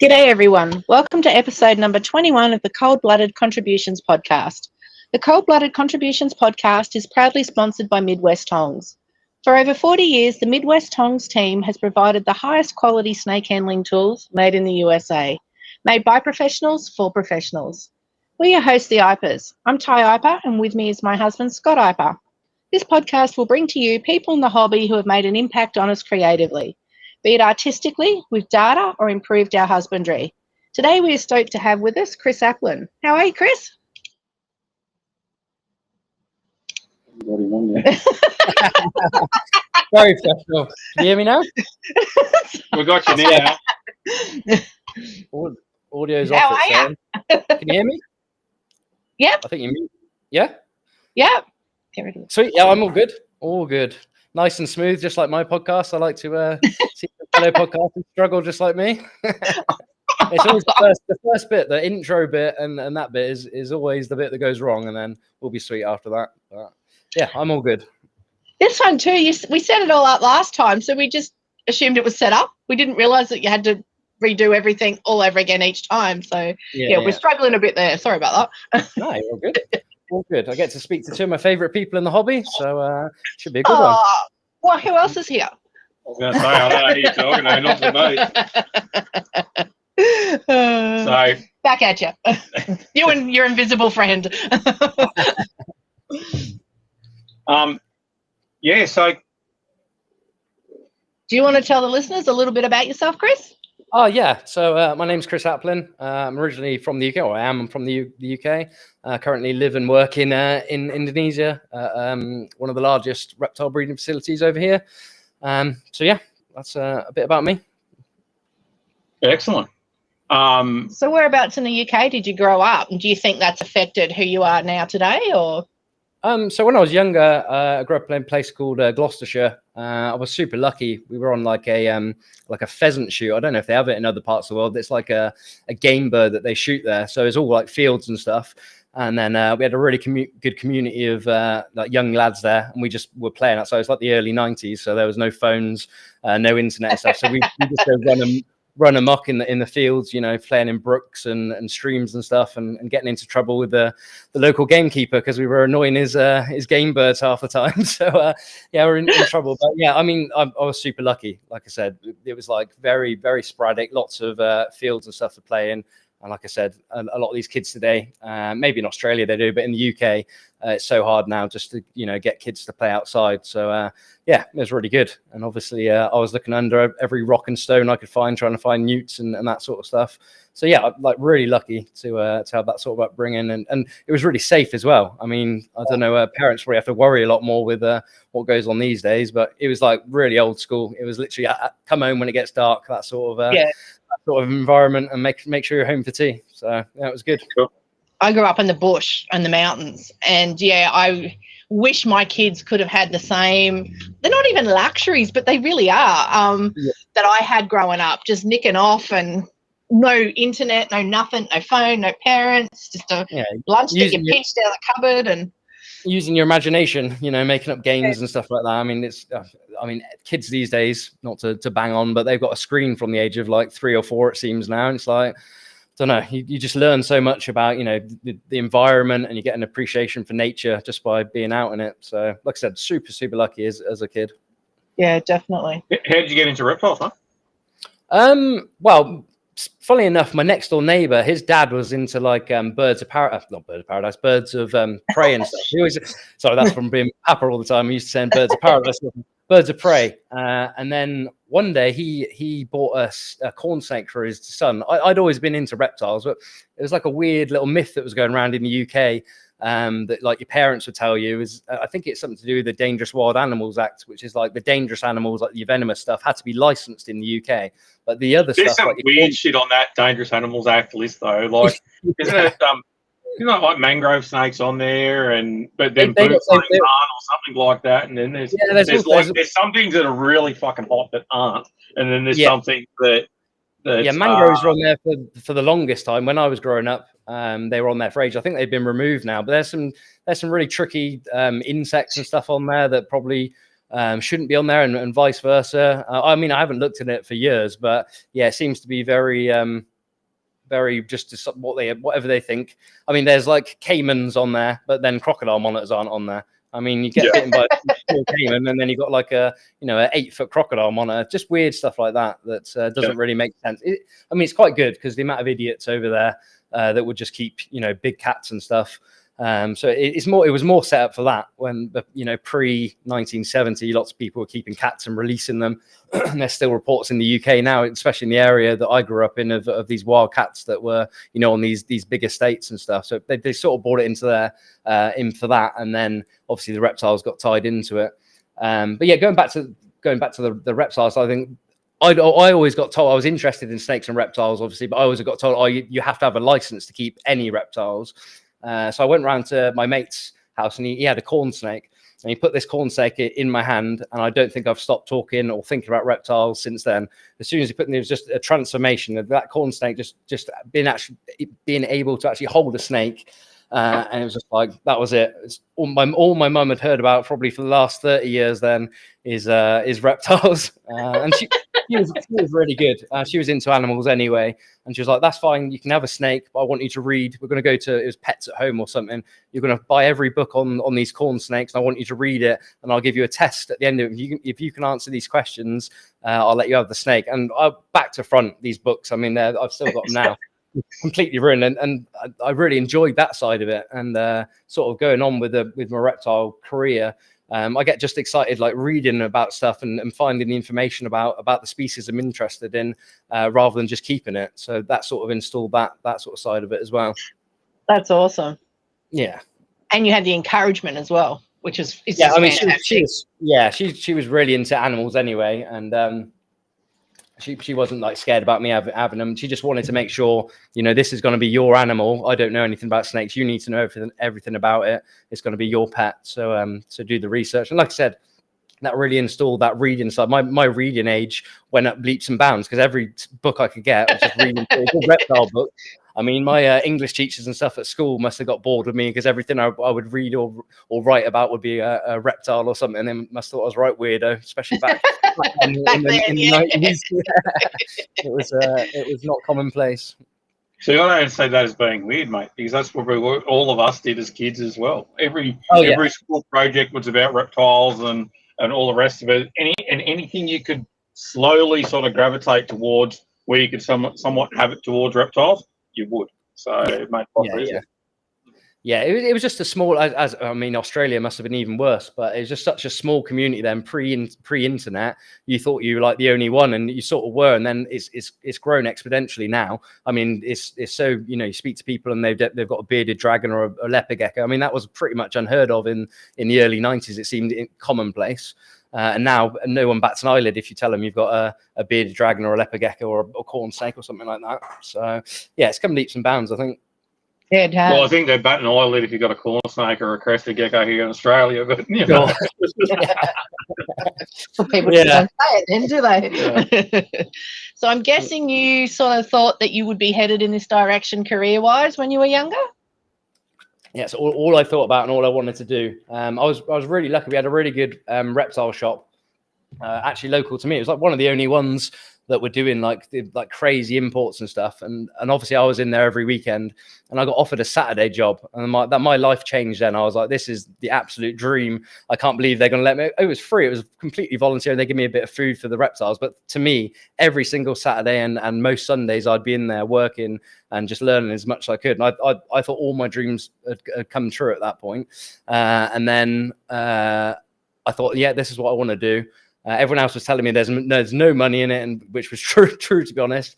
G'day everyone. Welcome to episode number 21 of the Cold-Blooded Contributions podcast. The Cold-Blooded Contributions podcast is proudly sponsored by Midwest Tongs. For over 40 years, the Midwest Tongs team has provided the highest quality snake handling tools made in the USA, made by professionals for professionals. We're your hosts, the Ipers. I'm Ty Iper, and with me is my husband, Scott Iper. This podcast will bring to you people in the hobby who have made an impact on us creatively, be it artistically, with data, or improved our husbandry. Today we are stoked to have with us Chris Applin. How are you, Chris? Very professional. Can you hear me now? We got you now. Audio's How off. are you? Can you hear me? Yep. I think you mean. Yeah? Yep. Sweet. Yeah, I'm all good. All good. Nice and smooth, just like my podcast. I like to see fellow podcasters struggle just like me. It's always the first bit, the intro bit, and that bit is always the bit that goes wrong, and then we'll be sweet after that. But yeah, I'm all good. This one too, we set it all up last time, so we just assumed it was set up. We didn't realise that you had to redo everything all over again each time. So yeah, we're struggling a bit there. Sorry about that. No, you're all good. All good. I get to speak to two of my favourite people in the hobby, so should be a good one. Well, who else is here? I was going to say, I don't know who you're talking to, not to me. So back at you. You and your invisible friend. Yeah, so do you want to tell the listeners a little bit about yourself, Chris? Oh, yeah. So my name's Chris Applin. I'm originally from the UK, or I am from the UK. Currently live and work in Indonesia, one of the largest reptile breeding facilities over here. So, yeah, that's a bit about me. excellent. So whereabouts in the UK did you grow up? And do you think that's affected who you are now today? Or so when I was younger, I grew up in a place called Gloucestershire. I was super lucky. We were on like a pheasant shoot. I don't know if they have it in other parts of the world. It's like a game bird that they shoot there. So it's all like fields and stuff. And then we had a really good community of like young lads there, and we just were playing outside. It's like the early 90s, so there was no phones, no internet and stuff. So we just go run amok in the fields, you know, playing in brooks and streams and stuff, and getting into trouble with the local gamekeeper because we were annoying his game birds half the time. So yeah, we're in trouble. But yeah, I mean, I was super lucky. Like I said, it was like very, very sporadic, lots of fields and stuff to play in. And like I said, a lot of these kids today, maybe in Australia they do, but in the UK, it's so hard now just to, you know, get kids to play outside. So yeah, it was really good. And obviously I was looking under every rock and stone I could find, trying to find newts and that sort of stuff. So yeah, I'm like really lucky to have that sort of upbringing, and it was really safe as well. I mean, I don't know, parents probably have to worry a lot more with what goes on these days, but it was like really old school. It was literally come home when it gets dark, that sort of sort of environment, and make sure you're home for tea. So yeah, it was good. Cool. I grew up in the bush and the mountains, and yeah, I wish my kids could have had the same. They're not even luxuries, but they really are. That I had growing up, just nicking off, and no internet, no nothing, no phone, no parents, just a lunch that you pinched out of the cupboard and using your imagination, you know, making up games and stuff like that. I mean, kids these days, not to bang on, but they've got a screen from the age of like 3 or 4, it seems now. And it's like, I don't know, you just learn so much about, you know, the environment, and you get an appreciation for nature just by being out in it. So like I said, super, super lucky as a kid. Yeah, definitely. How did you get into reptiles, huh? Well, funnily enough, my next door neighbor, his dad was into like birds of prey and stuff. Sorry, that's from being Papa all the time. He used to say birds of paradise, birds of prey. And then one day he bought us a corn snake for his son. I'd always been into reptiles, but it was like a weird little myth that was going around in the UK. That like your parents would tell you is, I think it's something to do with the Dangerous Wild Animals Act, which is like the dangerous animals, like the venomous stuff, had to be licensed in the UK. But the other There's stuff, some like weird shit on that Dangerous Animals Act list, though. Like, isn't it? You know, like mangrove snakes on there, but then boot snakes aren't, or something like that. And then there's some things that are really fucking hot that aren't, and then there's something that. Mangroves were on there for the longest time when I was growing up. They were on there for ages. I think they've been removed now, but there's some really tricky insects and stuff on there that probably shouldn't be on there, and vice versa. I mean, I haven't looked at it for years, but yeah, it seems to be very very just whatever they think. I mean, there's like caimans on there, but then crocodile monitors aren't on there. I mean, you get bitten by a small caiman, and then you got like a, an 8-foot crocodile monitor. Just weird stuff like that doesn't really make sense. I mean, it's quite good because the amount of idiots over there that would just keep big cats and stuff. So it was more set up for that when pre 1970, lots of people were keeping cats and releasing them. And there's still reports in the UK now, especially in the area that I grew up in, of these wild cats that were on these big estates and stuff. So they sort of brought it into there in for that, and then obviously the reptiles got tied into it. But yeah, going back to the reptiles, I think I always got told I was interested in snakes and reptiles, obviously, but I always got told, you have to have a license to keep any reptiles. So I went round to my mate's house, and he had a corn snake, and he put this corn snake in my hand, and I don't think I've stopped talking or thinking about reptiles since then. As soon as he put it was just a transformation of that corn snake just being able to actually hold a snake. And it was just like, that was it. It's all my mum had heard about probably for the last 30 years then is reptiles. And she was really good. She was into animals anyway. And she was like, that's fine. You can have a snake, but I want you to read. We're going to go to, it was Pets at Home or something. You're going to buy every book on these corn snakes, and I want you to read it. And I'll give you a test at the end of it. If you can answer these questions, I'll let you have the snake. And back to front, these books, I mean, I've still got them now. Completely ruined, and I really enjoyed that side of it, and sort of going on with my reptile career. I get just excited like reading about stuff and finding the information about the species I'm interested in, rather than just keeping it. So that sort of installed that sort of side of it as well. That's awesome. Yeah, and you had the encouragement as well, which is I mean, she was really into animals anyway, and she wasn't like scared about me having them. She just wanted to make sure, this is going to be your animal. I don't know anything about snakes. You need to know everything about it. It's going to be your pet. So do the research. And like I said, that really installed that reading side. My reading age went up leaps and bounds because every book I could get was just reading a reptile book. I mean, my English teachers and stuff at school must have got bored with me because everything I would read or write about would be a reptile or something. And they must have thought I was right weirdo, especially back in the 90s. It was not commonplace. See, I don't say that as being weird, mate, because that's probably what all of us did as kids as well. Every school project was about reptiles and all the rest of it. Anything you could slowly sort of gravitate towards where you could somewhat have it towards reptiles, you would. So it made it was just a small, as I mean, Australia must have been even worse, but it was just such a small community then, pre-internet. You thought you were like the only one, and you sort of were, and then it's grown exponentially now. I mean, it's so, you speak to people and they've got a bearded dragon or a leopard gecko. I mean, that was pretty much unheard of in the early 90s. It seemed commonplace. And now no one bats an eyelid if you tell them you've got a bearded dragon or a leopard gecko or a corn snake or something like that. So yeah, it's come leaps and bounds, I think. Yeah, it has. Well, I think they bat an eyelid if you've got a corn snake or a crested gecko here in Australia, but Well, people just don't say it then, do they? Yeah. So I'm guessing you sort of thought that you would be headed in this direction career-wise when you were younger? Yeah, so all I thought about and all I wanted to do. I was really lucky. We had a really good reptile shop, actually local to me. It was like one of the only ones that were doing like crazy imports and stuff. And obviously I was in there every weekend, and I got offered a Saturday job, and my life changed then. I was like, this is the absolute dream. I can't believe they're going to let me. It was free. It was completely volunteer. And they give me a bit of food for the reptiles. But to me, every single Saturday and most Sundays, I'd be in there working and just learning as much as I could. And I thought all my dreams had come true at that point. And then I thought, yeah, this is what I want to do. Everyone else was telling me there's no money in it, and which was true to be honest.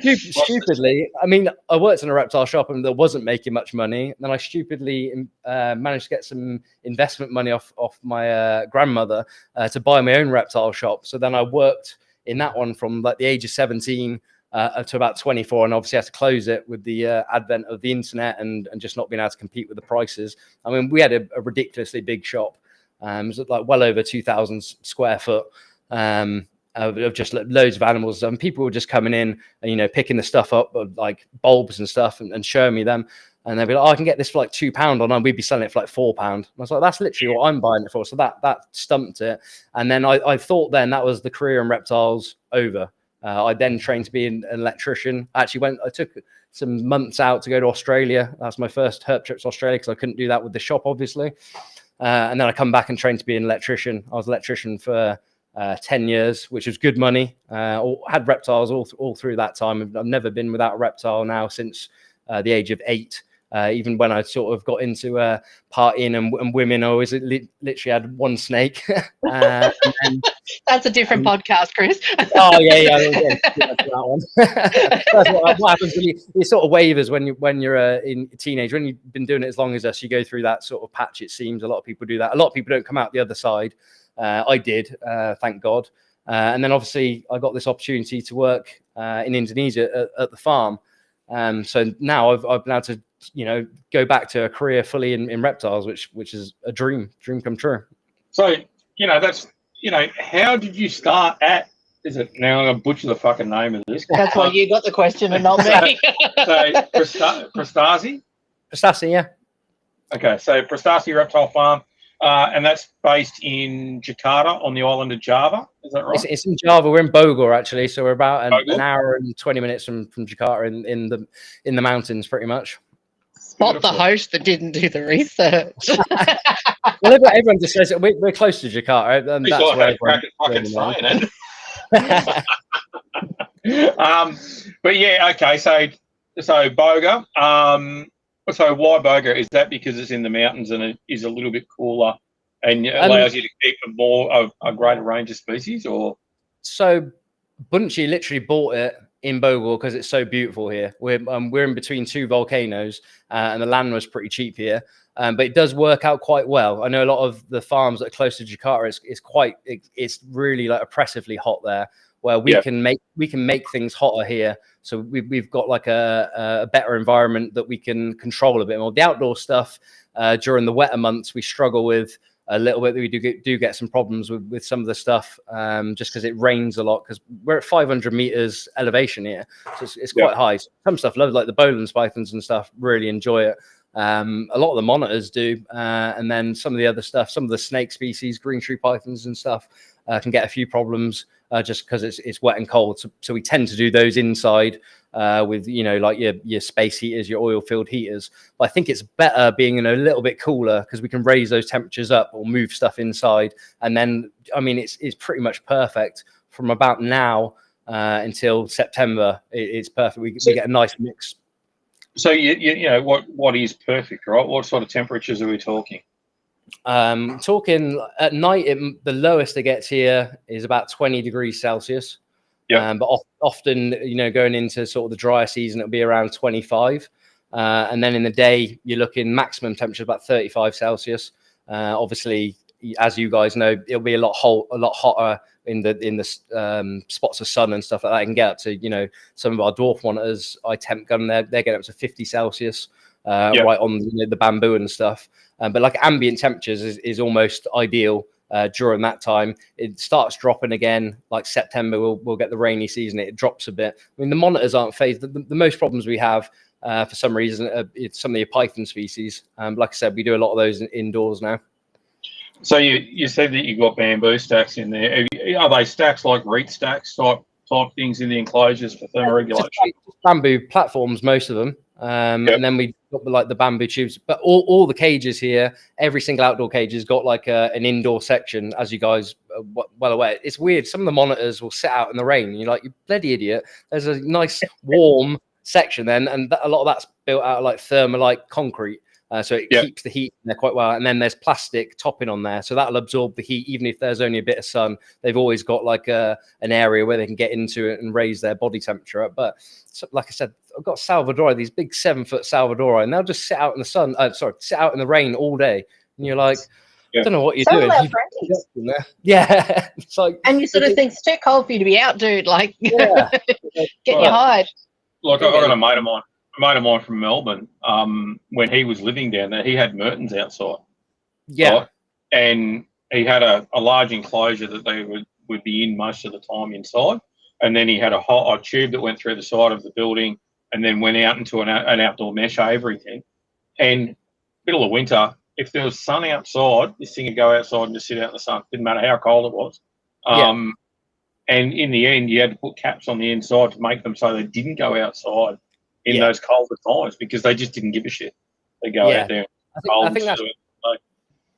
Stupidly, I mean, I worked in a reptile shop and there wasn't making much money. Then I stupidly managed to get some investment money off my grandmother to buy my own reptile shop. So then I worked in that one from like the age of 17 to about 24, and obviously had to close it with the advent of the internet and just not being able to compete with the prices. I mean, we had a ridiculously big shop. It was like well over 2,000 square foot of just loads of animals. And people were just coming in and, picking the stuff up, like bulbs and stuff, and showing me them. And they'd be like, oh, I can get this for like £2 on, and we'd be selling it for like £4. And I was like, that's literally what I'm buying it for. So that stumped it. And then I thought then that was the career in reptiles over. I then trained to be an electrician. I took some months out to go to Australia. That's my first herp trip to Australia because I couldn't do that with the shop, obviously. And then I come back and trained to be an electrician. I was an electrician for 10 years, which was good money. Had reptiles all through that time. I've never been without a reptile now since the age of 8. Even when I sort of got into partying and women, I always literally had one snake. Then, that's a different podcast, Chris. Oh yeah, that one. That's what happens when you sort of wavers when you're in teenage. When you've been doing it as long as us, you go through that sort of patch. It seems a lot of people do that. A lot of people don't come out the other side. I did, thank God. And then obviously I got this opportunity to work in Indonesia at the farm. So now I've been able to, go back to a career fully in reptiles, which is a dream come true. So, that's, how did you start at, is it, now I'm going to butcher the fucking name of this. That's why you got the question and not me. Prestasi? Prestasi, yeah. Okay, so Prestasi Reptile Farm, and that's based in Jakarta on the island of Java, is that right? It's in Java. We're in Bogor, actually, so we're about an hour and 20 minutes from Jakarta in the mountains, pretty much. Spot the host that didn't do the research. Well, everyone just says we're close to Jakarta, and that's where fucking saying it. But yeah, okay. So Boga. So why Boga? Is that because it's in the mountains and it is a little bit cooler and it allows you to keep a greater range of species? Or so Bunchy literally bought it in Bogor because it's so beautiful here. We're in between two volcanoes, and the land was pretty cheap here. But it does work out quite well. I know a lot of the farms that are close to Jakarta it's really like oppressively hot there, where we can make things hotter here. So we've got like a better environment that we can control a bit more. The outdoor stuff during the wetter months we struggle with a little bit. We do get some problems with some of the stuff just because it rains a lot, because we're at 500 meters elevation here, so it's quite high. Some stuff love, like the Boland's pythons and stuff, really enjoy it. A lot of the monitors do, and then some of the other stuff, some of the snake species, green shrew pythons and stuff, can get a few problems just because it's wet and cold. So we tend to do those inside with like your space heaters, your oil filled heaters. But I think it's better being a little bit cooler, because we can raise those temperatures up or move stuff inside, and then it's pretty much perfect from about now until September. It's perfect. We get a nice mix. So what is perfect, right? What sort of temperatures are we talking? Talking at night, the lowest it gets here is about 20 degrees Celsius. Yeah. But often, going into sort of the drier season, it'll be around 25. And then in the day, you're looking maximum temperature about 35 Celsius. Obviously, as you guys know, it'll be a lot hotter in the spots of sun and stuff like that. It can get up to, some of our dwarf monitors, I temp gun, they're getting up to 50 Celsius. Right on the bamboo and stuff, but like ambient temperatures is almost ideal during that time. It starts dropping again, like September we'll get the rainy season, it drops a bit. I mean, the monitors aren't phased. The most problems we have for some reason it's some of the python species. Like I said, we do a lot of those indoors now. So you said that you got bamboo stacks in there. Are they stacks like reed stacks type things in the enclosures for thermoregulation? Bamboo platforms, most of them. And then we got like the bamboo tubes, but all the cages here, every single outdoor cage has got like an indoor section, as you guys are well aware. It's weird. Some of the monitors will sit out in the rain, and you're like, you bloody idiot. There's a nice warm section then, and a lot of that's built out of like thermalite concrete. So it keeps the heat in there quite well. And then there's plastic topping on there, so that'll absorb the heat even if there's only a bit of sun. They've always got like an area where they can get into it and raise their body temperature up. But like I said, I've got Salvadori, these big 7-foot Salvadori, and they'll just sit out in the sun. Sit out in the rain all day, and you're like, I don't know what you're doing. Yeah, it's like, and you sort of think it's too cold for you to be out, dude. Like, get your hide. Like I got a mate of mine from Melbourne. When he was living down there, he had Mertens outside. Yeah, right? And he had a large enclosure that they would be in most of the time inside, and then he had a tube that went through the side of the building, and then went out into an outdoor mesh everything. And middle of winter, if there was sun outside, this thing would go outside and just sit out in the sun. Didn't matter how cold it was. And in the end, you had to put caps on the inside to make them so they didn't go outside in those colder times because they just didn't give a shit. They go out there. I think that's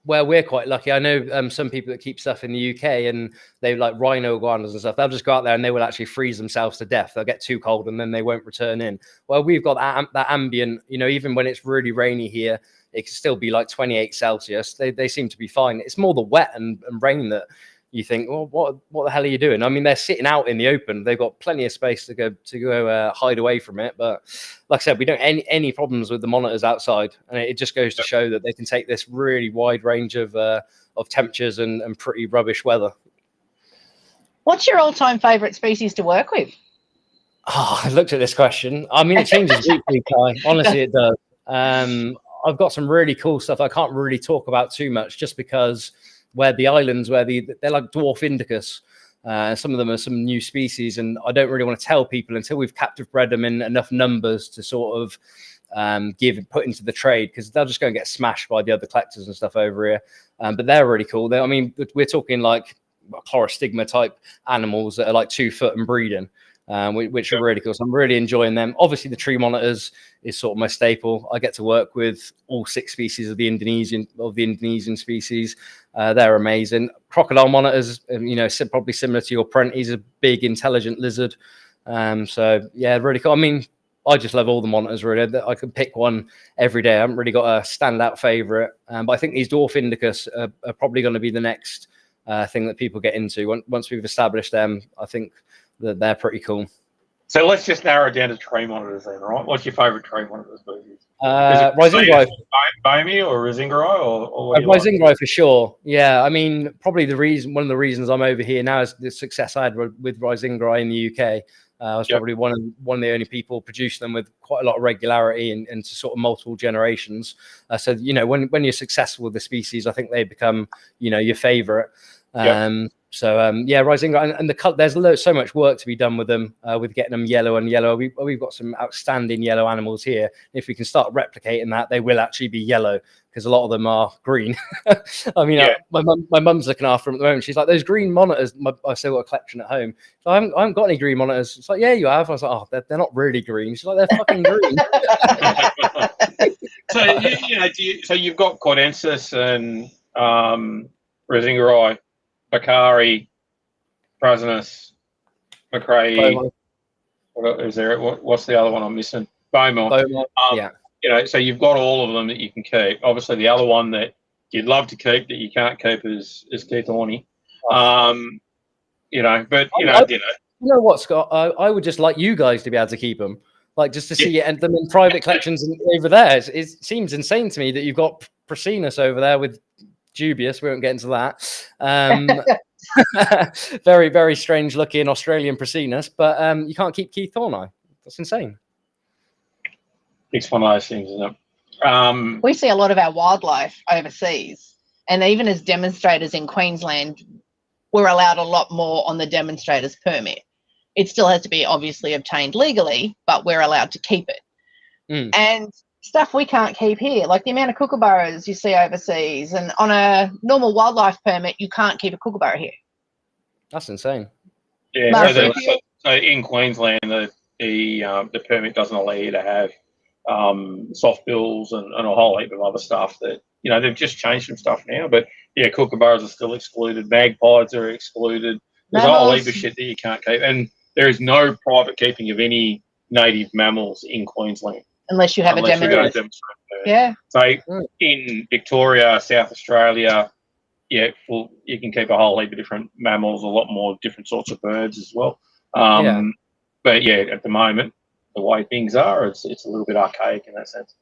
where we're quite lucky. I know some people that keep stuff in the UK and they like rhino iguanas and stuff. They'll just go out there and they will actually freeze themselves to death. They'll get too cold and then they won't return in. Well, we've got that ambient, you know, even when it's really rainy here, it can still be like 28 Celsius. They seem to be fine. It's more the wet and rain that you think, well, what the hell are you doing? I mean, they're sitting out in the open. They've got plenty of space to go hide away from it. But like I said, we don't any problems with the monitors outside, and it just goes to show that they can take this really wide range of temperatures and pretty rubbish weather. What's your all-time favourite species to work with? Oh, I looked at this question. I mean, it changes weekly, Kai. Honestly, it does. I've got some really cool stuff I can't really talk about too much, just because where the islands, they're like dwarf indicus. Some of them are some new species, and I don't really want to tell people until we've captive bred them in enough numbers to sort of put into the trade, because they'll just go and get smashed by the other collectors and stuff over here. But they're really cool. I mean, we're talking like chlorostigma type animals that are like 2 foot and breeding. Which are really cool. So I'm really enjoying them. Obviously, the tree monitors is sort of my staple. I get to work with all 6 species of the Indonesian species. They're amazing. Crocodile monitors, you know, probably similar to your Prent. He's a big, intelligent lizard. So yeah, really cool. I mean, I just love all the monitors, really. I could pick one every day. I haven't really got a standout favorite. But I think these dwarf indicus are probably going to be the next thing that people get into. Once we've established them, I think that they're pretty cool. So let's just narrow it down to tree monitors then, right? What's your favourite tree monitor species? Risingri. Bamie or Risingri or Risingri for sure. Yeah, I mean, probably one of the reasons I'm over here now is the success I had with Risingri in the UK. I was probably one of the only people producing them with quite a lot of regularity and to sort of multiple generations. So, you know, when you're successful with the species, I think they become, you know, your favourite. Rising and there's so much work to be done with them, with getting them yellow and yellow. We've got some outstanding yellow animals here. If we can start replicating that, they will actually be yellow, because a lot of them are green. I mean, my mum's looking after them at the moment. She's like, those green monitors. I've still got a collection at home. So I haven't got any green monitors. It's like, yeah, you have. I was like, oh, they're not really green. She's like, they're fucking green. So you've got Cordensis and Risingri, Bakari, Prasinus, McRae. What is there? What's the other one I'm missing? Beaumont. You know, so you've got all of them that you can keep. Obviously, the other one that you'd love to keep that you can't keep is Keith Horney. You know, but you know what, Scott? I would just like you guys to be able to keep them, like just to see it and them in private collections over there. It seems insane to me that you've got Prasinus over there with dubious. We won't get into that. Very, very strange looking Australian Prasinus, but you can't keep Keith Horney. That's insane. It's one of those things, isn't it? We see a lot of our wildlife overseas, and even as demonstrators in Queensland, we're allowed a lot more on the demonstrators permit. It still has to be obviously obtained legally, but we're allowed to keep it. And stuff we can't keep here, like the amount of kookaburras you see overseas, and on a normal wildlife permit, you can't keep a kookaburra here. That's insane. Yeah, so in Queensland, the permit doesn't allow you to have soft bills and a whole heap of other stuff that, you know, they've just changed some stuff now, but yeah, kookaburras are still excluded, magpies are excluded. There's a whole heap of shit that you can't keep, and there is no private keeping of any native mammals in Queensland unless you have a demonstrator. Yeah. So in Victoria, South Australia, you can keep a whole heap of different mammals, a lot more different sorts of birds as well. But yeah, at the moment, the way things are, it's a little bit archaic in that sense.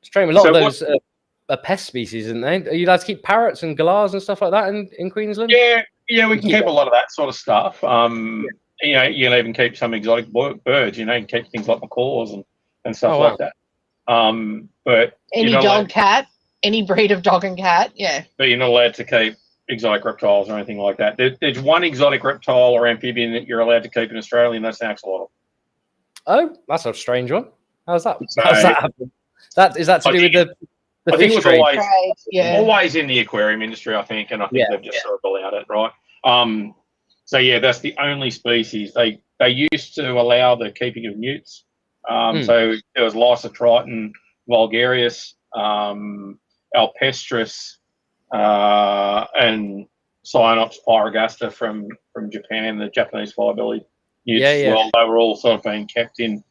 Strange. A lot of those are pest species, isn't they? Are you allowed to keep parrots and galahs and stuff like that in Queensland? Yeah, we can keep a lot of that sort of stuff. You know, you can even keep some exotic birds. You know, you can keep things like macaws and stuff like that. But any breed of dog and cat, but you're not allowed to keep exotic reptiles or anything like that. There's one exotic reptile or amphibian that you're allowed to keep in Australia, and that's an axolotl. Oh, that's a strange one. How's that? How's that happen? Is that to do with the fish trade? Always in the aquarium industry, I think, and I think they've just sort of allowed it, right? So yeah, that's the only species. They used to allow the keeping of newts. So there was Lysotriton vulgarius, alpestris, and Cyanops pyrogaster from Japan, the Japanese fire-bellied newts as well. They were all sort of being kept in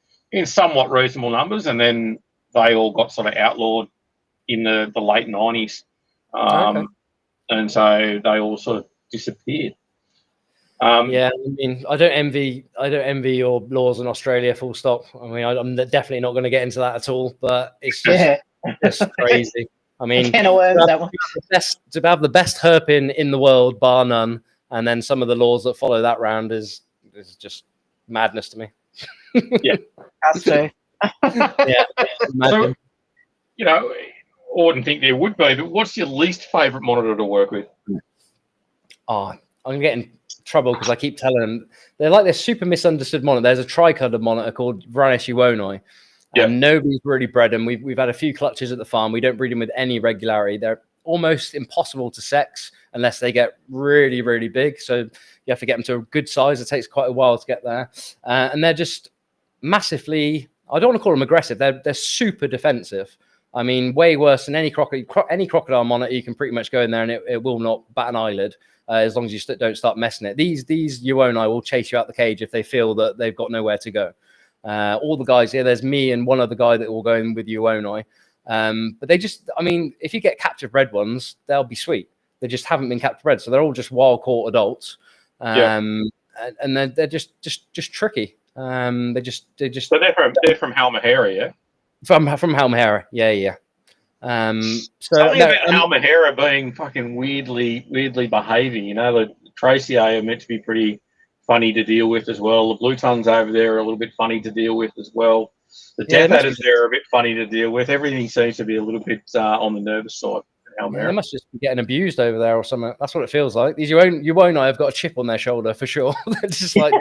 somewhat reasonable numbers, and then they all got sort of outlawed in the late 90s. And so they all sort of disappeared. I mean, I don't envy your laws in Australia, full stop. I mean, I'm definitely not going to get into that at all, but it's just crazy. I mean, can of worms, that one. To have the best herping in the world, bar none, and then some of the laws that follow that round is just madness to me. Yeah, that's true. So, you know, I wouldn't think there would be, but what's your least favourite monitor to work with? Oh, I'm getting trouble because I keep telling them they're like this super misunderstood monitor. There's a tricolored monitor called Varanus Vault. And nobody's really bred them. We've had a few clutches at the farm. We don't breed them with any regularity. They're almost impossible to sex unless they get really, really big. So you have to get them to a good size. It takes quite a while to get there. And they're just massively, I don't want to call them aggressive. They're super defensive. I mean, way worse than any crocodile monitor. You can pretty much go in there and it will not bat an eyelid as long as you don't start messing it. These Uoni will chase you out the cage if they feel that they've got nowhere to go. All the guys here, there's me and one other guy that will go in with Uoni. But they just, I mean, if you get captive bred ones, they'll be sweet. They just haven't been captive bred, so they're all just wild caught adults. And they're just tricky. They just. So they're from Halmahera, yeah. From Halmahera, yeah. Something about Halmahera being fucking weirdly behaving. You know, the Traceae are meant to be pretty funny to deal with as well. The blue tongues over there are a little bit funny to deal with as well. The death adders there are a bit funny to deal with. Everything seems to be a little bit on the nervous side. They must just be getting abused over there or something. That's what it feels like. These Uoni have got a chip on their shoulder for sure. They're just like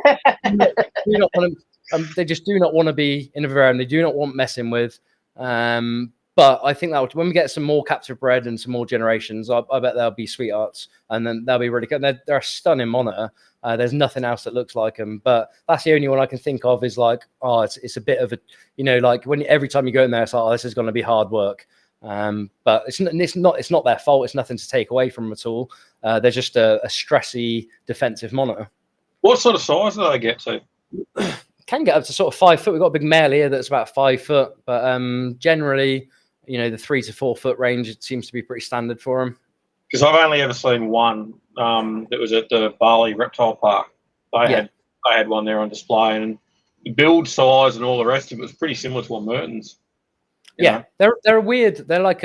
do not want to. They just do not want to be in a vivarium. They do not want messing with. But I think that when we get some more captive bred and some more generations, I bet they'll be sweethearts, and then they'll be really good. They're a stunning monitor. There's nothing else that looks like them, but that's the only one I can think of is like, it's a bit of a, like when every time you go in there, it's like, this is going to be hard work. But it's not their fault. It's nothing to take away from them at all. They're just a stressy defensive monitor. What sort of size do they get to? Can get up to sort of 5 foot. We've got a big male here that's about 5 foot, but generally, the 3 to 4 foot range, it seems to be pretty standard for them. Because I've only ever seen one that was at the Bali Reptile Park. I had one there on display, and the build size and all the rest of it was pretty similar to a Mertens. Yeah, they're weird. They're like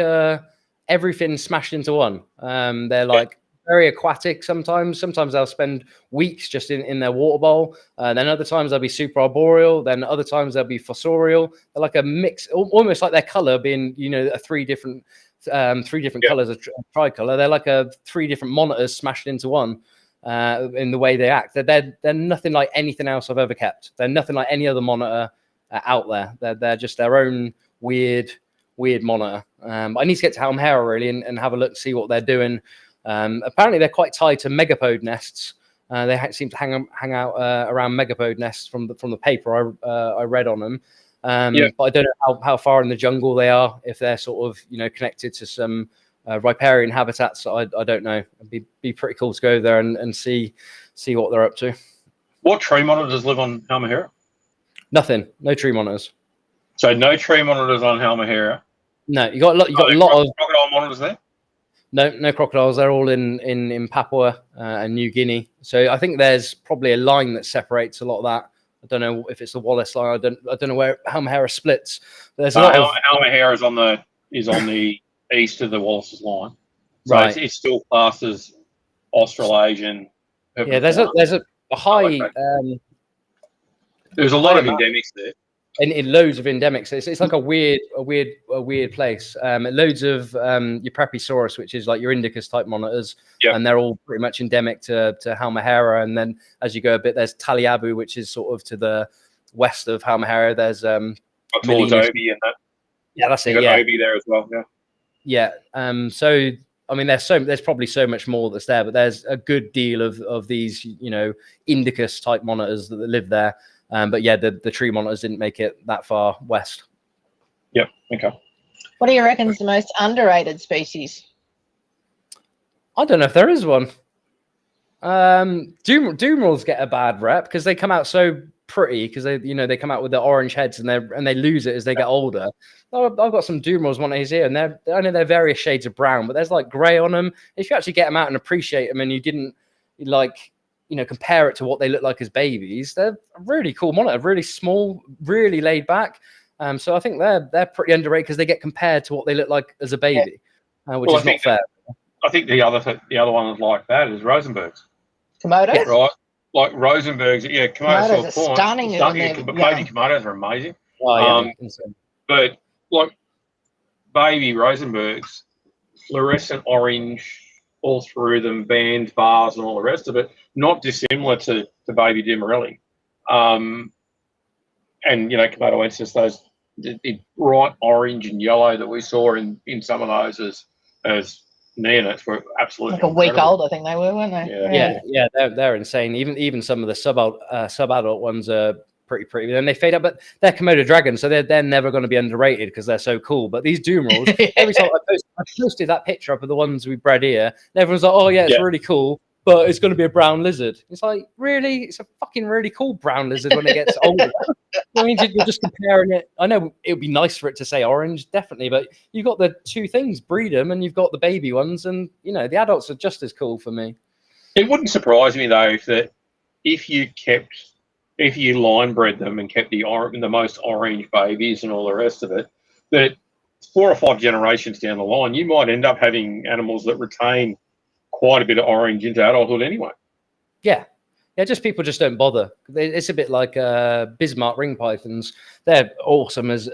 everything smashed into one. They're like very aquatic sometimes. Sometimes they'll spend weeks just in their water bowl. Then other times they'll be super arboreal. Then other times they'll be fossorial. They're like a mix, almost like their color being, three different colors of tricolor. They're like 3 different monitors smashed into one in the way they act. They're nothing like anything else I've ever kept. They're nothing like any other monitor out there. They're just their own weird monitor. I need to get to Halmahera really and have a look, see what they're doing. Apparently they're quite tied to megapode nests. They seem to hang out around megapode nests from the paper I read on them. But I don't know how far in the jungle they are, if they're sort of connected to some riparian habitats. I don't know. It'd be pretty cool to go there and see what they're up to. What tree monitors live on Halmahera? Nothing. No tree monitors. So no tree monitors on Halmahera. No, you got a lot of crocodile monitors there. No crocodiles. They're all in Papua and New Guinea. So I think there's probably a line that separates a lot of that. I don't know if it's the Wallace line. I don't know where Halmahera splits. There's Halmahera is on the east of the Wallace's line. So right. It's still classed as Australasian. Yeah, there's a high. There's a lot of endemics there. In loads of endemics, it's like a weird place. Loads of your Prepisaurus, which is like your Indicus type monitors, and they're all pretty much endemic to Halmahera. And then as you go a bit, there's Taliabu, which is sort of to the west of Halmahera. There's Obi and that. Yeah, that's it. Obi there as well. Yeah. So I mean, there's probably so much more that's there, but there's a good deal of these, you know, Indicus type monitors that live there. But yeah, the tree monitors didn't make it that far west. Yep. Okay. What do you reckon is the most underrated species? I don't know if there is one. Doomerals get a bad rep because they come out so pretty, because they come out with their orange heads and they lose it as they get older. I've got some Doomerals, one of his here, and I know they're various shades of brown, but there's like grey on them. If you actually get them out and appreciate them, and you didn't compare it to what they look like as babies, they're a really cool monitor, really small, really laid back. So I think they're pretty underrated because they get compared to what they look like as a baby, which is not fair. I think the other one like that is Rosenberg's. Komodos? Yes. Right. Like Rosenberg's, yeah, Komodos are stunning. But baby Komodos are amazing. Oh, yeah. But like baby Rosenberg's, fluorescent orange all through them, bands, bars, and all the rest of it, not dissimilar to baby Demerelli. And Komodoensis, the bright orange and yellow that we saw in some of those as neonates were absolutely like a week old, I think they were, weren't they? Yeah, they're insane. Even some of the sub-adult ones are pretty. Then they fade out, but they're Komodo dragons, so they're never going to be underrated because they're so cool. But these Doomerals, every time I posted that picture up of the ones we bred here, and everyone's like, "Oh yeah, it's really cool, but it's going to be a brown lizard." It's like, really? It's a fucking really cool brown lizard when it gets older. I mean, you're just comparing it. I know it would be nice for it to say orange, definitely, but you've got the two things, breed them, and you've got the baby ones, and the adults are just as cool for me. It wouldn't surprise me though if you line bred them and kept the most orange babies and all the rest of it, that 4 or 5 generations down the line, you might end up having animals that retain quite a bit of orange into adulthood anyway. Yeah, just people just don't bother. It's a bit like Bismarck ring pythons. They're awesome as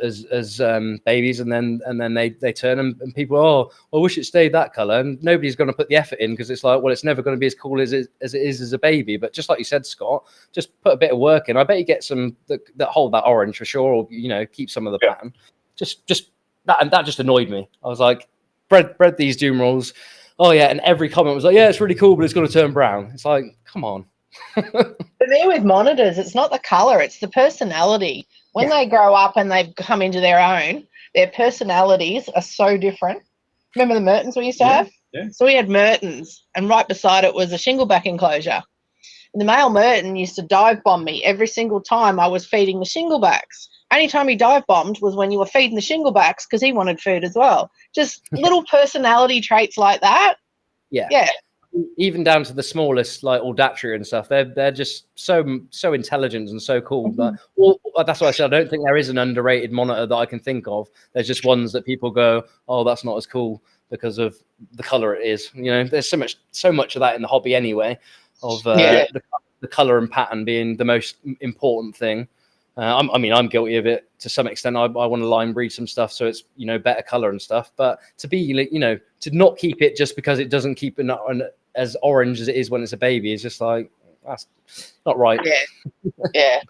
babies, and then they turn and people, I wish it stayed that color, and nobody's going to put the effort in because it's like, well, it's never going to be as cool as it is as a baby. But just like you said, Scott, just put a bit of work in. I bet you get some that hold that orange for sure, or keep some of the pattern. Just that, and that just annoyed me. I was like, bred these Doomerals. Oh yeah, and every comment was like, yeah, it's really cool, but it's going to turn brown. It's like, come on. For me, with monitors, it's not the color, it's the personality. When they grow up and they've come into their own, their personalities are so different. Remember the Mertens we used to have? Yeah. So we had Mertens, and right beside it was a shingleback enclosure. And the male Merton used to dive bomb me every single time I was feeding the shinglebacks. Only time he dive bombed was when you were feeding the shinglebacks because he wanted food as well. Just little personality traits like that. Yeah. Even down to the smallest, like Aldatria and stuff, they're just so intelligent and so cool. That's why I said I don't think there is an underrated monitor that I can think of. There's just ones that people go, oh, that's not as cool because of the color it is. There's so much of that in the hobby anyway, of the color and pattern being the most important thing. I'm guilty of it to some extent. I want to line breed some stuff so it's better color and stuff. But to be to not keep it just because it doesn't keep it as orange as it is when it's a baby is just like, that's not right. Yeah.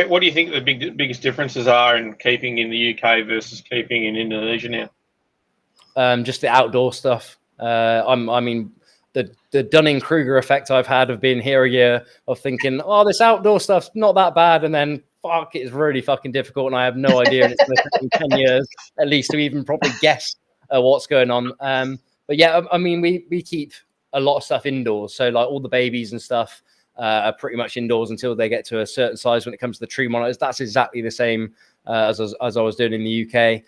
What do you think the biggest differences are in keeping in the UK versus keeping in Indonesia now? Just the outdoor stuff. The Dunning-Kruger effect I've had of being here a year, of thinking, oh, this outdoor stuff's not that bad, and then fuck, it's really fucking difficult, and I have no idea, and it's going to take me 10 years at least to even probably guess what's going on. But yeah, I mean, we keep a lot of stuff indoors, so like all the babies and stuff are pretty much indoors until they get to a certain size. When it comes to the tree monitors, that's exactly the same as I was doing in the UK.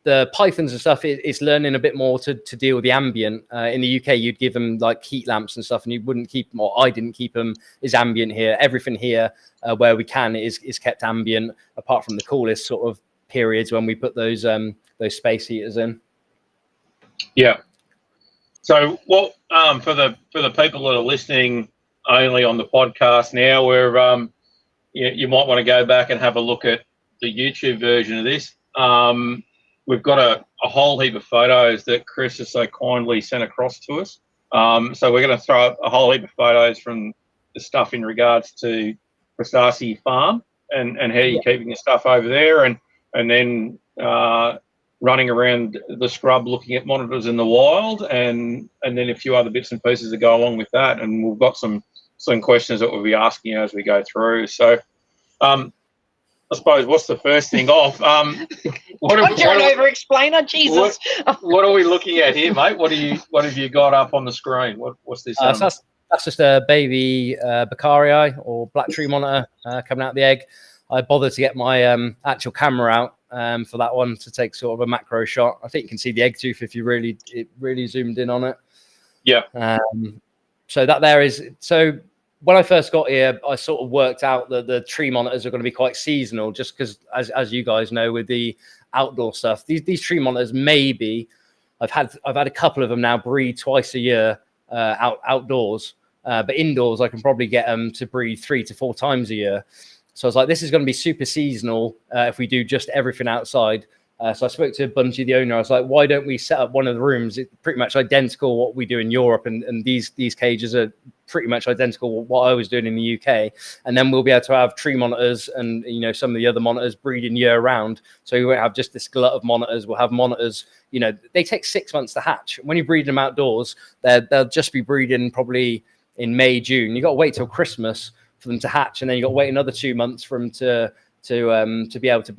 The pythons and stuff, it's learning a bit more to deal with the ambient. In the UK, you'd give them like heat lamps and stuff, and you wouldn't keep them, or I didn't keep them, is ambient here. Everything here, where we can, is kept ambient, apart from the coolest sort of periods when we put those space heaters in. Yeah. So what for the people that are listening only on the podcast now, where you might want to go back and have a look at the YouTube version of this. We've got a whole heap of photos that Chris has so kindly sent across to us. So we're going to throw up a whole heap of photos from the stuff in regards to Prestasi Farm and how you're keeping the stuff over there, and then running around the scrub looking at monitors in the wild, and then a few other bits and pieces that go along with that. And we've got some questions that we'll be asking you as we go through. So I suppose what's the first thing off? You're an over-explainer, Jesus. What are we looking at here, mate? What have you got up on the screen? What's this? So that's just a baby Beccarii or black tree monitor coming out of the egg. I bothered to get my actual camera out for that one to take sort of a macro shot. I think you can see the egg tooth if you really zoomed in on it. Yeah. So that there is so. When I first got here, I sort of worked out that the tree monitors are going to be quite seasonal, just because, as you guys know, with the outdoor stuff, these tree monitors maybe I've had a couple of them now breed twice a year outdoors, but indoors I can probably get them to breed 3 to 4 times a year. So I was like, this is going to be super seasonal if we do just everything outside. So I spoke to Bungie, the owner. I was like, why don't we set up one of the rooms? It's pretty much identical what we do in Europe, and these cages are pretty much identical what I was doing in the UK. And then we'll be able to have tree monitors and, you know, some of the other monitors breeding year round. So we won't have just this glut of monitors. We'll have monitors, you know, they take 6 months to hatch. When you breed them outdoors, they'll just be breeding probably in May, June. You got to wait till Christmas for them to hatch, and then you got to wait another 2 months for them to be able to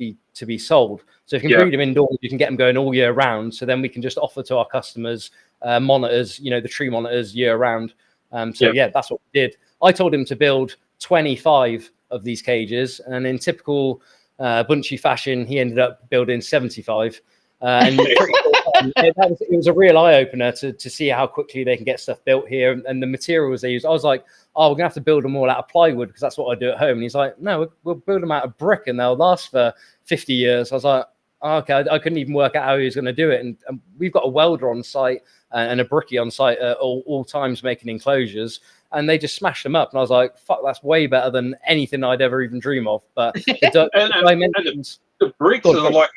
be sold. So if you can breed them indoors, you can get them going all year round. So then we can just offer to our customers monitors, you know, the tree monitors year round. That's what we did. I told him to build 25 of these cages, and in typical Bungie fashion, he ended up building 75. And it was a real eye opener to see how quickly they can get stuff built here, and the materials they use. I was like, oh, we're gonna have to build them all out of plywood because that's what I do at home. And he's like, no, we'll build them out of brick and they'll last for 50 years. I was like, oh, okay, I couldn't even work out how he was going to do it. And we've got a welder on site and a brickie on site at all times making enclosures, and they just smashed them up. And I was like, fuck, that's way better than anything I'd ever even dream of. But the bricks are like,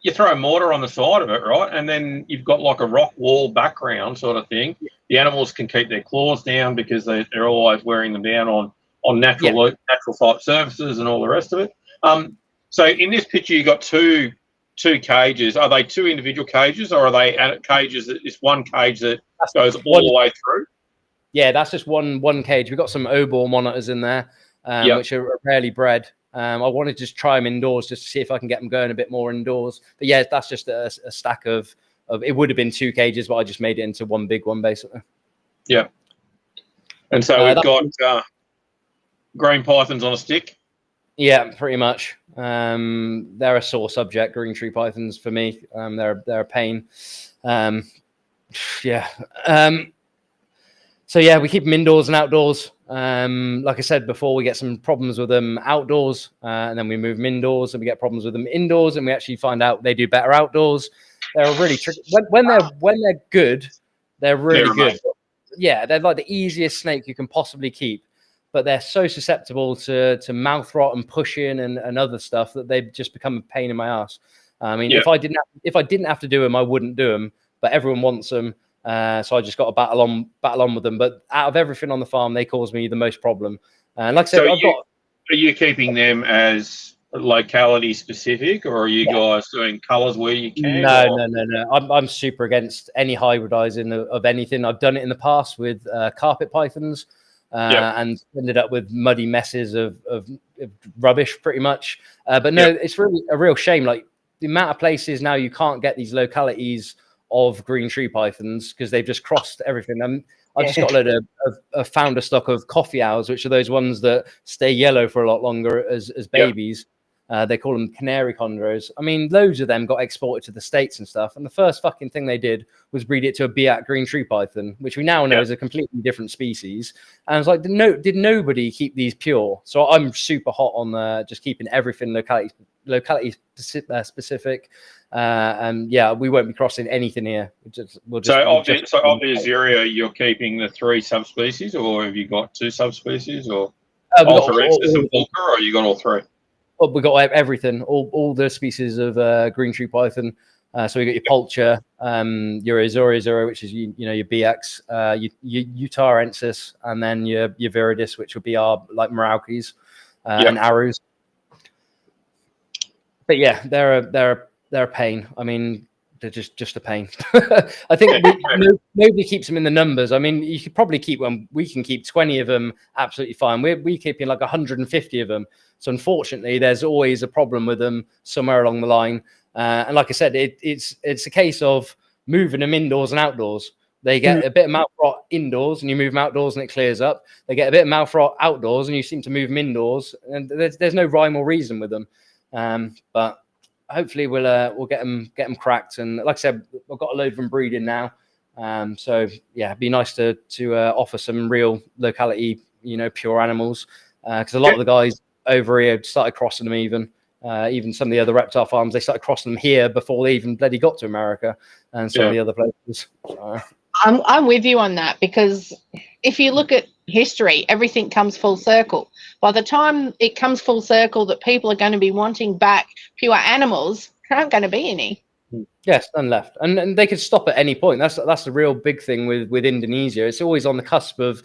you throw a mortar on the side of it, right? And then you've got like a rock wall background sort of thing. The animals can keep their claws down because they're always wearing them down on natural type surfaces and all the rest of it. So in this picture, you got two cages. Are they 2 individual cages, or are they cages that is one cage that goes all the way through? Yeah, that's just one cage. We've got some O-ball monitors in there, which are rarely bred. I wanted to just try them indoors just to see if I can get them going a bit more indoors. But yeah, that's just a stack of it would have been 2 cages, but I just made it into one big one basically. Yeah. And so we've got green pythons on a stick. Yeah, pretty much. They're a sore subject, green tree pythons for me. They're a pain. So yeah, we keep them indoors and outdoors. Like I said before, we get some problems with them outdoors, and then we move them indoors, and we get problems with them indoors, and we actually find out they do better outdoors. They're really tricky. When they're good, they're really good. Yeah, they're like the easiest snake you can possibly keep, but they're so susceptible to mouth rot and pushing and other stuff that they've just become a pain in my ass. I mean, if I didn't have to do them, I wouldn't do them. But everyone wants them. So I just got to battle on with them. But out of everything on the farm, they cause me the most problem. And like I said, are you keeping them as locality specific, or are you guys doing colours where you can? No. I'm super against any hybridizing of anything. I've done it in the past with carpet pythons, and ended up with muddy messes of rubbish, pretty much. But no, it's really a real shame. Like the amount of places now you can't get these localities of green tree pythons because they've just crossed everything. I've just got a load of founder stock of coffee owls, which are those ones that stay yellow for a lot longer as babies. They call them canary chondros. I mean, loads of them got exported to the States and stuff. And the first fucking thing they did was breed it to a Biak green tree python, which we now know is a completely different species. And I was like, did nobody keep these pure? So I'm super hot on just keeping everything locality specific. And yeah, we won't be crossing anything here. Of the area, you're keeping the 3 subspecies, or have you got 2 subspecies, or Altharensis and Bulker, or you got all 3? We got everything, all the species of green tree python. So we got your Pulcher, your Azoriazora, which is your Biaks, your Utarensis, and then your Viridis, which would be our like Meraukis and Arus. But yeah, they're they're a pain. I mean, they're just a pain. I think nobody keeps them in the numbers. I mean, you could probably keep one. We can keep 20 of them absolutely fine. We keep in like 150 of them. So unfortunately, there's always a problem with them somewhere along the line. And like I said, it's a case of moving them indoors and outdoors. They get a bit of mouth rot indoors, and you move them outdoors, and it clears up. They get a bit of mouth rot outdoors, and you seem to move them indoors. And there's no rhyme or reason with them. But hopefully we'll get them cracked. And like I said, I've got a load of them breeding now. So yeah, it'd be nice to offer some real locality, pure animals. Because a lot of the guys over here started crossing them even some of the other reptile farms, they started crossing them here before they even bloody got to America and some of the other places. So. I'm with you on that, because if you look at history, everything comes full circle. By the time it comes full circle that people are going to be wanting back pure animals, there aren't going to be any. Yes, none left, and they could stop at any point. That's the real big thing with Indonesia. It's always on the cusp of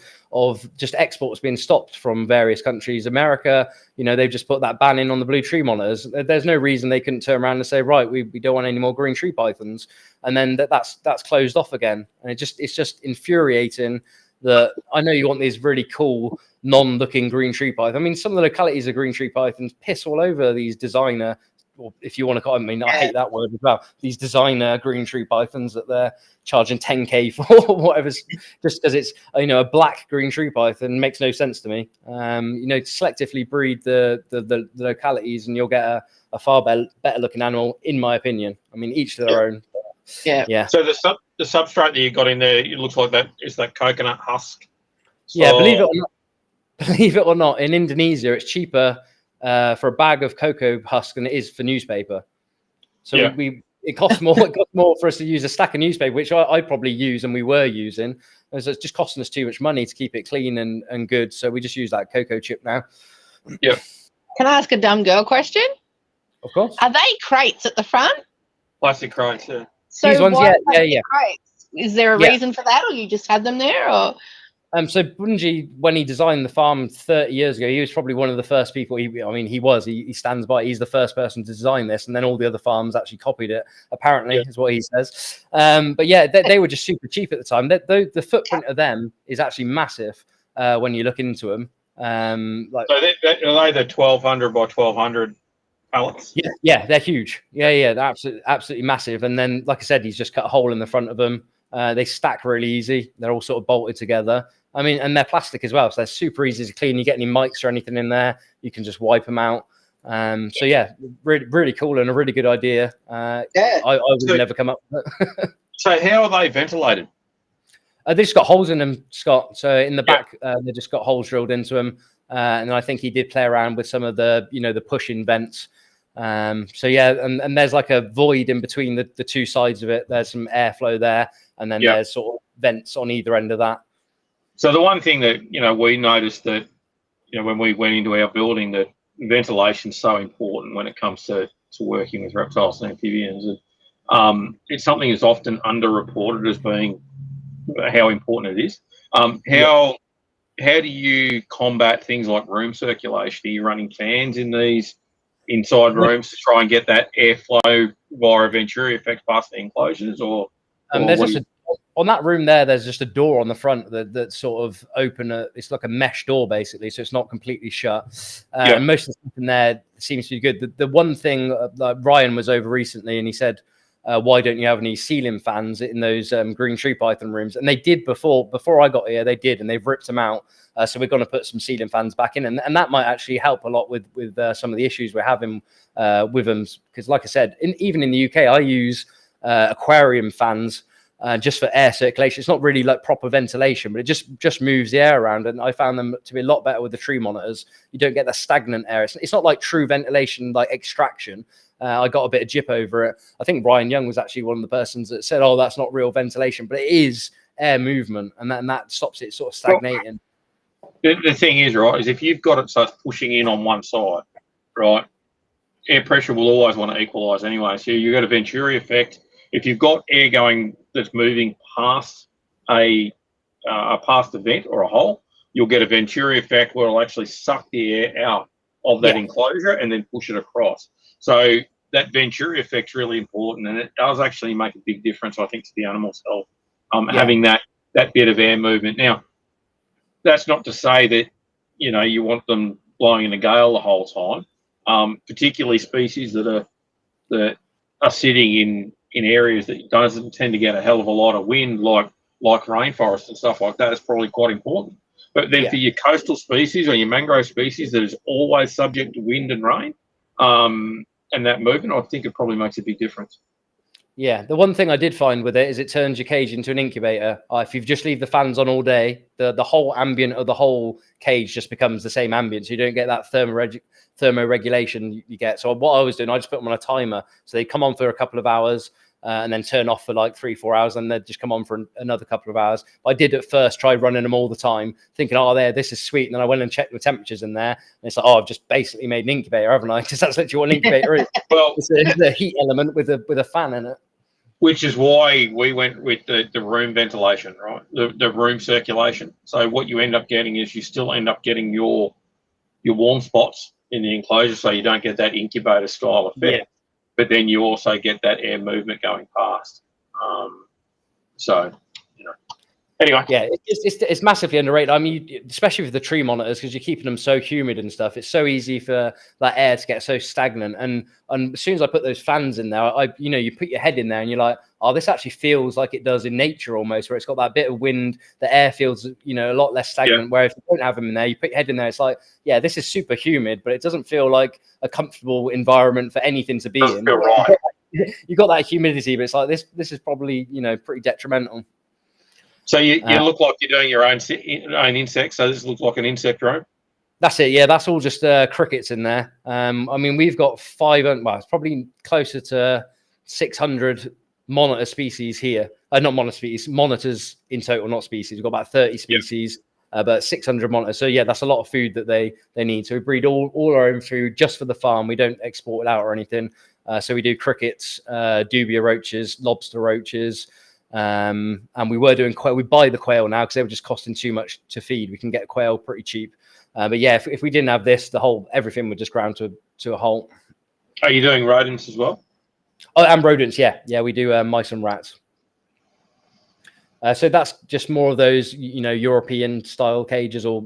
just exports being stopped from various countries. America, they've just put that ban in on the blue tree monitors. There's no reason they couldn't turn around and say, right, we don't want any more green tree pythons, and then that's closed off again. And it's just infuriating that I know you want these really cool non-looking green tree pythons. I mean, some of the localities of green tree pythons piss all over these designer, or if you want to call it, I mean, I hate that word as well, these designer green tree pythons that they're charging 10K for, or whatever, just because it's, a black green tree python makes no sense to me. Selectively breed the localities and you'll get a far better looking animal, in my opinion. I mean, each to their own. Yeah. So the substrate that you got in there, it looks like that is that coconut husk. So... Yeah, believe it or not, in Indonesia, it's cheaper for a bag of cocoa husk than it is for newspaper. So it costs more. It costs more for us to use a stack of newspaper, which I probably use and we were using. And so it's just costing us too much money to keep it clean and good. So we just use that cocoa chip now. Yeah. Can I ask a dumb girl question? Of course. Are they crates at the front? Plastic crates, yeah. So these ones, yeah. Crates? Is there a reason for that, or you just had them there, or? So Bunji, when he designed the farm 30 years ago, he was probably one of the first people. He stands by. He's the first person to design this, and then all the other farms actually copied it. Apparently, is what he says. But yeah, they were just super cheap at the time. The footprint of them is actually massive when you look into them. So are they the 1200 by 1200 pallets? Yeah, they're huge. Yeah, they're absolutely massive. And then, like I said, he's just cut a hole in the front of them. They stack really easy. They're all sort of bolted together. I mean, and they're plastic as well, so they're super easy to clean. You get any mites or anything in there, you can just wipe them out. So yeah, really, really cool and a really good idea. I would never come up with it. So how are they ventilated? They just got holes in them, Scott. So in the back, they just got holes drilled into them. And I think he did play around with some of the, the push-in vents. So yeah, and there's like a void in between the two sides of it. There's some airflow there, and then there's sort of vents on either end of that. So the one thing that we noticed that when we went into our building, that ventilation is so important when it comes to working with reptiles and amphibians. It's something that's often underreported as being how important it is. How do you combat things like room circulation? Are you running fans in these inside rooms to try and get that airflow via a Venturi effect past the enclosures, or there's on that room there's just a door on the front that sort of open. It's like a mesh door basically, so it's not completely shut. And most of the stuff in there seems to be good. The one thing, Ryan was over recently, and he said, why don't you have any ceiling fans in those green tree python rooms? And they did before I got here. They did, and they've ripped them out. So we're going to put some ceiling fans back in, and that might actually help a lot with some of the issues we're having with them. Because, like I said, even in the UK, I use aquarium fans just for air circulation. It's not really like proper ventilation, but it just moves the air around. And I found them to be a lot better with the tree monitors. You don't get the stagnant air. It's not like true ventilation, like extraction. I got a bit of jip over it. I think Brian Young was actually one of the persons that said, "Oh, that's not real ventilation," but it is air movement, and that stops it sort of stagnating. The thing is, right, is if you've got it starts pushing in on one side, right, air pressure will always want to equalise anyway. So you've got a Venturi effect. If you've got air going that's moving past past a vent or a hole, you'll get a Venturi effect where it'll actually suck the air out of that enclosure and then push it across. So that Venturi effect's really important, and it does actually make a big difference, I think, to the animal's health. Having that bit of air movement. Now, that's not to say that you want them blowing in a gale the whole time. Particularly species that are sitting in areas that doesn't tend to get a hell of a lot of wind, like rainforests and stuff like that, is probably quite important. But then for your coastal species or your mangrove species that is always subject to wind and rain, and that movement, I think it probably makes a big difference. Yeah, the one thing I did find with it is it turns your cage into an incubator. If you just leave the fans on all day, the whole ambient of the whole cage just becomes the same ambient. So you don't get that thermoregulation you get. So what I was doing, I just put them on a timer. So they come on for a couple of hours and then turn off for like 3-4 hours, and they'd just come on for another couple of hours. I did at first try running them all the time, thinking, this is sweet. And then I went and checked the temperatures in there, and it's like, I've just basically made an incubator, haven't I? Because that's literally what an incubator is. Well, it's a heat element with a fan in it. Which is why we went with the room ventilation, right? The room circulation. So what you end up getting is you still end up getting your warm spots in the enclosure, so you don't get that incubator style effect. Yeah. But then you also get that air movement going past. Anyway. Yeah, it's massively underrated. I mean, especially with the tree monitors, because you're keeping them so humid and stuff. It's so easy for that air to get so stagnant. And as soon as I put those fans in there, you put your head in there and you're like, this actually feels like it does in nature almost, where it's got that bit of wind. The air feels, a lot less stagnant. Yeah. Where if you don't have them in there, you put your head in there, it's like, this is super humid, but it doesn't feel like a comfortable environment for anything to be in. Feel right. You got that humidity, but it's like this is probably pretty detrimental. So you look like you're doing your own insects. So this looks like an insect room. That's it. Yeah, that's all just crickets in there. I mean, we've got it's probably closer to 600 monitor species here. Not monitor species, monitors in total, not species. We've got about 30 species, but 600 monitors. So yeah, that's a lot of food that they need. So we breed all our own food just for the farm. We don't export it out or anything. So we do crickets, dubia roaches, lobster roaches. And we were doing quail. We buy the quail now because they were just costing too much to feed. We can get quail pretty cheap. But yeah, if we didn't have this, everything would just ground to a halt. Are you doing rodents as well? Oh, and rodents, yeah, we do mice and rats. So that's just more of those, European style cages or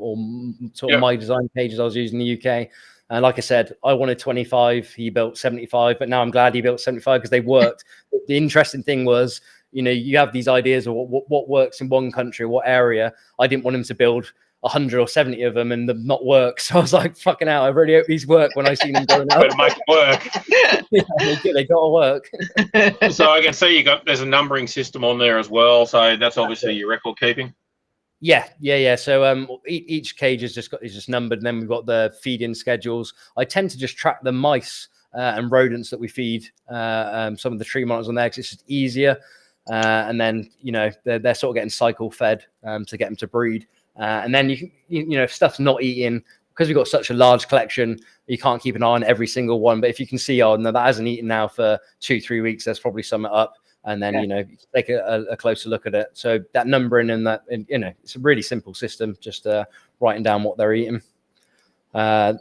sort of my design cages I was using in the UK. And like I said, I wanted 25. He built 75, but now I'm glad he built 75 because they worked. The interesting thing was, you have these ideas of what works in one country, what area. I didn't want him to build 100 or 70 of them and them not work. So I was like, fucking hell, I really hope these work when I see them going out. Better make it work. They got to work. So I can see there's a numbering system on there as well. So that's obviously your record keeping. Yeah. So each cage is just numbered, and then we've got the feeding schedules. I tend to just track the mice and rodents that we feed some of the tree monitors on there because it's just easier. And then they're sort of getting cycle fed to get them to breed, and then if stuff's not eating, because we've got such a large collection, you can't keep an eye on every single one. But if you can see, that hasn't eaten now for 2-3 weeks, there's probably something up, and then take a closer look at it. So that numbering and that, it's a really simple system, just writing down what they're eating. Often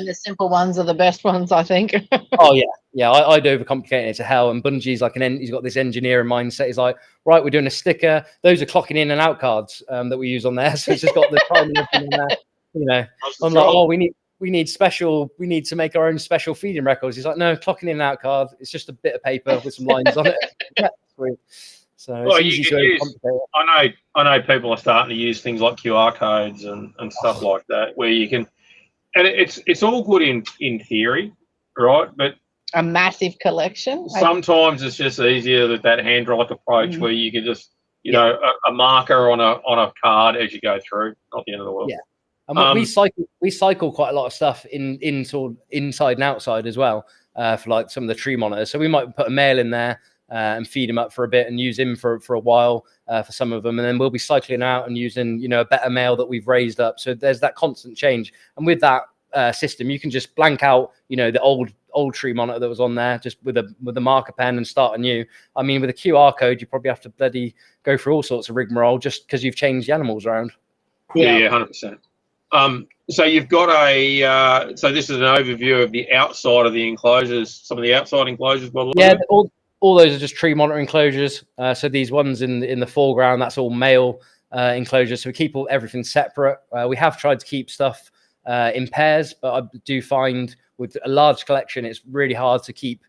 the simple ones are the best ones, I think. Oh yeah. I'd overcomplicate it to hell. And Bungie's like he's got this engineering mindset. He's like, right, we're doing a sticker. Those are clocking in and out cards that we use on there. So it's just got the time and everything in there. I'm like, we need to make our own special feeding records. He's like, no, clocking in and out card. It's just a bit of paper with some lines on it. Yeah, sweet. So it's easy to overcomplicate it. I know people are starting to use things like QR codes and stuff like that, where you can. And it's all good in theory, right? But a massive collection. Sometimes it's just easier that hand-write approach where you can just, a marker on a card as you go through. Not the end of the world. Yeah. And we cycle quite a lot of stuff inside and outside as well for like some of the tree monitors. So we might put a male in there and feed him up for a bit and use him for a while for some of them, and then we'll be cycling out and using a better male that we've raised up. So there's that constant change, and with that system you can just blank out the old tree monitor that was on there just with a marker pen and start anew. I mean, with a QR code you probably have to bloody go through all sorts of rigmarole just because you've changed the animals around. Yeah, 100%. So you've got a. So this is an overview of the outside of the enclosures. Some of the outside enclosures. Yeah, all those are just tree monitor enclosures. So these ones in the foreground, that's all male enclosures. So we keep everything separate. We have tried to keep stuff in pairs, but I do find with a large collection, it's really hard to keep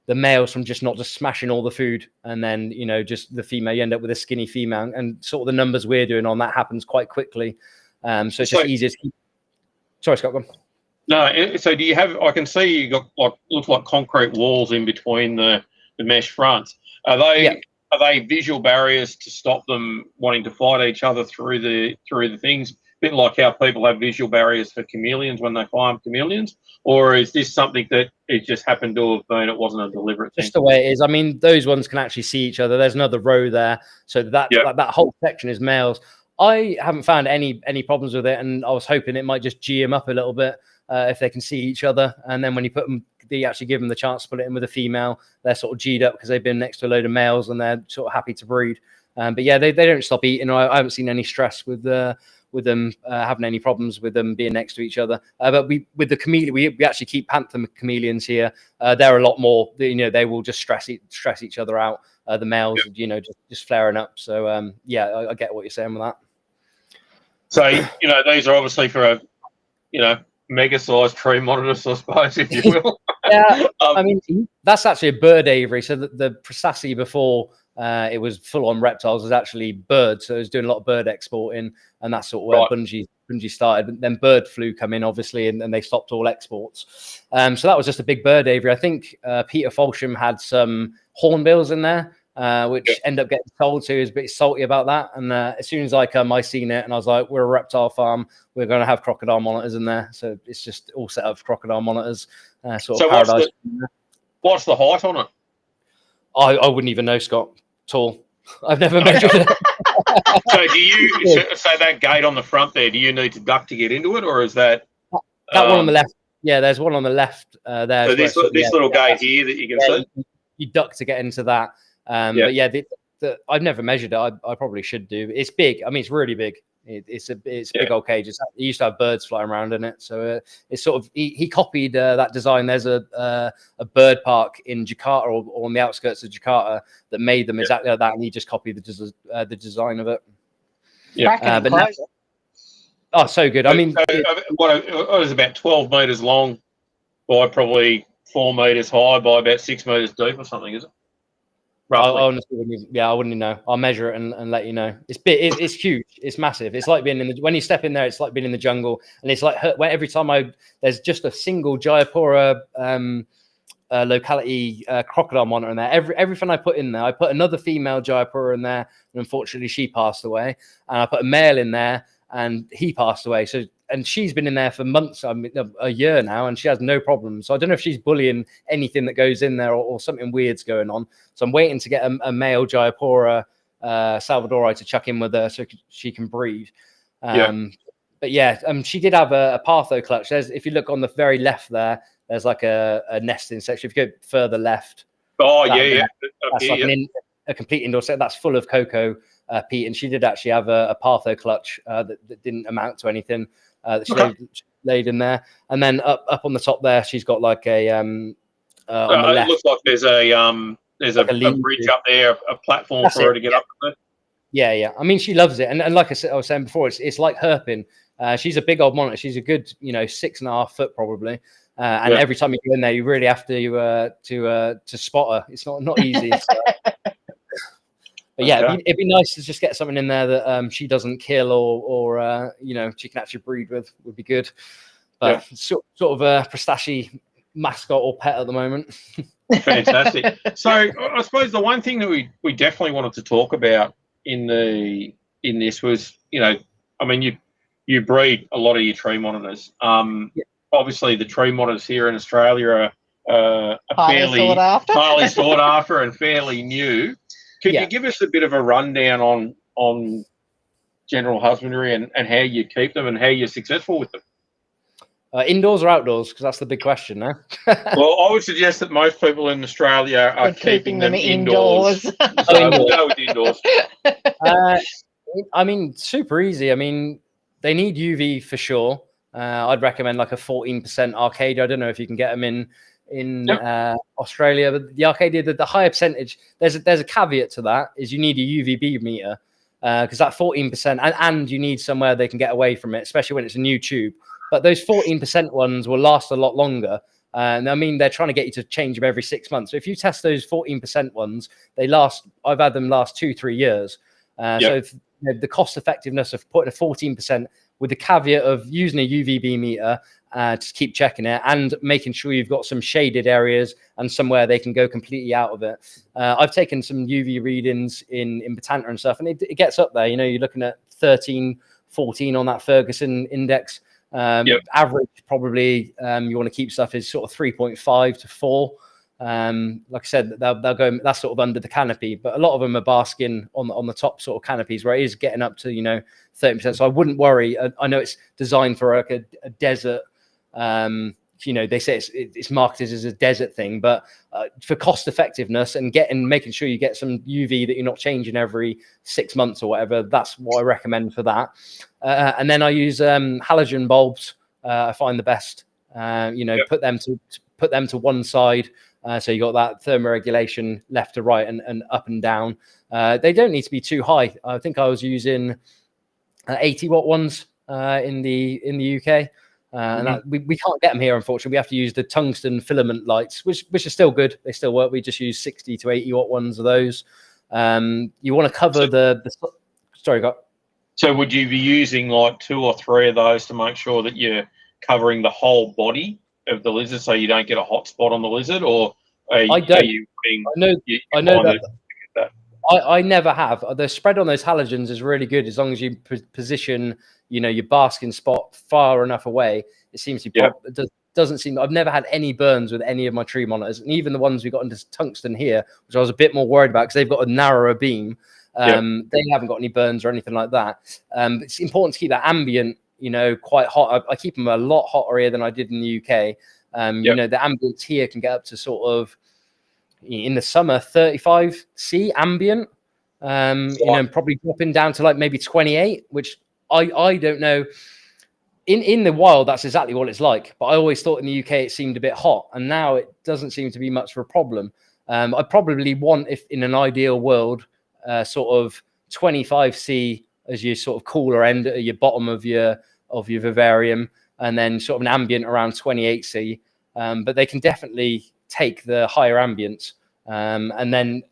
the males from not just smashing all the food, and then just the female, you end up with a skinny female, and sort of the numbers we're doing on that happens quite quickly. So it's just easier to keep. Sorry, Scott, go on. No, so do you have? I can see you got looks like concrete walls in between the mesh fronts. Are they visual barriers to stop them wanting to fight each other through the things? A bit like how people have visual barriers for chameleons when they farm chameleons, or is this something that it just happened to have been? It wasn't a deliberate thing. Just the way it is. I mean, those ones can actually see each other. There's another row there, so that whole section is males. I haven't found any problems with it, and I was hoping it might just G them up a little bit if they can see each other. And then when you put them, you actually give them the chance to put it in with a female. They're sort of G'd up because they've been next to a load of males and they're sort of happy to breed. But yeah, they don't stop eating. I haven't seen any stress with them having any problems with them being next to each other. But with the chameleon, we actually keep panther chameleons here. They're a lot more. They will just stress each other out. The males, just flaring up. So I get what you're saying with that. So, these are obviously for a, mega-sized tree monitors, I suppose, if you will. Yeah, I mean, that's actually a bird aviary. So the Prestasi before it was full-on reptiles was actually birds. So it was doing a lot of bird exporting, and that's sort of where Bungie started. But then bird flu come in, obviously, and they stopped all exports. So that was just a big bird aviary. I think Peter Folsham had some hornbills in there. Which ended up getting sold to. He was a bit salty about that. And as soon as I come, I seen it and I was like, we're a reptile farm. We're going to have crocodile monitors in there. So it's just all set up for crocodile monitors. Sort of paradise. What's the height on it? I wouldn't even know, Scott. Tall. I've never measured it. So do you, so that gate on the front there, do you need to duck to get into it, or is that? That one on the left. Yeah, there's one on the left there. So this little gate here that you can see? You duck to get into that. But yeah, I've never measured it. I probably should do. It's big. I mean, it's really big. It's a big old cage. It used to have birds flying around in it. So it's sort of he copied that design. There's a bird park in Jakarta or on the outskirts of Jakarta that made them exactly like that, and he just copied the design of it. Yeah, but now, so good. I mean, it was about 12 meters long by probably 4 meters high by about 6 meters deep or something, is it? I honestly wouldn't I wouldn't even know. I'll measure it and let you know. It's big. It's huge. It's massive. It's like being when you step in there, it's like being in the jungle. And it's like every time there's just a single Jayapura locality crocodile monitor in there. Everything I put in there, I put another female Jayapura in there, and unfortunately she passed away. And I put a male in there, and he passed away. And she's been in there for months, a year now, and she has no problems. So I don't know if she's bullying anything that goes in there or something weird's going on. So I'm waiting to get a male Jayapura Salvadori to chuck in with her so she can breed. But yeah, she did have a Partho clutch. If you look on the very left there, there's like a nesting section. If you go further left. That's like a complete indoor set. That's full of cocoa peat. And she did actually have a Partho clutch that didn't amount to anything. That she laid in there, and then up on the top there, she's got like a on the left. It looks like there's a bridge up there, a platform for her to get up there. Yeah. I mean, she loves it, and like I was saying before, it's like herping. She's a big old monitor. She's a good 6.5 foot probably, and every time you go in there, you really have to spot her. It's not easy. But yeah, it'd be nice to just get something in there that she doesn't kill or she can actually breed with. Would be good. But sort of a Prestasi mascot or pet at the moment. Fantastic. So I suppose the one thing that we definitely wanted to talk about in this was, I mean, you breed a lot of your tree monitors. Obviously, the tree monitors here in Australia are fairly highly sought after and fairly new. Could you give us a bit of a rundown on general husbandry and how you keep them and how you're successful with them? Indoors or outdoors? Because that's the big question now. Well, I would suggest that most people in Australia are keeping them indoors. So we'll go with indoors. I mean, super easy. I mean, they need UV for sure. I'd recommend like a 14% Arcadia. I don't know if you can get them in Australia, but the Arcadia, the higher percentage, there's a caveat to that, is you need a UVB meter, because that 14%, and you need somewhere they can get away from it, especially when it's a new tube. But those 14% ones will last a lot longer. And I mean, they're trying to get you to change them every 6 months. So if you test those 14% ones, I've had them last 2-3 years. So if, the cost effectiveness of putting a 14% with the caveat of using a UVB meter, to keep checking it and making sure you've got some shaded areas and somewhere they can go completely out of it. I've taken some UV readings in Botanta and stuff, and it gets up there. You're looking at 13, 14 on that Ferguson index. Average probably, you want to keep stuff is sort of 3.5 to 4. Like I said, they'll go, that's sort of under the canopy, but a lot of them are basking on the top sort of canopies where it is getting up to 30%. So I wouldn't worry. I know it's designed for like a desert. They say it's marketed as a desert thing, but for cost effectiveness and making sure you get some UV that you're not changing every 6 months or whatever, that's what I recommend for that. And then I use halogen bulbs. I find the best. Put them to one side. So you got that thermoregulation left to right and up and down. They don't need to be too high. I think I was using 80-watt ones in the UK. And that, we can't get them here, unfortunately. We have to use the tungsten filament lights, which are still good. They still work. We just use 60 to 80-watt ones of those. You want to cover sorry, go. So would you be using like 2 or 3 of those to make sure that you're covering the whole body of the lizard so you don't get a hot spot on the lizard? Or I know that. I never have. The spread on those halogens is really good as long as you position, your basking spot far enough away. It seems to be. It doesn't seem. I've never had any burns with any of my tree monitors, and even the ones we got into tungsten here, which I was a bit more worried about because they've got a narrower beam. They haven't got any burns or anything like that. It's important to keep that ambient, quite hot. I keep them a lot hotter here than I did in the UK. The ambience here can get up to sort of, in the summer, 35 C ambient. Probably dropping down to like maybe 28, which I don't know. In the wild, that's exactly what it's like. But I always thought in the UK it seemed a bit hot, and now it doesn't seem to be much of a problem. I probably want, if in an ideal world, sort of 25 C as your sort of cooler end at your bottom of your vivarium, and then sort of an ambient around 28 C. But they can definitely take the higher ambience. And then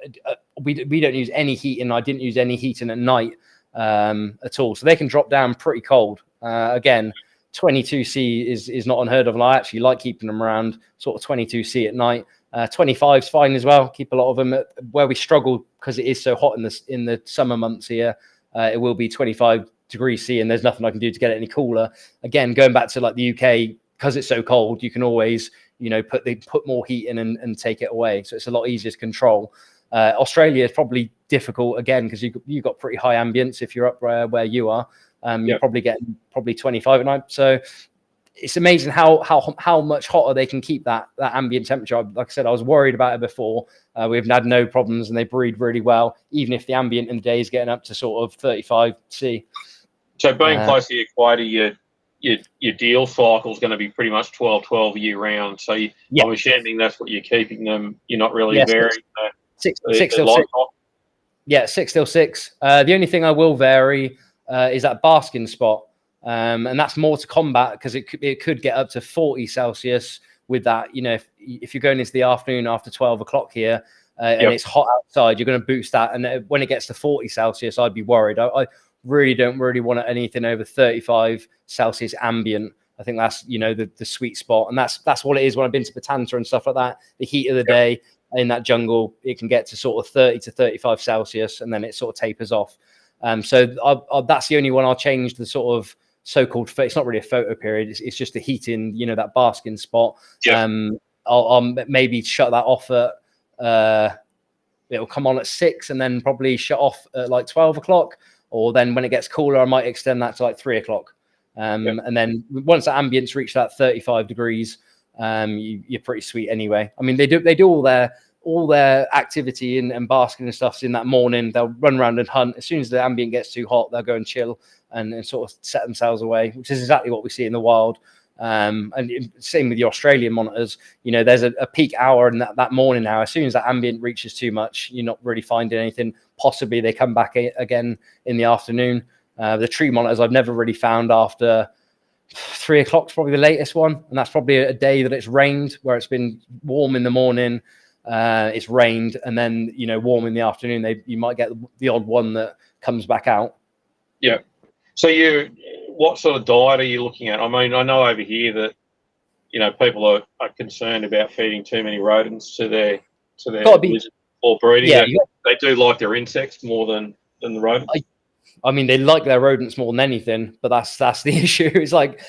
we don't use any heating. I didn't use any heating at night at all. So they can drop down pretty cold. Again, 22 C is not unheard of. And I actually like keeping them around sort of 22 C at night. 25 is fine as well. Keep a lot of them where we struggle because it is so hot in the summer months here. It will be 25 degrees C, and there's nothing I can do to get it any cooler. Again, going back to like the UK, because it's so cold, you can always put more heat in and take it away. So it's a lot easier to control. Australia is probably difficult again because you've got pretty high ambience if you're up where you are. You're probably getting 25 at night. So it's amazing how much hotter they can keep that ambient temperature. Like I said, I was worried about it before. We've had no problems, and they breed really well, even if the ambient in the day is getting up to sort of 35 C. So being close to the equator, your deal cycle is going to be pretty much 12 year round. So I'm assuming that's what you're keeping them. You're not really varying. 6 till 6. Yeah, 6 till 6. The only thing I will vary is that basking spot. And that's more to combat because it could get up to 40 Celsius with that. If you're going into the afternoon after 12 o'clock here and it's hot outside, you're going to boost that. And when it gets to 40 Celsius, I'd be worried. I really don't want anything over 35 Celsius ambient. I think that's, the sweet spot. And that's what it is when I've been to Botanta and stuff like that. The heat of the day in that jungle, it can get to sort of 30 to 35 Celsius, and then it sort of tapers off. So that's the only one I'll change the sort of so-called, it's not really a photo period. It's just the heating, that basking spot. I'll maybe shut that off at, it'll come on at 6 and then probably shut off at like 12 o'clock. Or then when it gets cooler, I might extend that to like 3 o'clock. And then once the ambience reaches that 35 degrees, you're pretty sweet anyway. I mean, they do all all their activity and basking and stuff's in that morning. They'll run around and hunt. As soon as the ambient gets too hot, they'll go and chill and sort of set themselves away, which is exactly what we see in the wild. And same with your Australian monitors. You know, there's a peak hour in that morning now. As soon as that ambient reaches too much, you're not really finding anything. Possibly they come back again in the afternoon. The tree monitors I've never really found after 3 o'clock is probably the latest one, and that's probably a day that it's rained, where it's been warm in the morning, it's rained, and then, you know, warm in the afternoon. You might get the odd one that comes back out. Yeah. So what sort of diet are you looking at? I mean, I know over here that, you know, people are concerned about feeding too many rodents to their lizard or breeding. Yeah, they do like their insects more than the rodents. I mean, they like their rodents more than anything, but that's the issue. It's like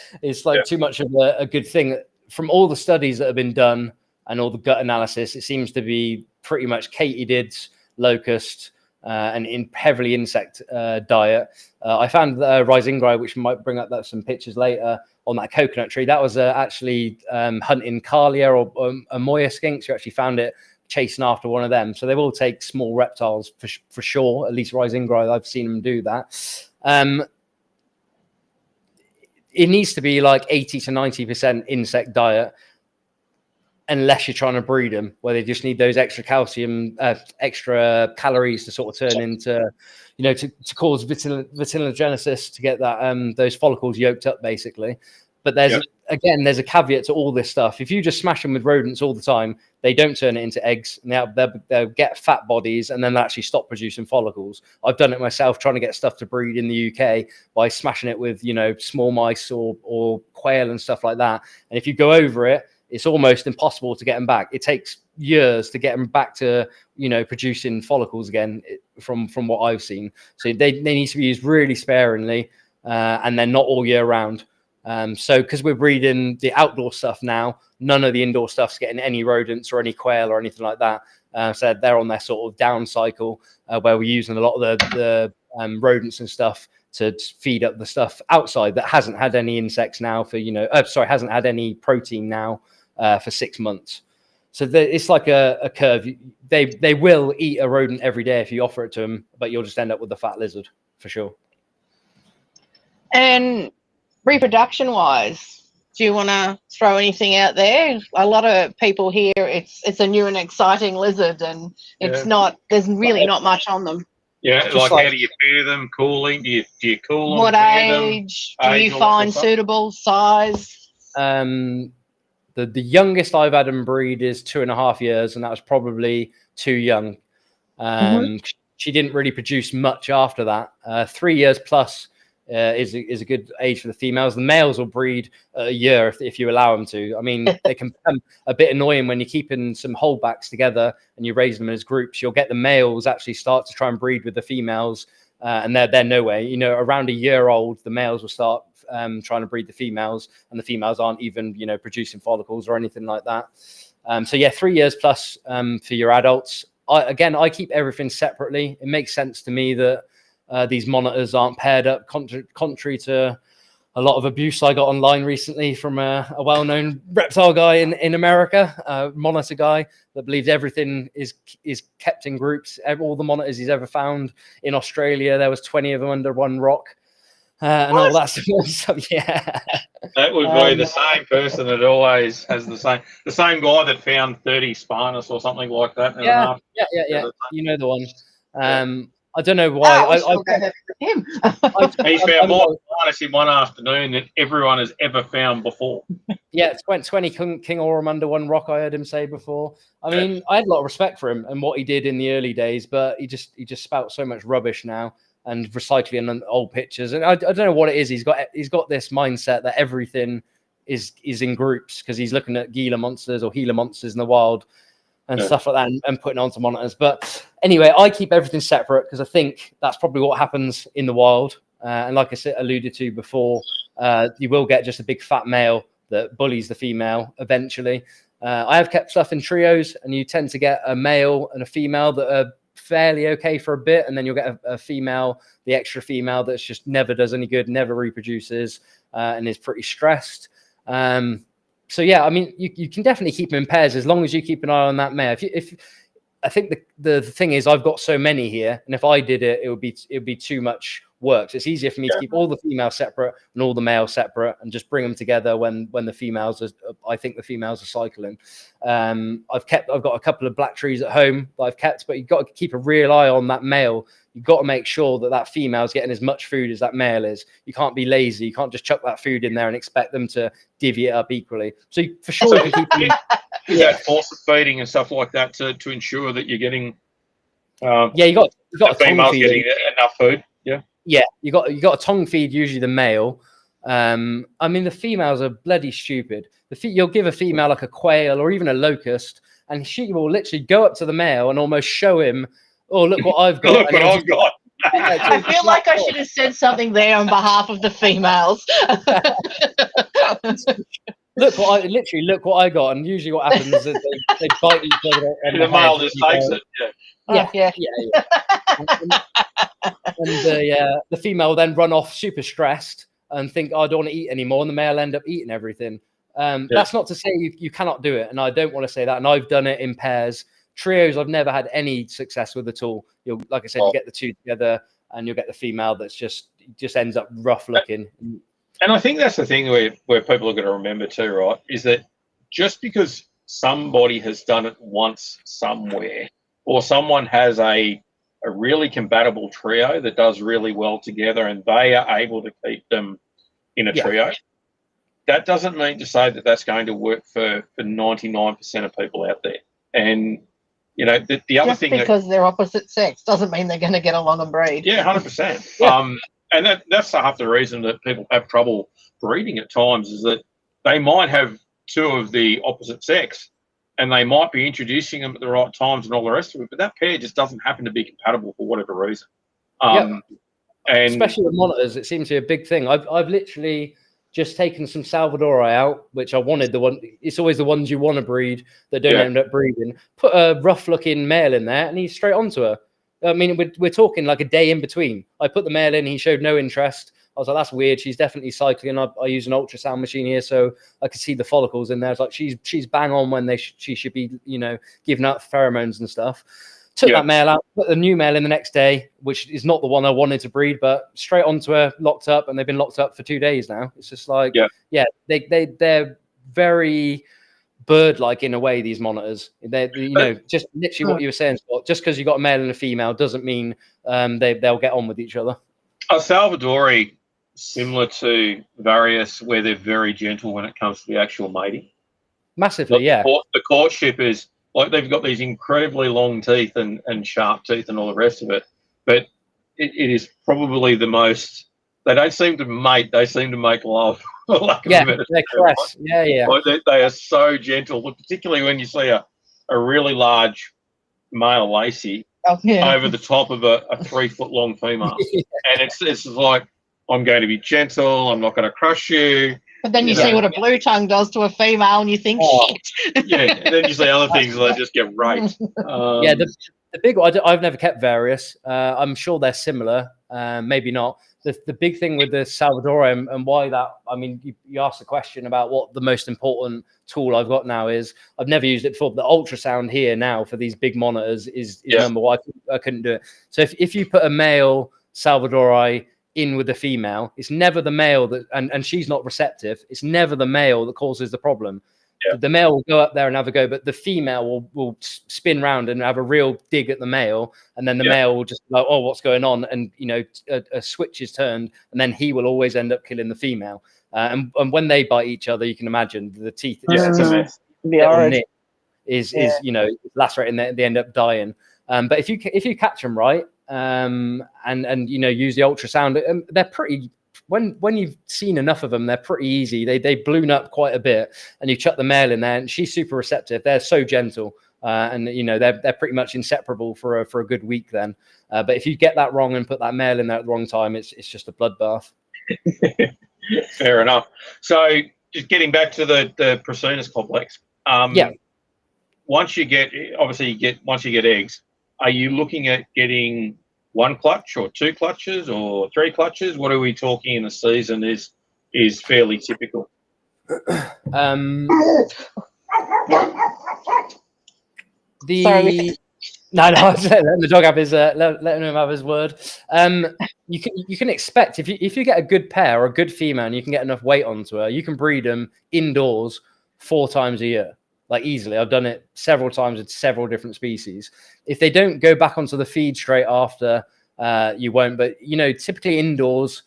too much of a good thing. From all the studies that have been done and all the gut analysis, it seems to be pretty much katydids, locust, and in heavily insect diet. I found Rhizingri, which might bring up some pictures later, on that coconut tree. That was actually hunting Carlia or Amoya skinks. You actually found it chasing after one of them. So they will take small reptiles for sure. At least Rhizingri, I've seen them do that. It needs to be like 80 to 90% insect diet, unless you're trying to breed them, where they just need those extra calcium, extra calories to sort of turn into, you know, to cause vitellogenesis, to get that those follicles yolked up, basically. But there's a caveat to all this stuff. If you just smash them with rodents all the time, they don't turn it into eggs, and they'll get fat bodies, and then they'll actually stop producing follicles. I've done it myself, trying to get stuff to breed in the UK by smashing it with, you know, small mice or quail and stuff like that. And if you go over it, it's almost impossible to get them back. It takes years to get them back to, you know, producing follicles again, from what I've seen. So they need to be used really sparingly, and then not all year round. So because we're breeding the outdoor stuff now, none of the indoor stuff's getting any rodents or any quail or anything like that. So they're on their sort of down cycle, where we're using a lot of the rodents and stuff to feed up the stuff outside that hasn't had any insects now for, you know, hasn't had any protein now for 6 months. So it's like a curve. They will eat a rodent every day if you offer it to them, but you'll just end up with a fat lizard for sure. And reproduction wise, do you want to throw anything out there? A lot of people here, it's a new and exciting lizard, and it's not, there's really not much on them. Yeah, like how do you pair them? Cooling? Do you cool them? What age do you find suitable? Size? The youngest I've had them breed is 2.5 years, and that was probably too young. She didn't really produce much after that. 3 years plus is a good age for the females. The males will breed a year if you allow them to. I mean, they can become a bit annoying when you're keeping some holdbacks together and you raise them as groups. You'll get the males actually start to try and breed with the females, and they're no way. You know, around a year old, the males will start trying to breed the females, and the females aren't even, you know, producing follicles or anything like that. So yeah, 3 years plus for your adults. I keep everything separately. It makes sense to me that these monitors aren't paired up, contrary to a lot of abuse I got online recently from a well-known reptile guy in America, a monitor guy that believes everything is kept in groups. All the monitors he's ever found in Australia, there was 20 of them under one rock. And all that stuff. Yeah, that would be the same person that always has the same guy that found 30 Sparnus or something like that. Yeah. You know the one. I don't know why. Him. He found more Sparnus in one afternoon than everyone has ever found before. Yeah, it's 20 King Aurum under one rock. I heard him say before. I mean, I had a lot of respect for him and what he did in the early days, but he just spouts so much rubbish now. And recycling old pictures, and I don't know what it is. He's got this mindset that everything is in groups, because he's looking at Gila monsters or Gila monsters in the wild and stuff like that, and putting onto monitors. But anyway, I keep everything separate because I think that's probably what happens in the wild. And like I said, alluded to before, you will get just a big fat male that bullies the female eventually. I have kept stuff in trios, and you tend to get a male and a female that are fairly okay for a bit, and then you'll get a female, the extra female, that's just never does any good, never reproduces, and is pretty stressed. So yeah, I mean, you can definitely keep them in pairs as long as you keep an eye on that male. I think the thing is, I've got so many here, and if I did it, it would be too much work. So it's easier for me to keep all the females separate and all the males separate, and just bring them together when the females are. I think the females are cycling. I've got a couple of black trees at home that I've kept, but you've got to keep a real eye on that male. You've got to make sure that female's getting as much food as that male is. You can't be lazy. You can't just chuck that food in there and expect them to divvy it up equally. So for sure, you can keep them. Force feeding and stuff like that to ensure that you're getting. You got a tongue feed. Getting enough food. Yeah, you got a tongue feed, usually the male. I mean, the females are bloody stupid. You'll give a female like a quail or even a locust, and she will literally go up to the male and almost show him, "Oh, look what I've got." Look what I've got. I feel like I should have said something there on behalf of the females. Look what I got, and usually what happens is they bite each other. And the male just takes it. Yeah. And the female will then run off super stressed and think, "Oh, I don't want to eat anymore," and the male end up eating everything. That's not to say you cannot do it, and I don't want to say that. And I've done it in pairs. Trios, I've never had any success with at all. Like I said, you get the two together, and you'll get the female that's just ends up rough looking. And I think that's the thing where people are going to remember too, right? Is that just because somebody has done it once somewhere, or someone has a really compatible trio that does really well together, and they are able to keep them in a trio, that doesn't mean to say that that's going to work for 99% of people out there. And the other thing, because they're opposite sex doesn't mean they're going to get along and breed. Yeah, 100%. And that's half the reason that people have trouble breeding at times, is that they might have two of the opposite sex, and they might be introducing them at the right times and all the rest of it, but that pair just doesn't happen to be compatible for whatever reason. And especially with monitors, it seems to be a big thing. I've literally just taken some Salvadori out, which I wanted. It's always the ones you want to breed that don't end up breeding. Put a rough-looking male in there, and he's straight onto her. I mean, we're talking like a day in between. I put the male in, he showed no interest. I was like, that's weird. She's definitely cycling. I use an ultrasound machine here, so I could see the follicles in there. It's like she's bang on when she should be, giving out pheromones and stuff. Took that male out, put the new male in the next day, which is not the one I wanted to breed, but straight onto her, locked up, and they've been locked up for 2 days now. It's just like, they're very bird-like in a way, these monitors. They're, just literally what you were saying, Scott. Just because you got a male and a female doesn't mean they'll get on with each other. A Salvadori, similar to Varanus, where they're very gentle when it comes to the actual mating. Massively, The courtship is like they've got these incredibly long teeth and sharp teeth and all the rest of it, but it is probably the most. They don't seem to mate; they seem to make love. They're caress. Like they are so gentle, particularly when you see a really large male Lacey over the top of a 3 foot long female, and it's like, I'm going to be gentle. I'm not going to crush you. But then you see what a blue tongue does to a female, and you think, shit. And then you see other things that just get raped. The big one, I've never kept various. I'm sure they're similar, maybe not. The big thing with the Salvadori and why that, I mean, you asked the question about what the most important tool I've got now is. I've never used it before. But the ultrasound here now for these big monitors is number one. I couldn't do it. So if you put a male Salvadori in with the female, it's never the male that, and she's not receptive, it's never the male that causes the problem. The male will go up there and have a go, but the female will spin round and have a real dig at the male, and then the male will just like, oh, what's going on? And a switch is turned, and then he will always end up killing the female. And when they bite each other, you can imagine the teeth is lacerating, they end up dying. But if you catch them right, and use the ultrasound, they're pretty. When you've seen enough of them, they're pretty easy. They balloon up quite a bit, and you chuck the male in there, and she's super receptive. They're so gentle, and they're pretty much inseparable for a good week then. But if you get that wrong and put that male in there at the wrong time, it's just a bloodbath. Fair enough. So just getting back to the Prestasi complex. Once you get eggs, are you looking at getting one clutch or two clutches or three clutches? What are we talking in a season is fairly typical? Sorry, No, letting the dog have his letting him have his word. You can expect if you get a good pair or a good female and you can get enough weight onto her, you can breed them indoors 4 times a year, like easily. I've done it several times with several different species. If they don't go back onto the feed straight after, you won't. But typically indoors,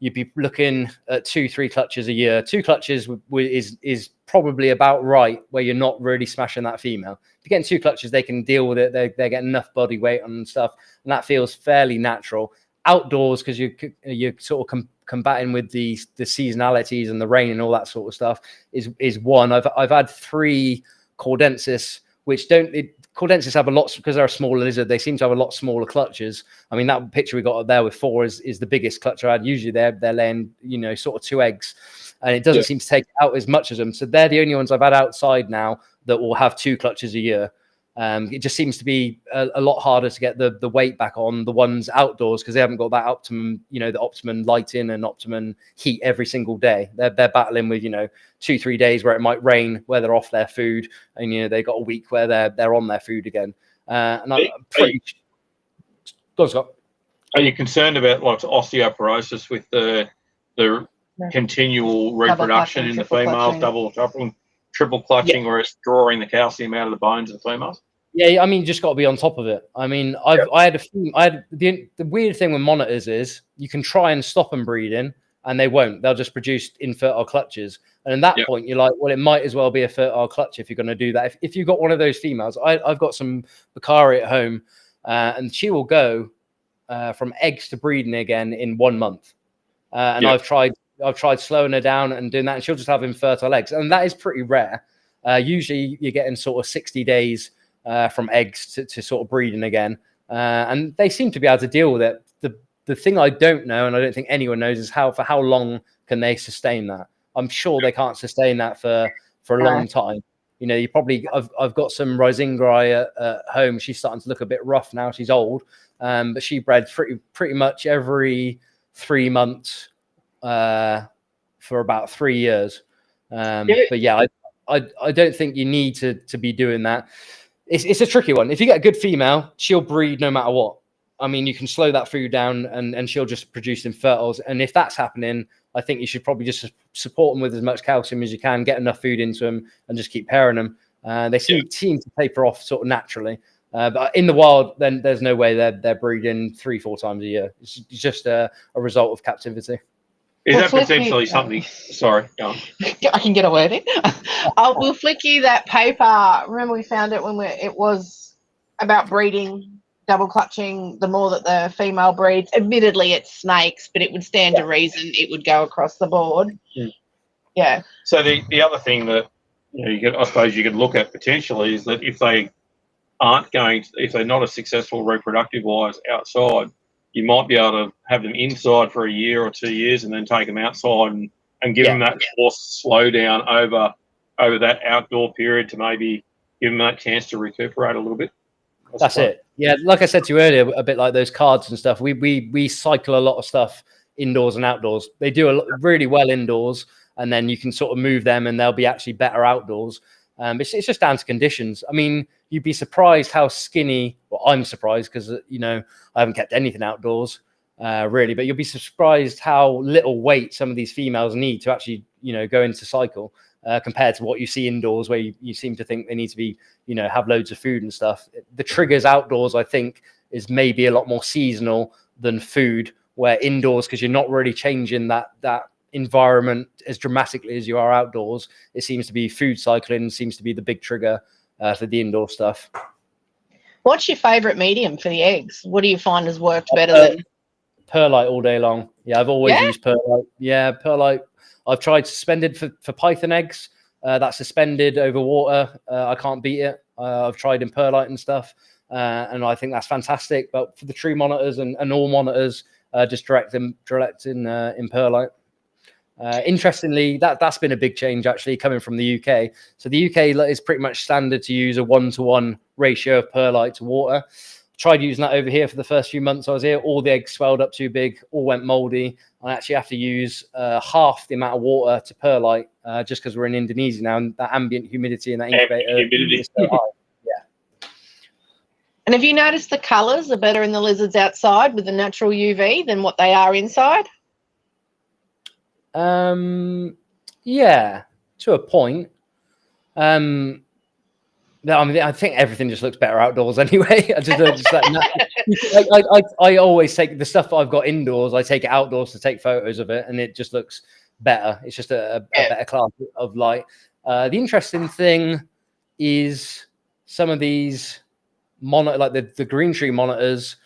you'd be looking at 2-3 clutches a year. 2 clutches is probably about right, where you're not really smashing that female. If you're getting 2 clutches, they can deal with it. They're getting enough body weight on and stuff, and that feels fairly natural. Outdoors, because you're sort of combating with the seasonalities and the rain and all that sort of stuff, is one. I've had 3 Cordensis, which Cordensis have a lot, because they're a smaller lizard. They seem to have a lot smaller clutches. I mean, that picture we got up there with 4 is the biggest clutch I had. Usually they're laying, sort of 2 eggs, and it doesn't seem to take out as much as them. So they're the only ones I've had outside now that will have 2 clutches a year. It just seems to be a lot harder to get the weight back on the ones outdoors, because they haven't got that optimum, the optimum lighting and optimum heat every single day. They're battling with 2-3 days where it might rain, where they're off their food, and they got a week where they're on their food again. And I'm pretty. Go on, Scott. Are you concerned about like osteoporosis with the continual reproduction in the females, double, triple clutching, where it's drawing the calcium out of the bones of the females? Yeah, I mean, you just got to be on top of it. I mean, the weird thing with monitors is you can try and stop them breeding, and they won't. They'll just produce infertile clutches. And at that point, you're like, well, it might as well be a fertile clutch if you're going to do that. If you've got one of those females, I've got some Bakari at home, and she will go from eggs to breeding again in 1 month. And I've tried slowing her down and doing that, and she'll just have infertile eggs. And that is pretty rare. Usually you're getting sort of 60 days from eggs to sort of breeding again. And they seem to be able to deal with it. The thing I don't know, and I don't think anyone knows, is for how long can they sustain that? I'm sure they can't sustain that for a long time. You probably, I've got some Risingrai at home. She's starting to look a bit rough now. She's old, but she bred pretty much every 3 months for about 3 years. But yeah, I don't think you need to be doing that. It's a tricky one. If you get a good female, she'll breed no matter what. I mean, you can slow that food down and she'll just produce infertiles. And if that's happening, I think you should probably just support them with as much calcium as you can, get enough food into them, and just keep pairing them. They seem to taper off sort of naturally. But in the wild, then there's no way they're breeding 3-4 times a year. It's just a result of captivity. Is that potentially something? Sorry, go on. I can get a word in. We'll flick you that paper. Remember, we found it when it was about breeding, double clutching. The more that the female breeds, admittedly it's snakes, but it would stand to reason it would go across the board. Yeah. So the other thing that I suppose you could look at potentially is that if they if they're not as successful reproductive wise outside, you might be able to have them inside for a year or 2 years and then take them outside and give them that forced slow down over that outdoor period to maybe give them that chance to recuperate a little bit. That's it. Yeah, like I said to you earlier, a bit like those cards and stuff. We cycle a lot of stuff indoors and outdoors. They do really well indoors, and then you can sort of move them and they'll be actually better outdoors. It's just down to conditions. I mean, you'd be surprised how skinny. Well, I'm surprised because I haven't kept anything outdoors really, but you'll be surprised how little weight some of these females need to actually go into cycle compared to what you see indoors, where you seem to think they need to be have loads of food and stuff. The triggers outdoors, I think, is maybe a lot more seasonal than food, where indoors, because you're not really changing that environment as dramatically as you are outdoors, it seems to be food cycling seems to be the big trigger for the indoor stuff. What's your favorite medium for the eggs? What do you find has worked better than perlite all day long? Yeah, I've always used perlite. Yeah, perlite. I've tried suspended for python eggs. That's suspended over water. I can't beat it. I've tried in perlite and stuff, and I think that's fantastic. But for the true monitors and all monitors, just direct in perlite. Interestingly, that's been a big change actually coming from the UK. So the UK is pretty much standard to use a 1-to-1 ratio of perlite to water. Tried using that over here for the first few months I was here. All the eggs swelled up too big, all went moldy. I actually have to use half the amount of water to perlite just because we're in Indonesia now, and that ambient humidity in that incubator is so high. And have you noticed the colours are better in the lizards outside with the natural UV than what they are inside? Yeah, to a point. I mean, I think everything just looks better outdoors anyway. I always take the stuff that I've got indoors. I take it outdoors to take photos of it, and it just looks better. It's just a better class of light. The interesting thing is some of these like the green tree monitors.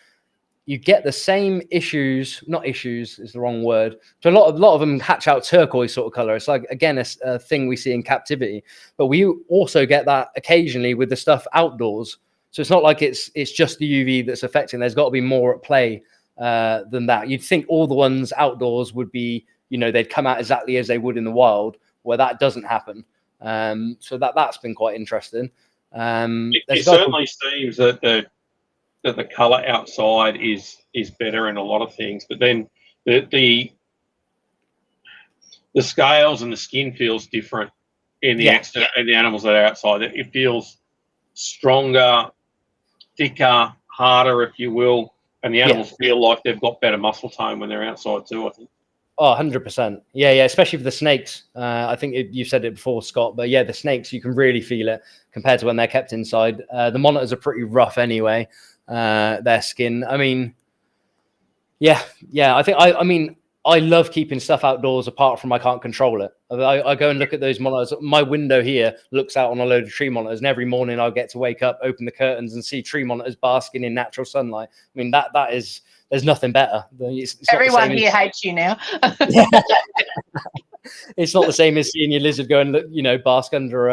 You get the same issues, not issues is the wrong word. So a lot of them hatch out turquoise sort of color. It's like, again, a thing we see in captivity, but we also get that occasionally with the stuff outdoors. So it's not like it's just the UV that's affecting. There's got to be more at play than that. You'd think all the ones outdoors would be, they'd come out exactly as they would in the wild, where that doesn't happen. So that's been quite interesting. It certainly seems that the color outside is better in a lot of things, but then the scales and the skin feels different in the in the animals that are outside. It feels stronger, thicker, harder, if you will, and the animals feel like they've got better muscle tone when they're outside too, I think. Oh, 100%. Yeah, especially for the snakes. I think you've said it before, Scott, but the snakes, you can really feel it compared to when they're kept inside. The monitors are pretty rough anyway. Their skin. I mean, I love keeping stuff outdoors apart from I can't control it. I go and look at those monitors. My window here looks out on a load of tree monitors, and every morning I'll get to wake up, open the curtains, and see tree monitors basking in natural sunlight. I mean, that is, there's nothing better. It's everyone here hates you now. It's not the same as seeing your lizard go and bask under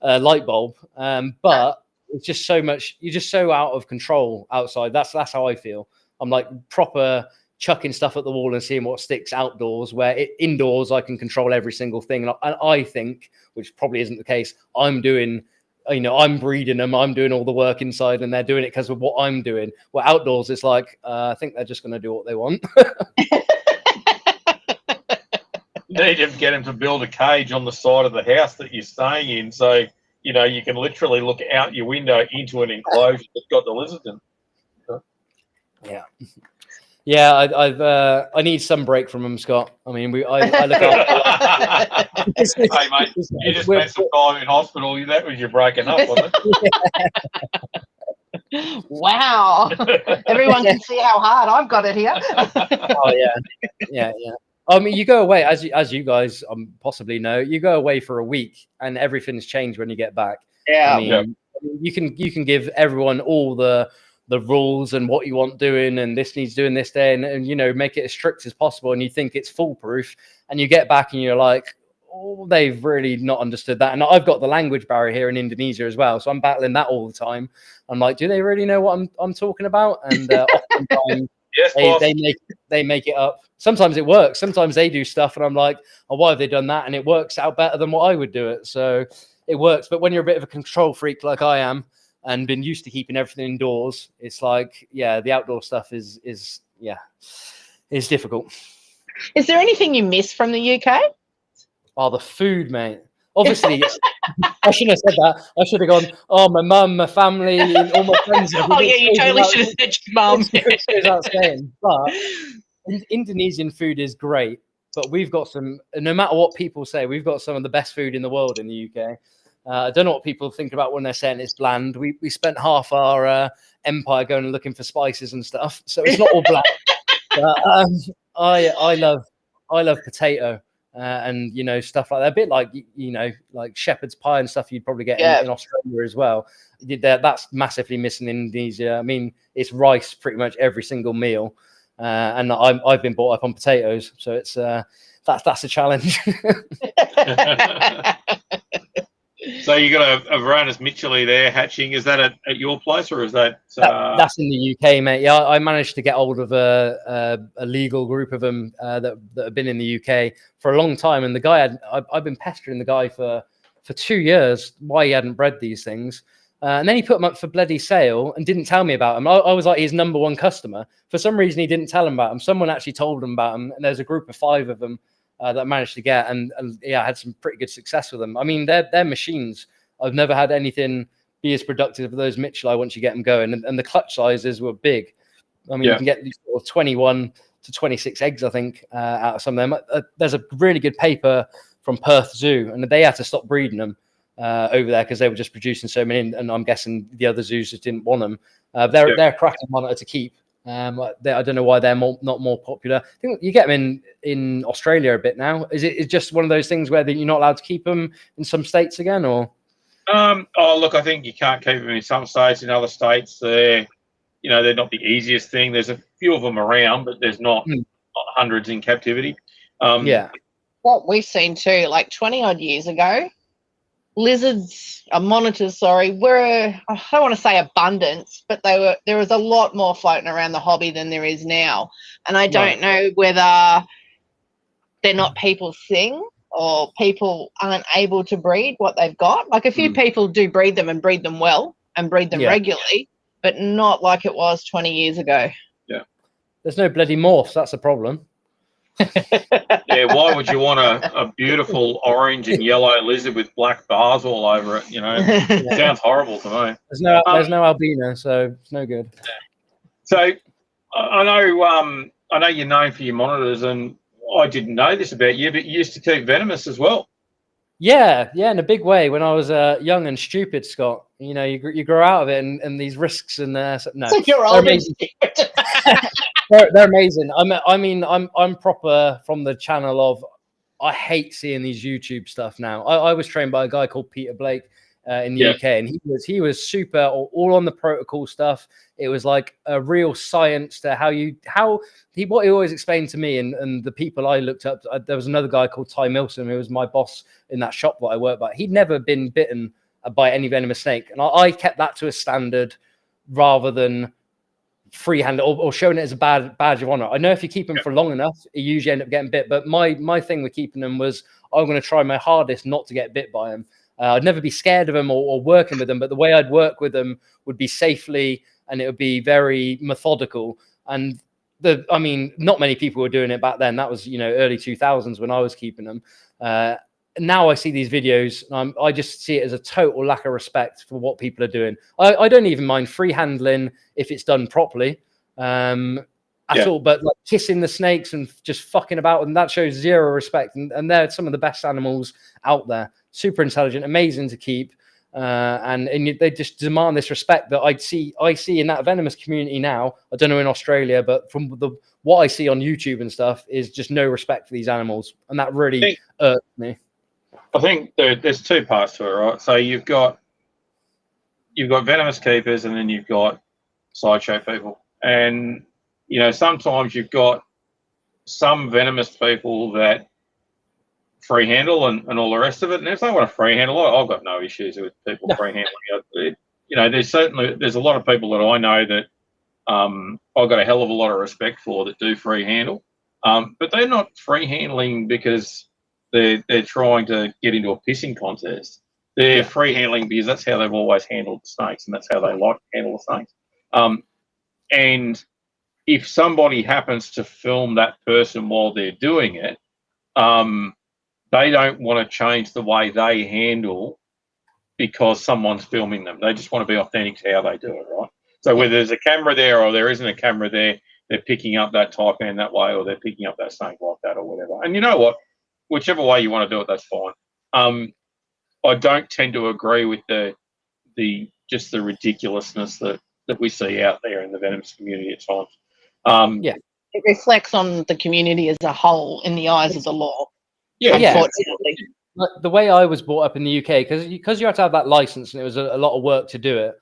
a light bulb. But it's just so much. You're just so out of control outside. That's how I feel. I'm like proper chucking stuff at the wall and seeing what sticks outdoors, where indoors I can control every single thing. And I think, which probably isn't the case, I'm breeding them, I'm doing all the work inside, and they're doing it because of what I'm doing. Well, outdoors, it's like, I think they're just going to do what they want. You need to get them to build a cage on the side of the house that you're staying in, so you can literally look out your window into an enclosure that's got the lizards in. I need some break from them, Scott. I mean, I look after. Hey, mate, you just spent some time in hospital. That was your breaking up, wasn't it? Wow! Everyone can see how hard I've got it here. Oh yeah. I mean, you go away, as you guys possibly know, you go away for a week, and everything's changed when you get back. Yeah. I mean, you can give everyone all the rules and what you want doing, and this needs doing this day, and make it as strict as possible, and you think it's foolproof, and you get back and you're like, oh, they've really not understood that. And I've got the language barrier here in Indonesia as well, so I'm battling that all the time. I'm like, do they really know what I'm talking about? And oftentimes they make it up. Sometimes it works. Sometimes they do stuff, and I'm like, oh, why have they done that? And it works out better than what I would do it. So it works. But when you're a bit of a control freak like I am, and been used to keeping everything indoors, it's like, the outdoor stuff is difficult. Is there anything you miss from the UK? Oh, the food, mate. Obviously, I shouldn't have said that. I should have gone, oh, my mum, my family, all my friends. Oh, yeah, you totally should have said your mum. Without saying. But Indonesian food is great, but we've got no matter what people say, we've got some of the best food in the world in the UK. I don't know what people think about when they're saying it's bland. We spent half our empire going and looking for spices and stuff, so it's not all bland. But, I love potato and stuff like that. A bit like like shepherd's pie and stuff you'd probably get in Australia as well. That's massively missing in Indonesia. I mean, it's rice pretty much every single meal, and I've been brought up on potatoes, so it's that's a challenge. So you got a Varanus Mitchellii there hatching. Is that at your place, or is that? That's in the UK, mate. Yeah, I managed to get hold of a legal group of them that have been in the UK for a long time. And the guy I've been pestering the guy for 2 years why he hadn't bred these things. And then he put them up for bloody sale and didn't tell me about them. I was like his number one customer. For some reason, he didn't tell him about them. Someone actually told him about them, and there's a group of 5 of them that I managed to get, and I had some pretty good success with them. I mean, they're machines. I've never had anything be as productive as those Mitchellii once you get them going. And the clutch sizes were big. I mean, you can get these sort of 21 to 26 eggs, I think, out of some of them. There's a really good paper from Perth Zoo, and they had to stop breeding them over there because they were just producing so many, and I'm guessing the other zoos just didn't want them. They're a cracking monitor to keep. I don't know why they're not more popular. I think you get them in Australia a bit now. Is it just one of those things where you're not allowed to keep them in some states again, or? Look, I think you can't keep them in some states. In other states, they're not the easiest thing. There's a few of them around, but there's not hundreds in captivity. What we've seen too, like 20 odd years ago, monitors, were, I don't want to say abundance, but there was a lot more floating around the hobby than there is now. And I don't know whether they're not people's thing or people aren't able to breed what they've got. Like a few people do breed them and breed them well and breed them regularly, but not like it was 20 years ago. Yeah. There's no bloody morphs. That's a problem. Why would you want a beautiful orange and yellow lizard with black bars all over it? It sounds horrible to me. There's no albino, so it's no good. So I know you're known for your monitors, and I didn't know this about you, but you used to keep venomous as well. Yeah, in a big way. When I was young and stupid, Scott, you grow out of it, and these risks and So you're old and stupid. They're amazing. I'm proper from the channel of. I hate seeing these YouTube stuff now. I was trained by a guy called Peter Blake in the UK, and he was super all on the protocol stuff. It was like a real science to what he always explained to me and the people I looked up. There was another guy called Ty Milson who was my boss in that shop that I worked by. He'd never been bitten by any venomous snake, and I kept that to a standard rather than freehand or showing it as a badge of honor. I know if you keep them for long enough, you usually end up getting bit. But my thing with keeping them was I'm going to try my hardest not to get bit by them. I'd never be scared of them or working with them, but the way I'd work with them would be safely, and it would be very methodical. And not many people were doing it back then. That was early 2000s when I was keeping them. Now I see these videos, I just see it as a total lack of respect for what people are doing. I don't even mind free handling if it's done properly at all, but like kissing the snakes and just fucking about, and that shows zero respect. And they're some of the best animals out there. Super intelligent, amazing to keep, and they just demand this respect that I see in that venomous community now. I don't know in Australia, but from what I see on YouTube and stuff is just no respect for these animals, and that really irks me. I think there's two parts to it, right? So you've got venomous keepers, and then you've got sideshow people, and sometimes you've got some venomous people that free handle and all the rest of it. And if they want to free handle, I've got no issues with people free handling it. There's a lot of people that I know that I've got a hell of a lot of respect for that do free handle, but they're not free handling because they're trying to get into a pissing contest. They're free handling because that's how they've always handled the snakes, and that's how they like to handle the snakes. And if somebody happens to film that person while they're doing it, they don't want to change the way they handle because someone's filming them. They just want to be authentic to how they do it, right? So whether there's a camera there or there isn't a camera there, they're picking up that taipan that way, or they're picking up that snake like that, or whatever. And you know what? Whichever way you want to do it, that's fine. I don't tend to agree with the ridiculousness that we see out there in the venomous community at times. It reflects on the community as a whole in the eyes of the law. Unfortunately. The way I was brought up in the UK, because you had to have that license and it was a lot of work to do it,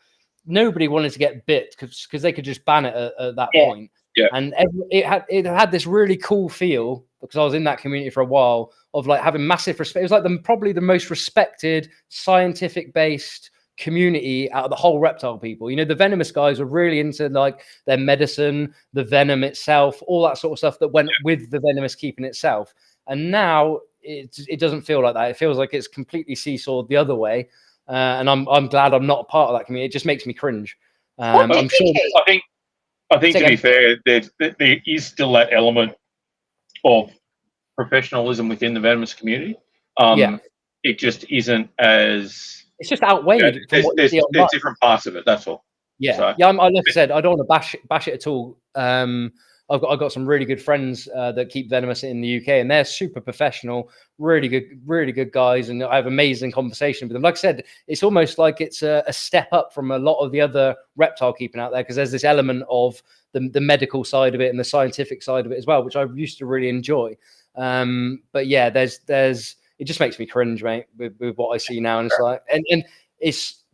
nobody wanted to get bit because they could just ban it at that point. Yeah. And it had this really cool feel, because I was in that community for a while, of like having massive respect. It was like probably the most respected, scientific based community out of the whole reptile people. The venomous guys were really into like their medicine, the venom itself, all that sort of stuff that went with the venomous keeping itself. And now it doesn't feel like that. It feels like it's completely seesawed the other way. And I'm glad I'm not a part of that community. It just makes me cringe. I'm sure. I think to be fair, there is still that element of professionalism within the venomous community. It just isn't as it's just outweighed from what you see online. There's different parts of it. That's all. Yeah, so. yeah. Like I said, I don't want to bash it at all. I've got some really good friends that keep venomous in the UK, and they're super professional, really good guys, and I have amazing conversation with them. Like I said, it's almost like it's a step up from a lot of the other reptile keeping out there, because there's this element of the medical side of it and the scientific side of it as well, which I used to really enjoy. But yeah, there's it just makes me cringe, mate, with what I see now, and it's like, and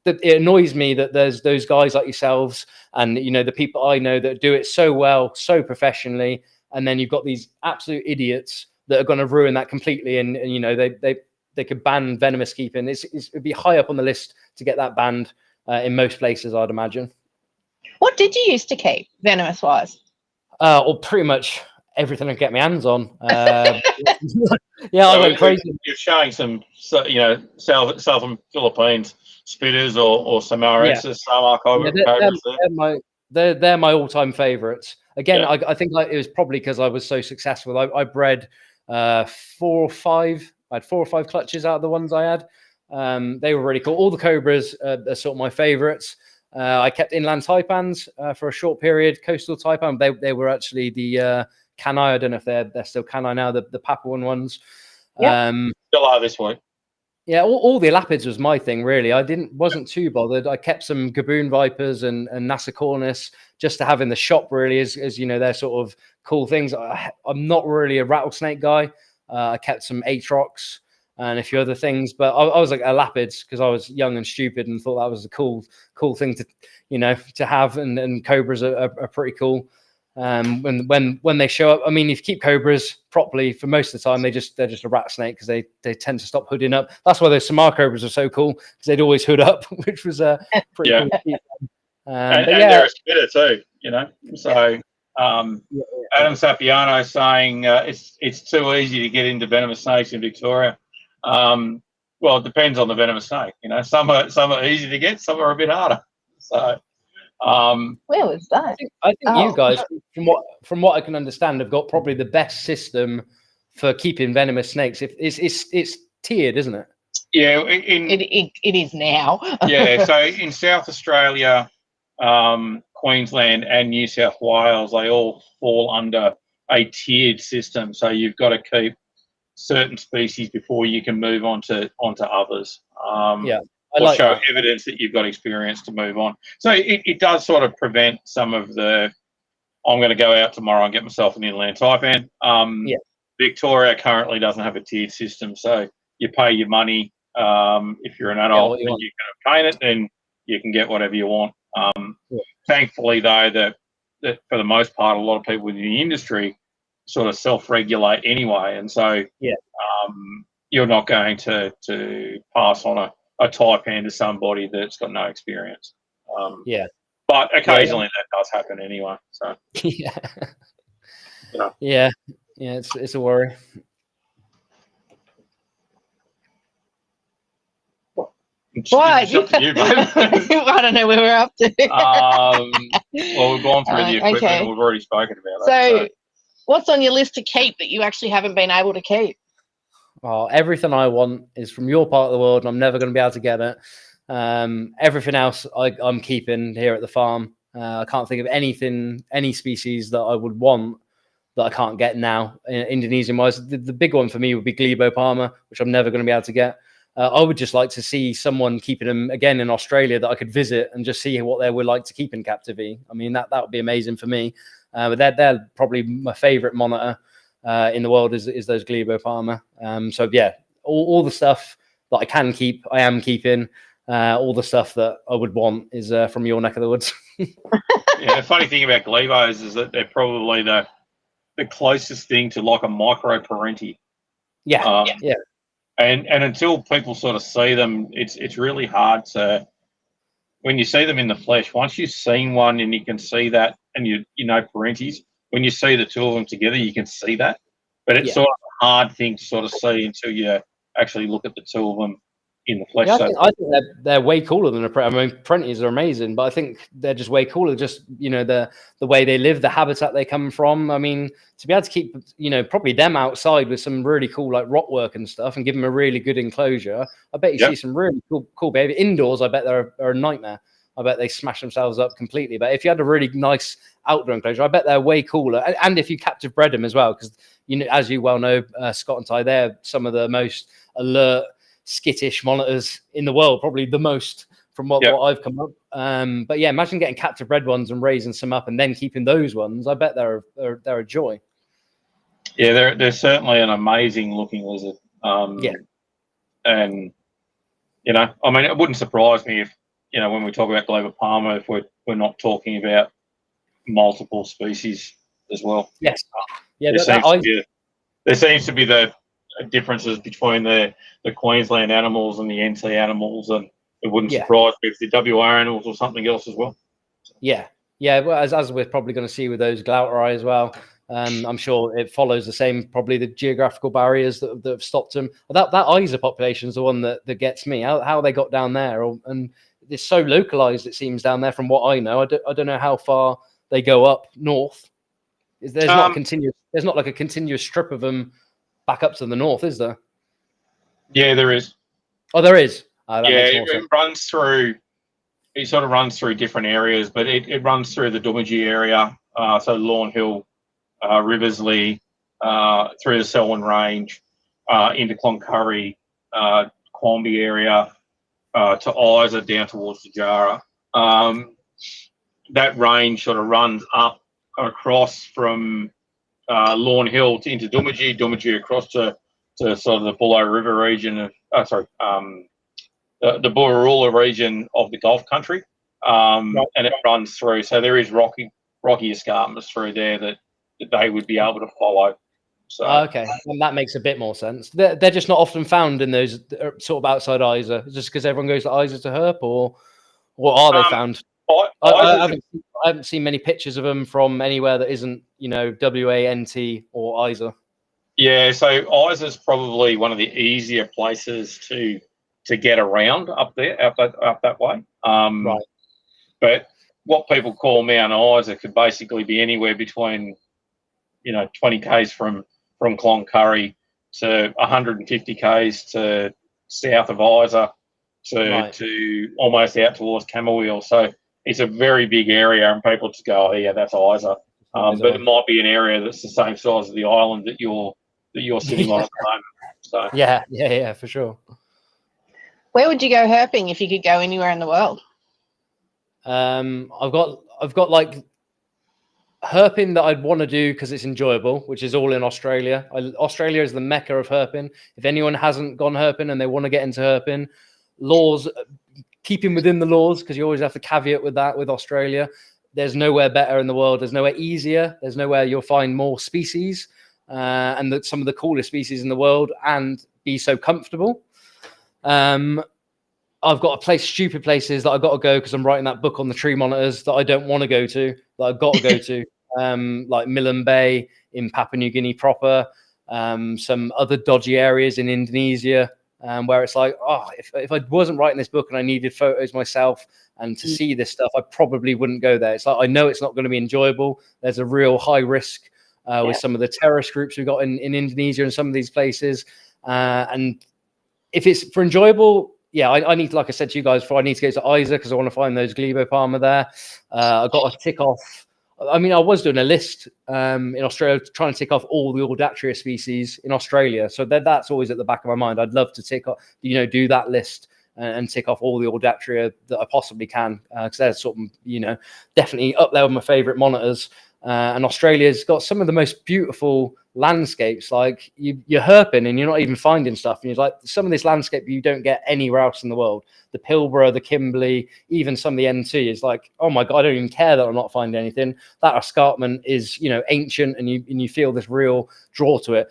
it annoys me that there's those guys like yourselves and, you know, the people I know that do it so well, so professionally, and then you've got these absolute idiots that are going to ruin that completely. And you know, they could ban venomous keeping. It'd be high up on the list to get that banned in most places, I'd imagine. What did you used to keep, venomous wise? Or pretty much everything I get my hands on. Yeah, I went crazy. You're showing some, you know, Southern Philippines spitters or Samarensis, they're my all-time favorites. Again, I think it was probably because I was so successful. I bred 4 or 5. I had 4 or 5 clutches out of the ones I had. They were really cool. All the cobras are sort of my favorites. I kept inland taipans for a short period. Coastal taipan, they were actually the canai. I don't know if they're still canai now. The Papuan ones. Still are this way. Yeah, all the elapids was my thing, really. I wasn't too bothered. I kept some gaboon vipers and Nasicornis just to have in the shop, really, as you know, they're sort of cool things. I'm not really a rattlesnake guy. I kept some Atrox and a few other things, but I was like elapids because I was young and stupid and thought that was a cool thing to, you know, to have. And cobras are pretty cool. When they show up, I mean, if you keep cobras properly, for most of the time, they're just a rat snake because they tend to stop hooding up. That's why those Samar cobras are so cool, because they'd always hood up, which was pretty cool. And they're a spitter too, you know. So Adam Sapiano saying it's too easy to get into venomous snakes in Victoria. Well, it depends on the venomous snake. You know, some are easy to get, some are a bit harder. So. Where was that? I think you guys, from what I can understand, have got probably the best system for keeping venomous snakes. If it's tiered, isn't it? Yeah, it is now. Yeah, so in South Australia, Queensland, and New South Wales, they all fall under a tiered system. So you've got to keep certain species before you can move on to others. Or show evidence that you've got experience to move on. So it does sort of prevent some of the, I'm going to go out tomorrow and get myself an inland taipan. Victoria currently doesn't have a tiered system, so you pay your money. If you're an adult and you can obtain it, then you can get whatever you want. Thankfully, though, that for the most part, a lot of people in the industry sort of self-regulate anyway, and so you're not going to pass on a taipan to somebody that's got no experience. But occasionally that does happen anyway. So it's a worry. Why? I don't know where we're up to. Well, we've gone through the equipment. Okay. We've already spoken about that. So, what's on your list to keep that you actually haven't been able to keep? Oh, everything I want is from your part of the world, and I'm never going to be able to get it. Everything else I'm keeping here at the farm. I can't think of any species that I would want that I can't get now, Indonesian-wise. The big one for me would be Glebopalma, which I'm never going to be able to get. I would just like to see someone keeping them again in Australia that I could visit and just see what they would like to keep in captivity. I mean, that would be amazing for me. But they're probably my favourite monitor in the world is those Glebopalma. So yeah, all the stuff that I can keep, I am keeping. All the stuff that I would want is from your neck of the woods. Yeah, the funny thing about Glebos is that they're probably the closest thing to like a micro parenti. Yeah. And until people sort of see them, it's really hard to, when you see them in the flesh. Once you've seen one and you can see that, and you know parentis, when you see the two of them together, you can see that. But it's sort of a hard thing to sort of see until you actually look at the two of them in the flesh. Yeah, I think they're way cooler than a Prentice. I mean, Prentices are amazing, but I think they're just way cooler. Just, you know, the way they live, the habitat they come from. I mean, to be able to keep, you know, probably them outside with some really cool like rock work and stuff, and give them a really good enclosure. I bet you see some really cool behavior. Indoors, I bet they're a nightmare. I bet they smash themselves up completely. But if you had a really nice outdoor enclosure, I bet they're way cooler. And if you captive bred them as well, because, you know, as you well know, Scott and Ty, they're some of the most alert, skittish monitors in the world, probably the most from what I've come up. But yeah, imagine getting captive bred ones and raising some up and then keeping those ones. I bet they're a joy. Yeah, they're certainly an amazing looking lizard. And you know, I mean, it wouldn't surprise me if, you know, when we talk about Glover Palmer, if we're not talking about multiple species as well. Yes. Yeah. There seems to be the differences between the Queensland animals and the NT animals, and it wouldn't surprise me if the WR animals or something else as well. Yeah. Well, as we're probably going to see with those Glauterai as well, I'm sure it follows the same, probably the geographical barriers that have stopped them. That Isa population is the one that gets me. How they got down there, and it's so localized, it seems, down there from what I know. I don't know how far they go up north. There's not like a continuous strip of them back up to the north, is there? Yeah, there is. Oh, there is. It runs through. It sort of runs through different areas, but it runs through the Doomadgee area, so Lawn Hill, Riversley, through the Selwyn Range, into Cloncurry, Quamby area, to Isa, down towards the Jarrah. That range sort of runs up across from Lawn Hill into Doomadgee across to sort of the Bullo River region of, the Burraroola region of the Gulf Country, and it runs through. So there is rocky escarpments through there that they would be able to follow. So okay, and that makes a bit more sense. They're just not often found in those sort of outside Isa, just because everyone goes to Isa to herp, or are they found? I haven't seen many pictures of them from anywhere that isn't, you know, WANT or Isa. Yeah, so Isa's probably one of the easier places to get around up there, up that way. Right. But what people call Mount Isa could basically be anywhere between, you know, 20 k's from Cloncurry to 150 k's to south of Isa to almost out towards Camberwell. So it's a very big area, and people just go, oh yeah, that's Isa. But it might be an area that's the same size as the island that you're sitting on at the moment. So yeah, for sure. Where would you go herping if you could go anywhere in the world? I've got like herping that I'd want to do because it's enjoyable, which is all in Australia. Australia is the mecca of herping. If anyone hasn't gone herping and they want to get into herping, laws, keeping within the laws, because you always have to caveat with that with Australia. There's nowhere better in the world. There's nowhere easier. There's nowhere you'll find more species and some of the coolest species in the world, and be so comfortable. I've got stupid places that I've got to go because I'm writing that book on the tree monitors that I don't want to go to, that I've got to go to, like Millen Bay in Papua New Guinea proper, some other dodgy areas in Indonesia, where it's like, if I wasn't writing this book and I needed photos myself and to see this stuff, I probably wouldn't go there. It's like, I know it's not going to be enjoyable. There's a real high risk with some of the terrorist groups we've got in Indonesia and some of these places. And if it's for enjoyable, I need, like I said to you guys, I need to go to Isa because I want to find those Glebopalma there. I've got to tick off. I mean, I was doing a list in Australia trying to tick off all the Audatria species in Australia. So that's always at the back of my mind. I'd love to tick off, do that list and tick off all the Audatria that I possibly can, because they're sort of, definitely up there with my favorite monitors. And Australia's got some of the most beautiful landscapes. Like you're herping and you're not even finding stuff, and you're like, some of this landscape you don't get anywhere else in the world. The Pilbara, the Kimberley, even some of the NT is like, oh my god, I don't even care that I'm not finding anything. That escarpment is ancient, and you feel this real draw to it.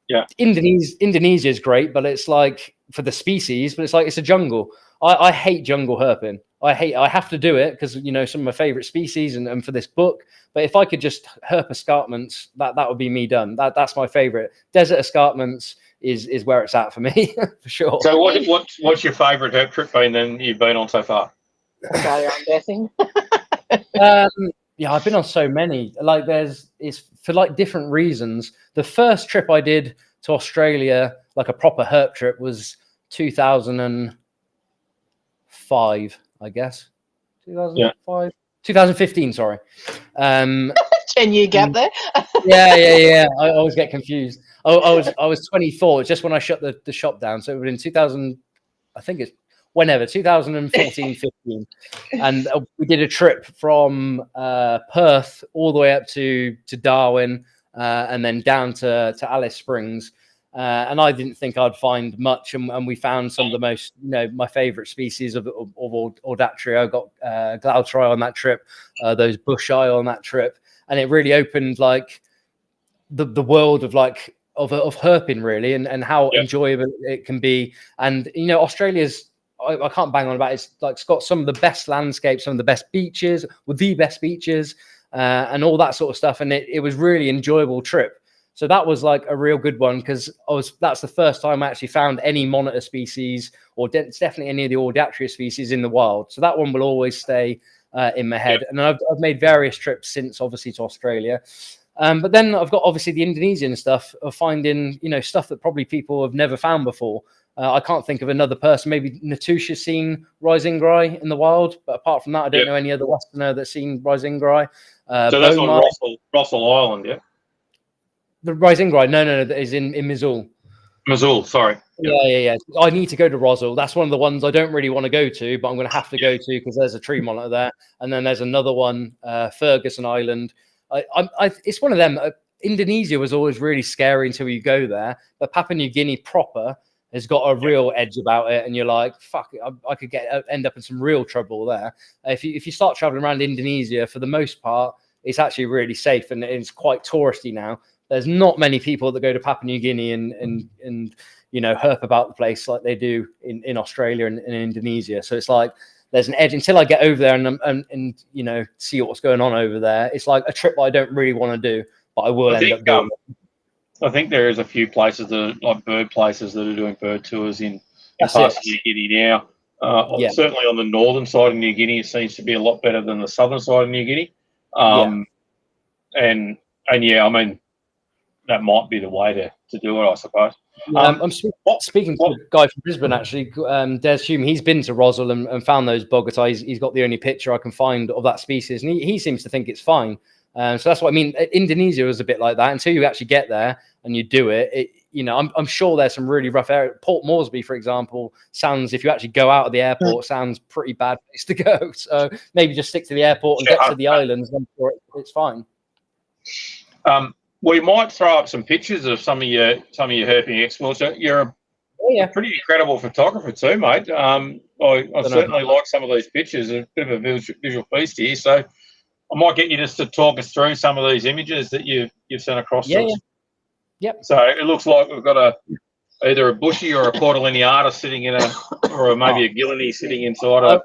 Yeah, Indonesia is great, but it's like for the species, but it's like it's a jungle. I hate jungle herping. I have to do it because some of my favorite species and for this book. But if I could just herp escarpments, that would be me done. That's my favorite. Desert escarpments is where it's at for me for sure. So what's your favourite herp trip been then you've been on so far? Australia, I'm guessing. Yeah, I've been on so many. Like it's for like different reasons. The first trip I did to Australia, like a proper herp trip, was 2005, I guess. 2005, 2015. Sorry. 10-year gap there. Yeah. I always get confused. I was 24 just when I shut the shop down. So it was in 2000. I think it's whenever 2014, 15, and we did a trip from Perth all the way up to Darwin, and then down to Alice Springs. And I didn't think I'd find much, and we found some of the most, my favorite species of Audatria. I got Glautri on that trip, those bush eye on that trip, and it really opened like the world of like of herping really, and how enjoyable it can be. And Australia's, I can't bang on about it. It's got some of the best landscapes, some of the best beaches, with the best beaches, and all that sort of stuff. And it was really enjoyable trip. So that was like a real good one, because that's the first time I actually found any monitor species, or definitely any of the Audatria species in the wild. So that one will always stay in my head. And then I've made various trips since, obviously, to Australia. But then I've got obviously the Indonesian stuff of finding, stuff that probably people have never found before. I can't think of another person. Maybe Natusha's seen Risingrai in the wild, but apart from that, I don't know any other Westerner that's seen Risingrai. So that's on Rossel Island, yeah? The Risingrai, no, that is in Missoul. Missoul, sorry. Yeah. I need to go to Rossel. That's one of the ones I don't really want to go to, but I'm going to have to go to because there's a tree monitor there. And then there's another one, Ferguson Island. It's one of them. Indonesia was always really scary until you go there, but Papua New Guinea proper has got a real edge about it, and you're like, fuck it, I could end up in some real trouble there. If you start traveling around Indonesia, for the most part, it's actually really safe, and it's quite touristy now. There's not many people that go to Papua New Guinea and herp about the place like they do in Australia and in Indonesia. So it's like there's an edge until I get over there and see what's going on over there. It's like a trip I don't really want to do, but I will end up doing. I think there is a few places that are like bird places that are doing bird tours in parts of New Guinea now. Certainly on the northern side of New Guinea, it seems to be a lot better than the southern side of New Guinea. And I mean, that might be the way to do it, I suppose. I'm speaking to a guy from Brisbane, actually, Des Hume. He's been to Rossel and found those bogatai. He's got the only picture I can find of that species, and he seems to think it's fine. So that's what I mean. Indonesia was a bit like that until you actually get there and you do it. I'm sure there's some really rough areas. Port Moresby, for example, sounds, if you actually go out of the airport, sounds pretty bad place to go. So maybe just stick to the airport and get to the islands, and it's fine. We might throw up some pictures of some of your herping exploits. You're a pretty incredible photographer too, mate. I certainly like some of these pictures. A bit of a visual feast here. So I might get you just to talk us through some of these images that you've sent across to us. Yep. So it looks like we've got either a bushy or a Cordilleniata sitting or maybe a Gilleny sitting inside a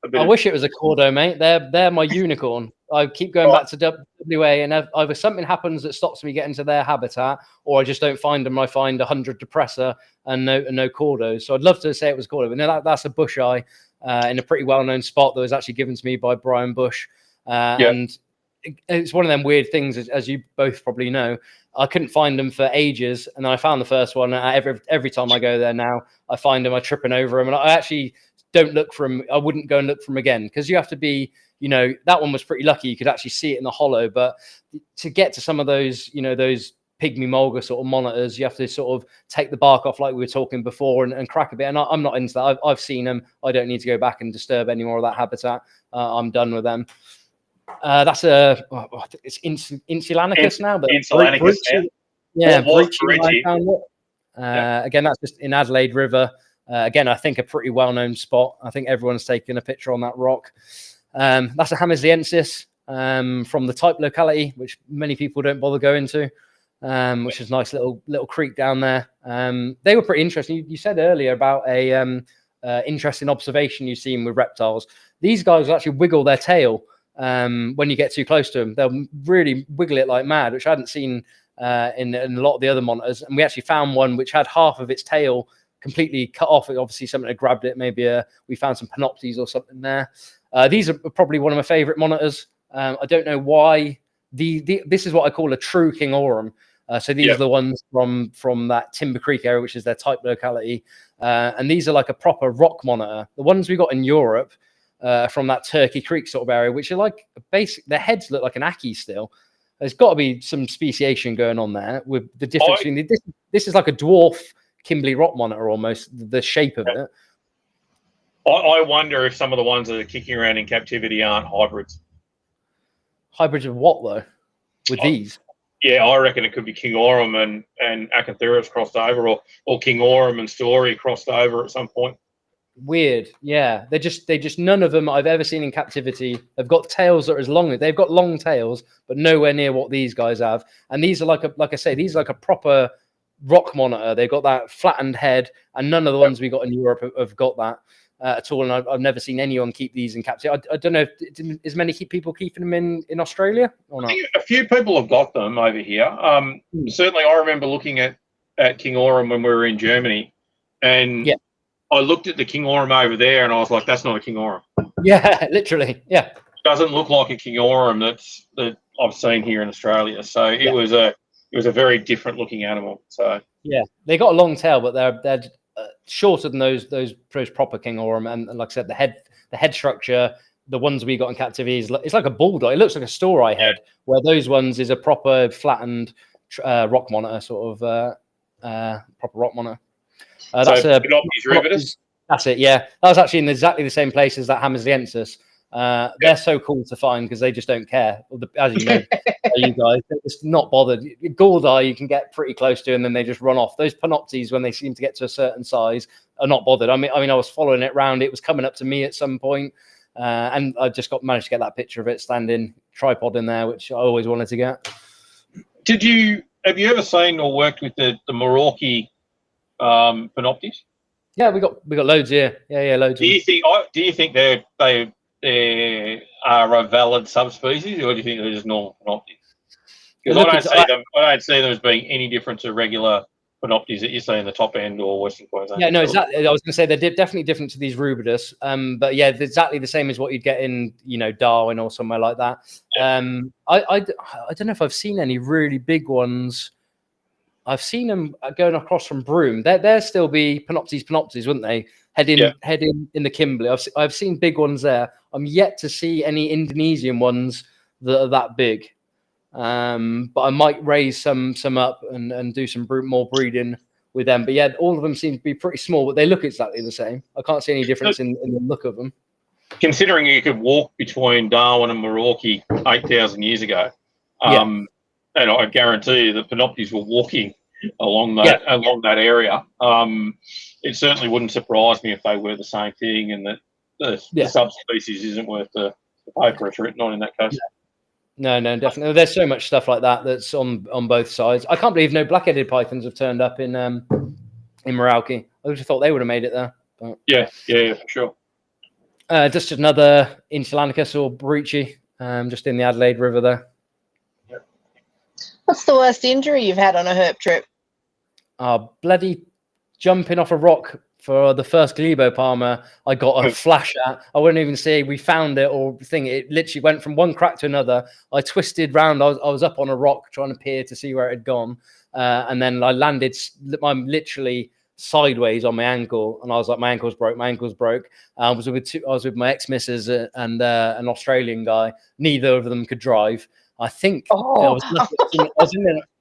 bit. I wish it was a Cordo, mate. They're my unicorn. I keep going back to WA, and either something happens that stops me getting to their habitat, or I just don't find them. I find 100 depressor and no Cordos. So I'd love to say it was Cordo, but no, that's a bush eye in a pretty well-known spot that was actually given to me by Brian Bush. And it's one of them weird things, as you both probably know. I couldn't find them for ages, and then I found the first one. Every time I go there now, I find them. I tripping over them, and I actually don't look for them. I wouldn't go and look for them again, because you have to be, that one was pretty lucky. You could actually see it in the hollow, but to get to some of those, those pygmy mulga sort of monitors, you have to sort of take the bark off like we were talking before and crack a bit. And I'm not into that. I've seen them. I don't need to go back and disturb any more of that habitat. I'm done with them. That's it's Insulanicus now, but Insulanicus, again, that's just in Adelaide River. Again, I think a pretty well-known spot. I think everyone's taken a picture on that rock. That's a Hamersliensis from the type locality, which many people don't bother going to, which is a nice little creek down there. They were pretty interesting. You said earlier about a interesting observation you've seen with reptiles. These guys actually wiggle their tail when you get too close to them. They'll really wiggle it like mad, which I hadn't seen in a lot of the other monitors. And we actually found one which had half of its tail completely cut off. Obviously, something had grabbed it. Maybe we found some panoptes or something there. These are probably one of my favorite monitors. I don't know why. This is what I call a true King Aurum. So these are the ones from that Timber Creek area, which is their type locality. And these are like a proper rock monitor. The ones we got in Europe from that Turkey Creek sort of area, which are like their heads look like an Aki still. There's got to be some speciation going on there with the difference between this is like a dwarf Kimberley rock monitor almost, the shape of it. I wonder if some of the ones that are kicking around in captivity aren't hybrids. Hybrids of what though? With these? Yeah, I reckon it could be King Aurum and Acanthurus crossed over, or King Aurum and Story crossed over at some point. Weird, yeah. They just none of them I've ever seen in captivity have got tails that are as long. They've got long tails, but nowhere near what these guys have. And these are like I say, these are like a proper rock monitor. They've got that flattened head, and none of the ones we got in Europe have got that at all. And I've never seen anyone keep these in captivity. I don't know if many people keeping them in Australia or not. I think a few people have got them over here. Certainly, I remember looking at King Aurum when we were in Germany, and I looked at the King Aurum over there, and I was like, "That's not a King Aurum." Yeah, literally. Yeah, doesn't look like a King Aurum that I've seen here in Australia. So it was a very different looking animal. So yeah, they got a long tail, but they're shorter than those proper King Aurum. And like I said, the head structure, the ones we got in captivity it's like a bulldog. It looks like a story head, where those ones is a proper flattened rock monitor, sort of proper rock monitor. That's so Panoptes rubidus. That's it. Yeah, that was actually in exactly the same place as that Hammersliensis. They're so cool to find because they just don't care. As you know, you guys, they're just not bothered. Galdai you can get pretty close to, and then they just run off. Those Panoptes, when they seem to get to a certain size, are not bothered. I mean, I was following it around. It was coming up to me at some point, and I just managed to get that picture of it standing tripod in there, which I always wanted to get. Have you ever seen or worked with the Merauke Panoptes? Yeah, we got loads here. Yeah, loads. Do you think they are a valid subspecies, or do you think they're just normal Panoptes? Because I don't see them as being any different to regular Panoptes that you see in the top end or Western Queensland. Yeah, no, exactly. I was going to say they're definitely different to these rubidus. But yeah, they're exactly the same as what you'd get in, Darwin or somewhere like that. Yeah. I don't know if I've seen any really big ones. I've seen them going across from Broome. They'll still be Panoptes, wouldn't they? Heading in the Kimberley. I've seen big ones there. I'm yet to see any Indonesian ones that are that big. But I might raise some up and do some more breeding with them. But yeah, all of them seem to be pretty small, but they look exactly the same. I can't see any difference in the look of them. Considering you could walk between Darwin and Merauke 8,000 years ago, and I guarantee you the Panoptes were walking along that area. It certainly wouldn't surprise me if they were the same thing, and that the subspecies isn't worth the paper it's written on in that case. No, definitely. There's so much stuff like that that's on both sides. I can't believe no black-headed pythons have turned up in Merauke. I just thought they would have made it there. But... Yeah, for sure. Just another Insulannicus or Barichi, just in the Adelaide River there. What's the worst injury you've had on a herp trip? Bloody jumping off a rock for the first glebopalmer. I got a flash at. I wouldn't even say we found it or thing. It literally went from one crack to another. I twisted round. I was up on a rock trying to peer to see where it had gone. And then I landed. I'm literally sideways on my ankle, and I was like, my ankle's broke. I was with my ex-missus and an Australian guy. Neither of them could drive. I think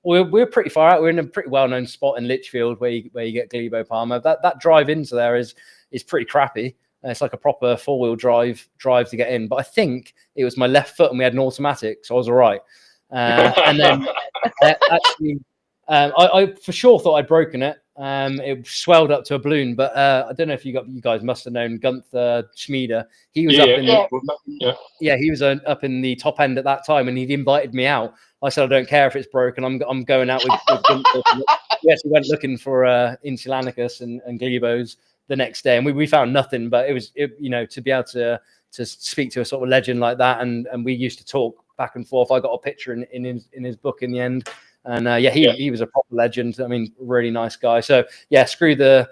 we're pretty far out. We're in a pretty well-known spot in Litchfield where you get glebopalmer. That drive into there is pretty crappy. It's like a proper four-wheel drive to get in. But I think it was my left foot, and we had an automatic, so I was all right. And then I for sure thought I'd broken it. It swelled up to a balloon, but I don't know if you guys must have known Gunther Schmieder. He was he was up in the top end at that time, and he'd invited me out. I said, I don't care if it's broken. I'm going out with Gunther. We actually went looking for Insulannicus and glebos the next day, and we found nothing. But it was to be able to speak to a sort of legend like that, and we used to talk back and forth. I got a picture in his book in the end. And he was a proper legend. I mean, really nice guy. So yeah, screw the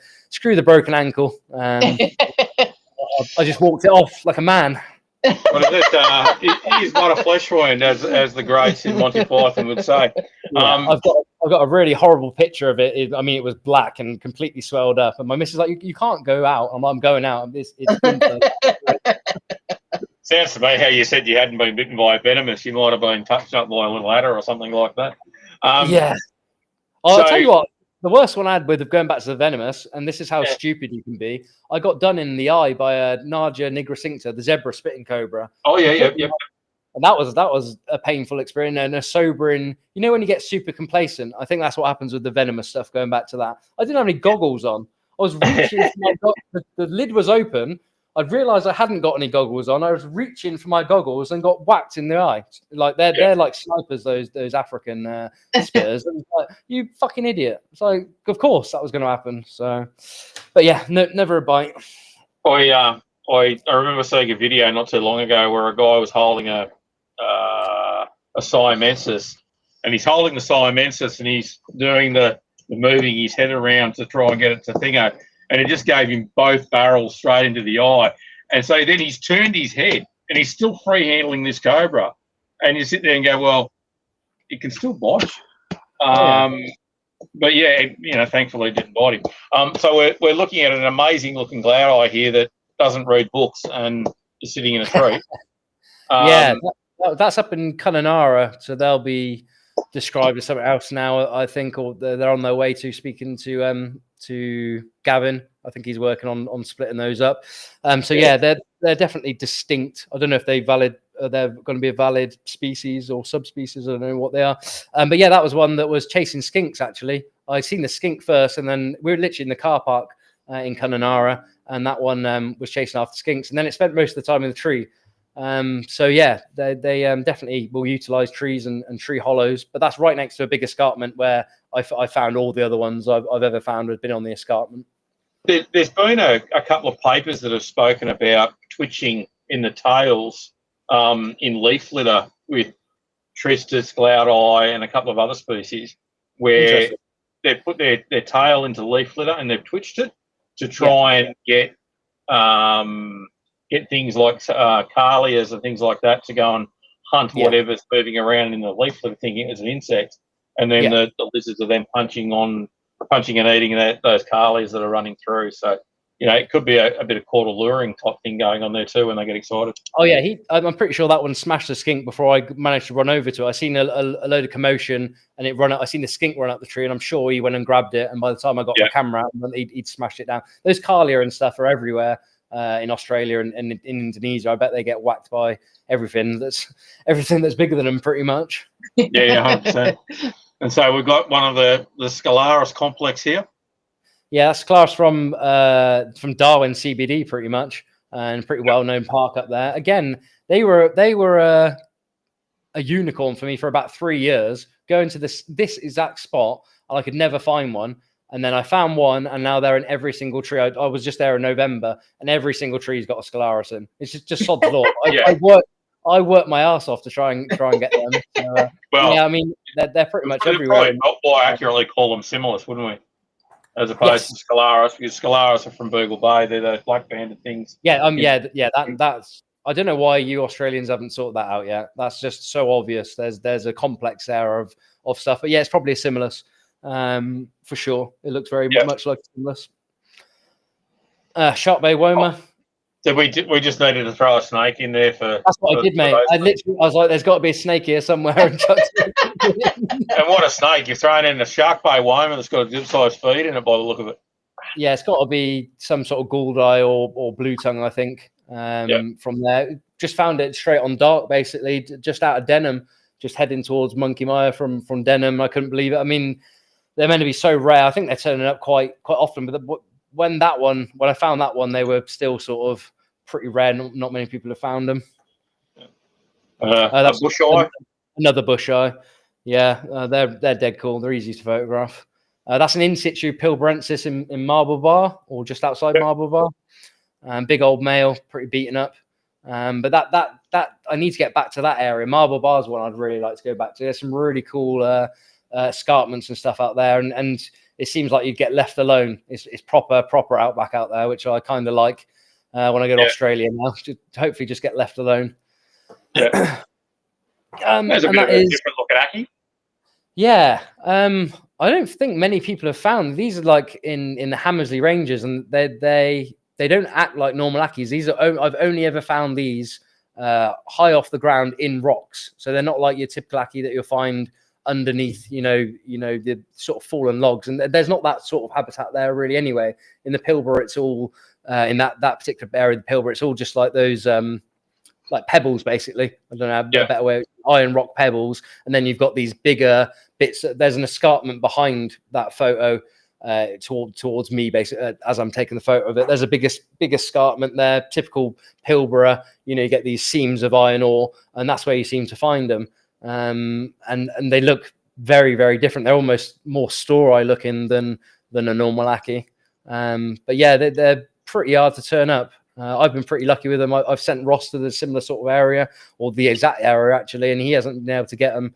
broken ankle. I just walked it off like a man. What is it? He's not a flesh wound, as the greats in Monty Python would say. Yeah, I've got a really horrible picture of it. I mean, it was black and completely swelled up. And my missus is like, you can't go out. I'm going out. It's Sounds to me how you said you hadn't been bitten by a venomous. You might have been touched up by a little adder or something like that. Yeah. I'll tell you what. The worst one I had with going back to the venomous, and this is how stupid you can be. I got done in the eye by a Naja nigricincta, the zebra spitting cobra. Oh yeah. And that was a painful experience and a sobering. You know when you get super complacent, I think that's what happens with the venomous stuff. Going back to that, I didn't have any goggles on. I was reaching for the lid was open. I'd realised I hadn't got any goggles on. I was reaching for my goggles and got whacked in the eye. Like they're like snipers, those African spitters. And like, you fucking idiot. It's like, of course that was going to happen. So, but yeah, never a bite. I remember seeing a video not too long ago where a guy was holding a siamensis, and he's holding the siamensis and he's doing the moving his head around to try and get it to thingo. And it just gave him both barrels straight into the eye. And so then he's turned his head and he's still free handling this cobra. And you sit there and go, well, it can still bite. But yeah, thankfully it didn't bite him. So we're looking at an amazing looking glad eye here that doesn't read books and is sitting in a tree. That's up in Kununurra. So they'll be described as something else now, I think, or they're on their way to speaking to Gavin. I think he's working on splitting those up. They're definitely distinct. I don't know if they're going to be a valid species or subspecies. I don't know what they are. But yeah, that was one that was chasing skinks. Actually, I seen the skink first, and then we were literally in the car park in Kununurra, and that one was chasing after skinks, and then it spent most of the time in the tree. They definitely will utilize trees and tree hollows, but that's right next to a big escarpment where I found all the other ones I've ever found have been on the escarpment. There's been a couple of papers that have spoken about twitching in the tails in leaf litter with Tristis, Cloud Eye, and a couple of other species where they've put their tail into leaf litter and they've twitched it to try and get things like carlias and things like that to go and hunt whatever's moving around in the leaf litter, thinking it's an insect, and then the lizards are then punching and eating those carlias that are running through. So it could be a bit of court alluring type thing going on there too when they get excited. Oh yeah, I'm pretty sure that one smashed the skink before I managed to run over to it. I seen a load of commotion and I seen the skink run up the tree, and I'm sure he went and grabbed it. And by the time I got my camera out, he'd smashed it down. Those carlia and stuff are everywhere. In Australia and in Indonesia, I bet they get whacked by everything that's bigger than them, pretty much. Yeah, 100%. And so we've got one of the Scalaris complex here. Yeah, that's Scalaris from Darwin CBD, pretty much, and pretty well-known park up there. Again, they were a unicorn for me for about 3 years. Going to this exact spot, and I could never find one. And then I found one, and now they're in every single tree. I was just there in November, and every single tree's got a Scalaris in. It's just sod the law. I worked my ass off to try and get them. So, I mean, they're pretty much everywhere. Probably more accurately call them Similis, wouldn't we? As opposed to Scalaris, because Scalaris are from Boogle Bay. They're those black banded things. That's. I don't know why you Australians haven't sorted that out yet. That's just so obvious. There's a complex there of stuff. But yeah, it's probably a Similis. For sure, it looks very much like Similis. Shark Bay Woma. So we just needed to throw a snake in there for. That's what I did, mate. I was like, "There's got to be a snake here somewhere." And what a snake! You're throwing in a Shark Bay Woma that's got a good sized feed in it by the look of it. Yeah, it's got to be some sort of gouldeye or blue tongue, I think. From there, just found it straight on dark, basically, just out of Denham, just heading towards Monkey Mire from Denham. I couldn't believe it. I mean, they're meant to be so rare. I think they're turning up quite often. But when I found that one, they were still sort of pretty rare. Not many people have found them. That's bush eye. Another bush eye. Yeah, they're dead cool. They're easy to photograph. That's an in situ Pilbrensis in Marble Bar, or just outside Marble Bar. Big old male, pretty beaten up. But that I need to get back to that area. Marble Bar is one I'd really like to go back to. There's some really cool escarpments and stuff out there, and it seems like you'd get left alone. It's proper outback out there, which I kind of like when I go to Australia now. Hopefully just get left alone. Yeah. There's a bit of a different look at Aki. Yeah. I don't think many people have found these are like in the Hammersley Ranges, and they don't act like normal Akis. These are I've only ever found these high off the ground in rocks, so they're not like your typical Aki that you'll find underneath, the sort of fallen logs, and there's not that sort of habitat there really. Anyway, in the Pilbara, it's all in that particular area of the Pilbara, it's all just like those like pebbles, basically. I don't know a better way, iron rock pebbles, and then you've got these bigger bits. There's an escarpment behind that photo towards me, basically, as I'm taking the photo of it. There's a big escarpment there, typical Pilbara. You get these seams of iron ore, and that's where you seem to find them. And they look very, very different. They're almost more store-eye looking than a normal Aki. But yeah, they're pretty hard to turn up. I've been pretty lucky with them. I've sent Ross to the similar sort of area, or the exact area actually, and he hasn't been able to get them.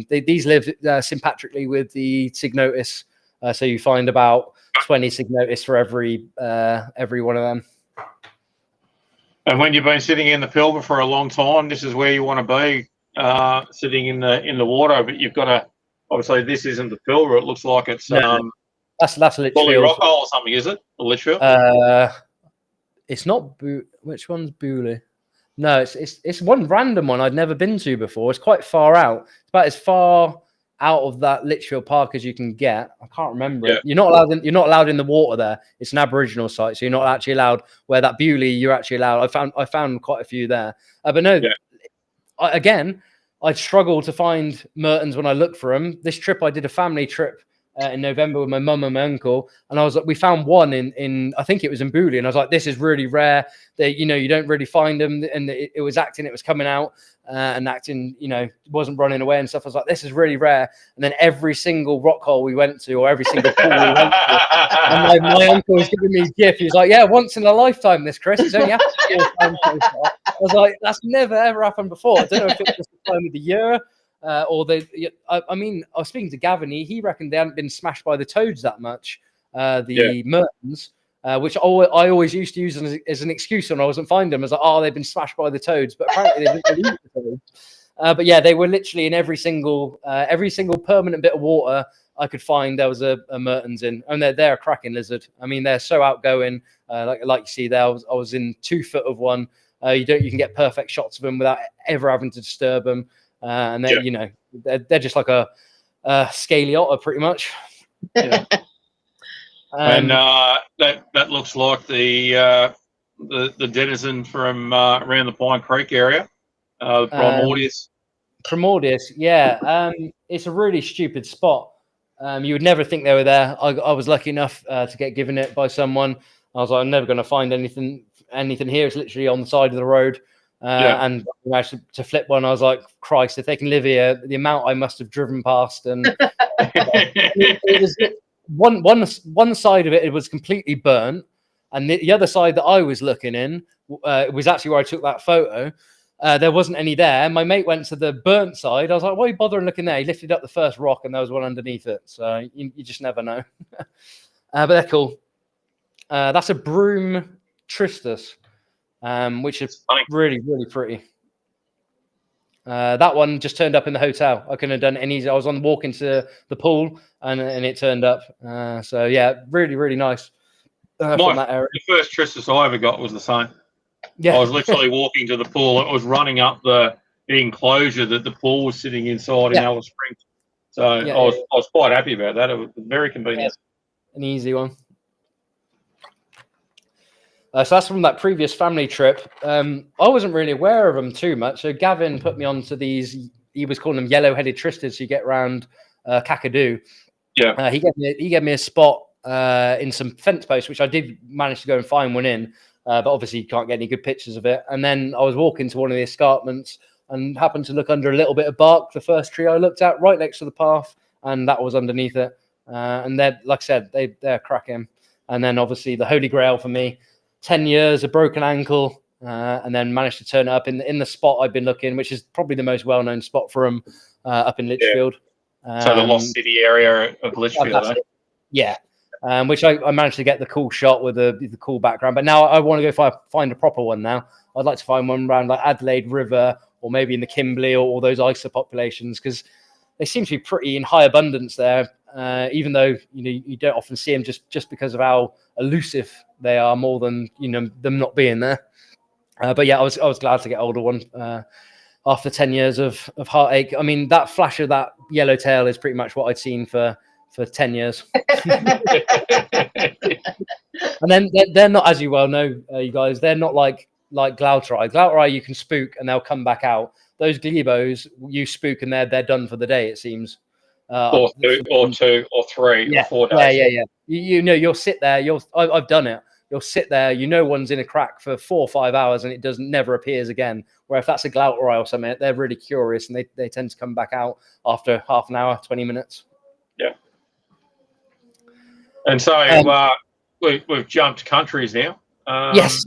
These live sympatrically with the Cygnotus, so you find about 20 Cygnotus for every one of them. And when you've been sitting in the Pilbara for a long time, this is where you want to be, sitting in the water. But you've got to, obviously, this isn't the Pilbara. It looks like it's that's Litchfield. Rockall or something, is it? Or Litchfield? It's not. Which one's Booley? No, it's one random one I'd never been to before. It's quite far out. It's about as far out of that Litchfield Park as you can get. I can't remember it. You're not allowed in the water there. It's an Aboriginal site, so you're not actually allowed. Where that Bewley, you're actually allowed. I found quite a few there. But no, I'd struggle to find Mertens when I look for them. This trip, I did a family trip in November with my mum and my uncle, and I was like, we found one in I think it was in Booley, and I was like, this is really rare. You don't really find them, and it was acting, it was coming out and acting, wasn't running away and stuff. I was like, this is really rare. And then every single rock hole we went to, or every single pool we went to, and my uncle was giving me a gift. He was like, yeah, once in a lifetime, this, Chris. It's only happened 4 times so far. I was like, that's never ever happened before. I don't know if it was the time of the year. I was speaking to Gavin. He reckoned they hadn't been smashed by the toads that much, Mertens, which I always used to use as an excuse when I wasn't finding them. I was like, they've been smashed by the toads, but apparently they didn't believe the toads. But yeah, they were literally in every single permanent bit of water I could find. There was a Mertens in, and they're a cracking lizard. I mean, they're so outgoing. Like you see there, I was in 2 foot of one. You can get perfect shots of them without ever having to disturb them. And they're just like a scaly otter, pretty much. Yeah. And that looks like the denizen from around the Pine Creek area, Primordius. Primordius, yeah. It's a really stupid spot. You would never think they were there. I was lucky enough to get given it by someone. I was like, I'm never going to find anything here. It's literally on the side of the road. And I managed to flip one. I was like, Christ, if they can live here, the amount I must have driven past. And it was one side of it was completely burnt, and the other side that I was looking in was actually where I took that photo. There wasn't any there. My mate went to the burnt side. I was like, why are you bothering looking there? He lifted up the first rock, and there was one underneath it. So you just never know. But they're cool. That's a broom tristus. Which is really, really pretty. That one just turned up in the hotel. I couldn't have done any. I was on the walk into the pool, and it turned up. So yeah, really, really nice. From that area. The first tristus I ever got was the same. Yeah. I was literally walking to the pool. It was running up the enclosure that the pool was sitting inside in Alice Springs. So I was quite happy about that. It was very convenient. An easy one. So that's from that previous family trip. I wasn't really aware of them too much. So Gavin put me onto these. He was calling them yellow-headed tristas you get around Kakadu. Yeah. He gave me a spot in some fence posts, which I did manage to go and find one in. But obviously you can't get any good pictures of it. And then I was walking to one of the escarpments and happened to look under a little bit of bark. The first tree I looked at right next to the path, and that was underneath it. And they're, like I said, they're cracking. And then obviously the holy grail for me. 10 years, a broken ankle, and then managed to turn it up in the spot I've been looking, which is probably the most well-known spot for him up in Litchfield. So the Lost City area of Litchfield, yeah. Which I managed to get the cool shot with the cool background. But now I want to go find a proper one now. I'd like to find one around like Adelaide River or maybe in the Kimberley or those ISA populations, because they seem to be pretty in high abundance there, even though you don't often see them just because of how elusive they are, more than them not being there. But yeah, I was glad to get hold of one after 10 years of heartache. I mean, that flash of that yellow tail is pretty much what I'd seen for 10 years. And then they're not, as you well know, you guys, they're not like Glauterai. Glauterai you can spook and they'll come back out. Those glebos you spook and they're done for the day, it seems. Or 2 or 3 or 4 days. Yeah. You'll sit there. I've done it. You'll sit there. One's in a crack for 4 or 5 hours and it never appears again. Where if that's a Glauterai or something, they're really curious and they tend to come back out after half an hour, 20 minutes. Yeah. And so we've jumped countries now. Yes.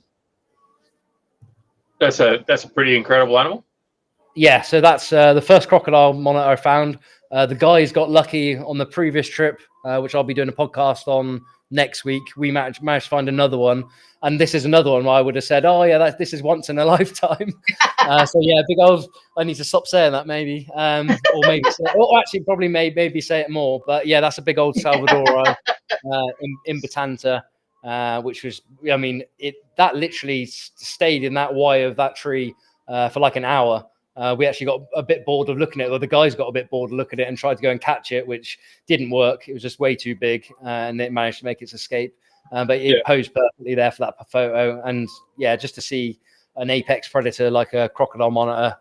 That's a pretty incredible animal. Yeah, so that's the first crocodile monitor I found. The guys got lucky on the previous trip, which I'll be doing a podcast on next week. We managed to find another one, and this is another one where I would have said, "Oh yeah, this is once in a lifetime." So yeah, big old. I need to stop saying that maybe, or maybe, probably maybe say it more. But yeah, that's a big old Salvador in Batanta, which was, I mean, that literally stayed in that Y of that tree for like an hour. We actually got a bit bored of looking at it, or the guys got a bit bored of looking at it and tried to go and catch it, which didn't work. It was just way too big, and it managed to make its escape. But it posed perfectly there for that photo. And yeah, just to see an apex predator like a crocodile monitor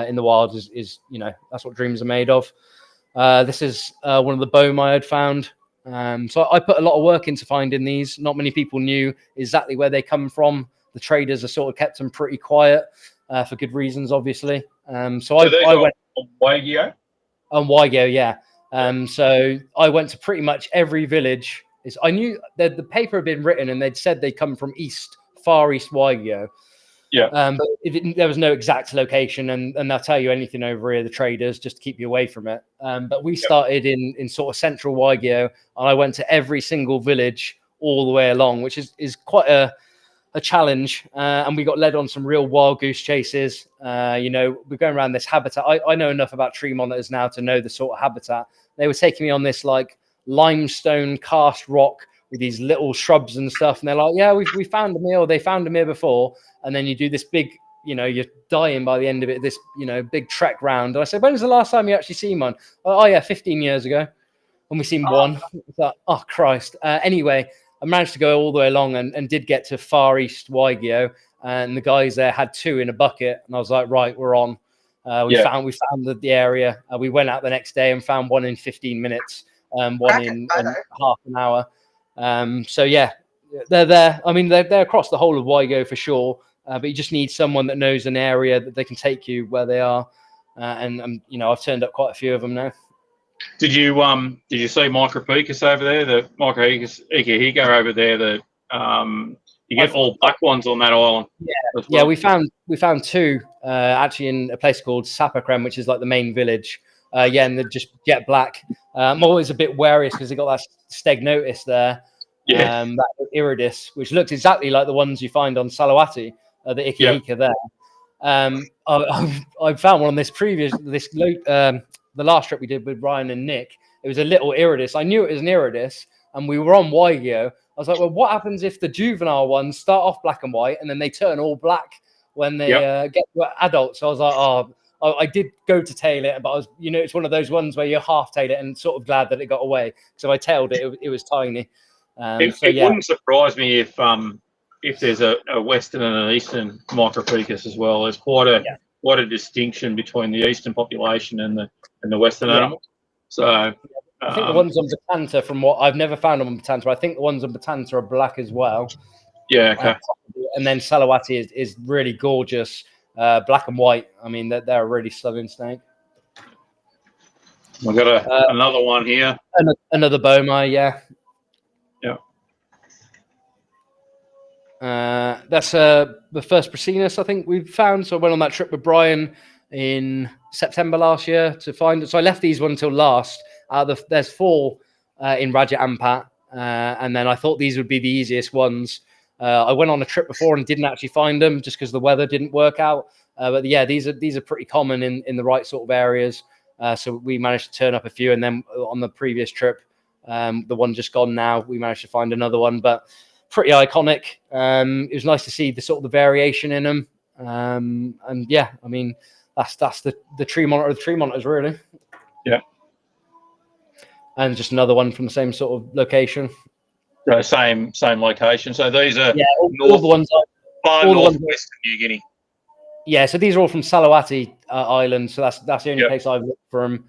in the wild is that's what dreams are made of. This is one of the boma I had found. So I put a lot of work into finding these. Not many people knew exactly where they come from. The traders have sort of kept them pretty quiet for good reasons, obviously. So I went on Wagyu. On Wagyu, yeah. So I went to pretty much every village. I knew that the paper had been written and they'd said they come from Far East Wagyu. Yeah. But there was no exact location, and they'll tell you anything over here, the traders, just to keep you away from it. But we started in sort of central Wagyu, and I went to every single village all the way along, which is quite a challenge. And we got led on some real wild goose chases. We're going around this habitat. I know enough about tree monitors now to know the sort of habitat. They were taking me on this like limestone cast rock with these little shrubs and stuff, and they're like, yeah, we found them here, or they found them here before. And then you do this big, you're dying by the end of it, this big trek round. And I said, when was the last time you actually seen one? Oh yeah, 15 years ago, and we seen one. It's like, oh Christ. Anyway, I managed to go all the way along and did get to Far East Wagyu, and the guys there had 2 in a bucket, and I was like, right, we're on. We found the area. We went out the next day and found one in 15 minutes, one in half an hour. So yeah, they're there. I mean, they're across the whole of Wagyu for sure, but you just need someone that knows an area that they can take you where they are. And I've turned up quite a few of them now. Did you see Micropicus over there? The Micropicus Ikahiga over there. That you get all black ones on that island. Yeah, we found 2 actually in a place called Sapacrem, which is like the main village. And they're just jet black. I'm always a bit wary because they got that stegnotus there. Yeah. That iridis, which looks exactly like the ones you find on Salawati, the Ikehika there. I found one on the last trip we did with Ryan and Nick. It was a little iridis. I knew it was an iridis, and we were on Wagyu. I was like, well, what happens if the juvenile ones start off black and white and then they turn all black when they get to adults? So I was like, I did go to tail it, but I was, it's one of those ones where you half tail it and sort of glad that it got away. So I tailed it. It was tiny. It wouldn't surprise me if there's a western and an eastern Micropicus as well. There's quite a distinction between the eastern population and the western animals. So I think the ones on Batanta, from what I've never found them on Batanta, I think the ones on Batanta are black as well. Yeah, okay. And then Salawati is really gorgeous, black and white. I mean, they're a really stunning snake. We've got another one here. Another boma, yeah. Yeah. That's the first Prasinus I think we've found. So I went on that trip with Brian in September last year to find it. So I left these one until last. There's 4 in Raja Ampat, and then I thought these would be the easiest ones. I went on a trip before and didn't actually find them just because the weather didn't work out. But yeah, these are pretty common in the right sort of areas. So we managed to turn up a few, and then on the previous trip, the one just gone now, we managed to find another one. But pretty iconic. It was nice to see the sort of the variation in them. And yeah, I mean, that's the tree monitor of the tree monitors, really. Yeah. And just another one from the same sort of location. Same location. So these are all the ones far northwest of New Guinea. Yeah, so these are all from Salawati Island. So that's the only place I've looked for them.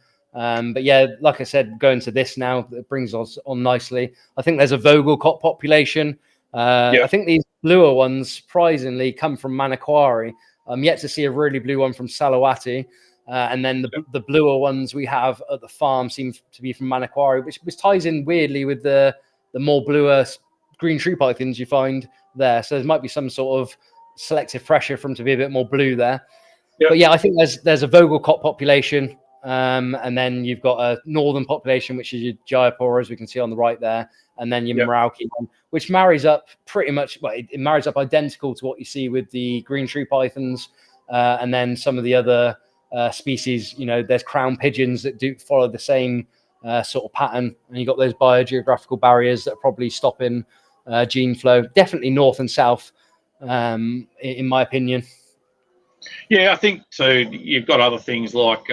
But yeah, like I said, going to this now, it brings us on nicely. I think there's a Vogelkop population. I think these bluer ones, surprisingly, come from Manokwari. I'm yet to see a really blue one from Salawati. And then the bluer ones we have at the farm seem to be from Manokwari, which ties in weirdly with the more bluer green tree pythons you find there. So there might be some sort of selective pressure for them to be a bit more blue there. But yeah, I think there's a Vogelkop population. And then you've got a northern population, which is your Jayapura, as we can see on the right there. And then your Merauke one, which marries up pretty much, well, it marries up identical to what you see with the green tree pythons. And then some of the other species, you know, there's crown pigeons that do follow the same sort of pattern. And you've got those biogeographical barriers that are probably stopping gene flow. Definitely north and south, in my opinion. Yeah, I think so. You've got other things like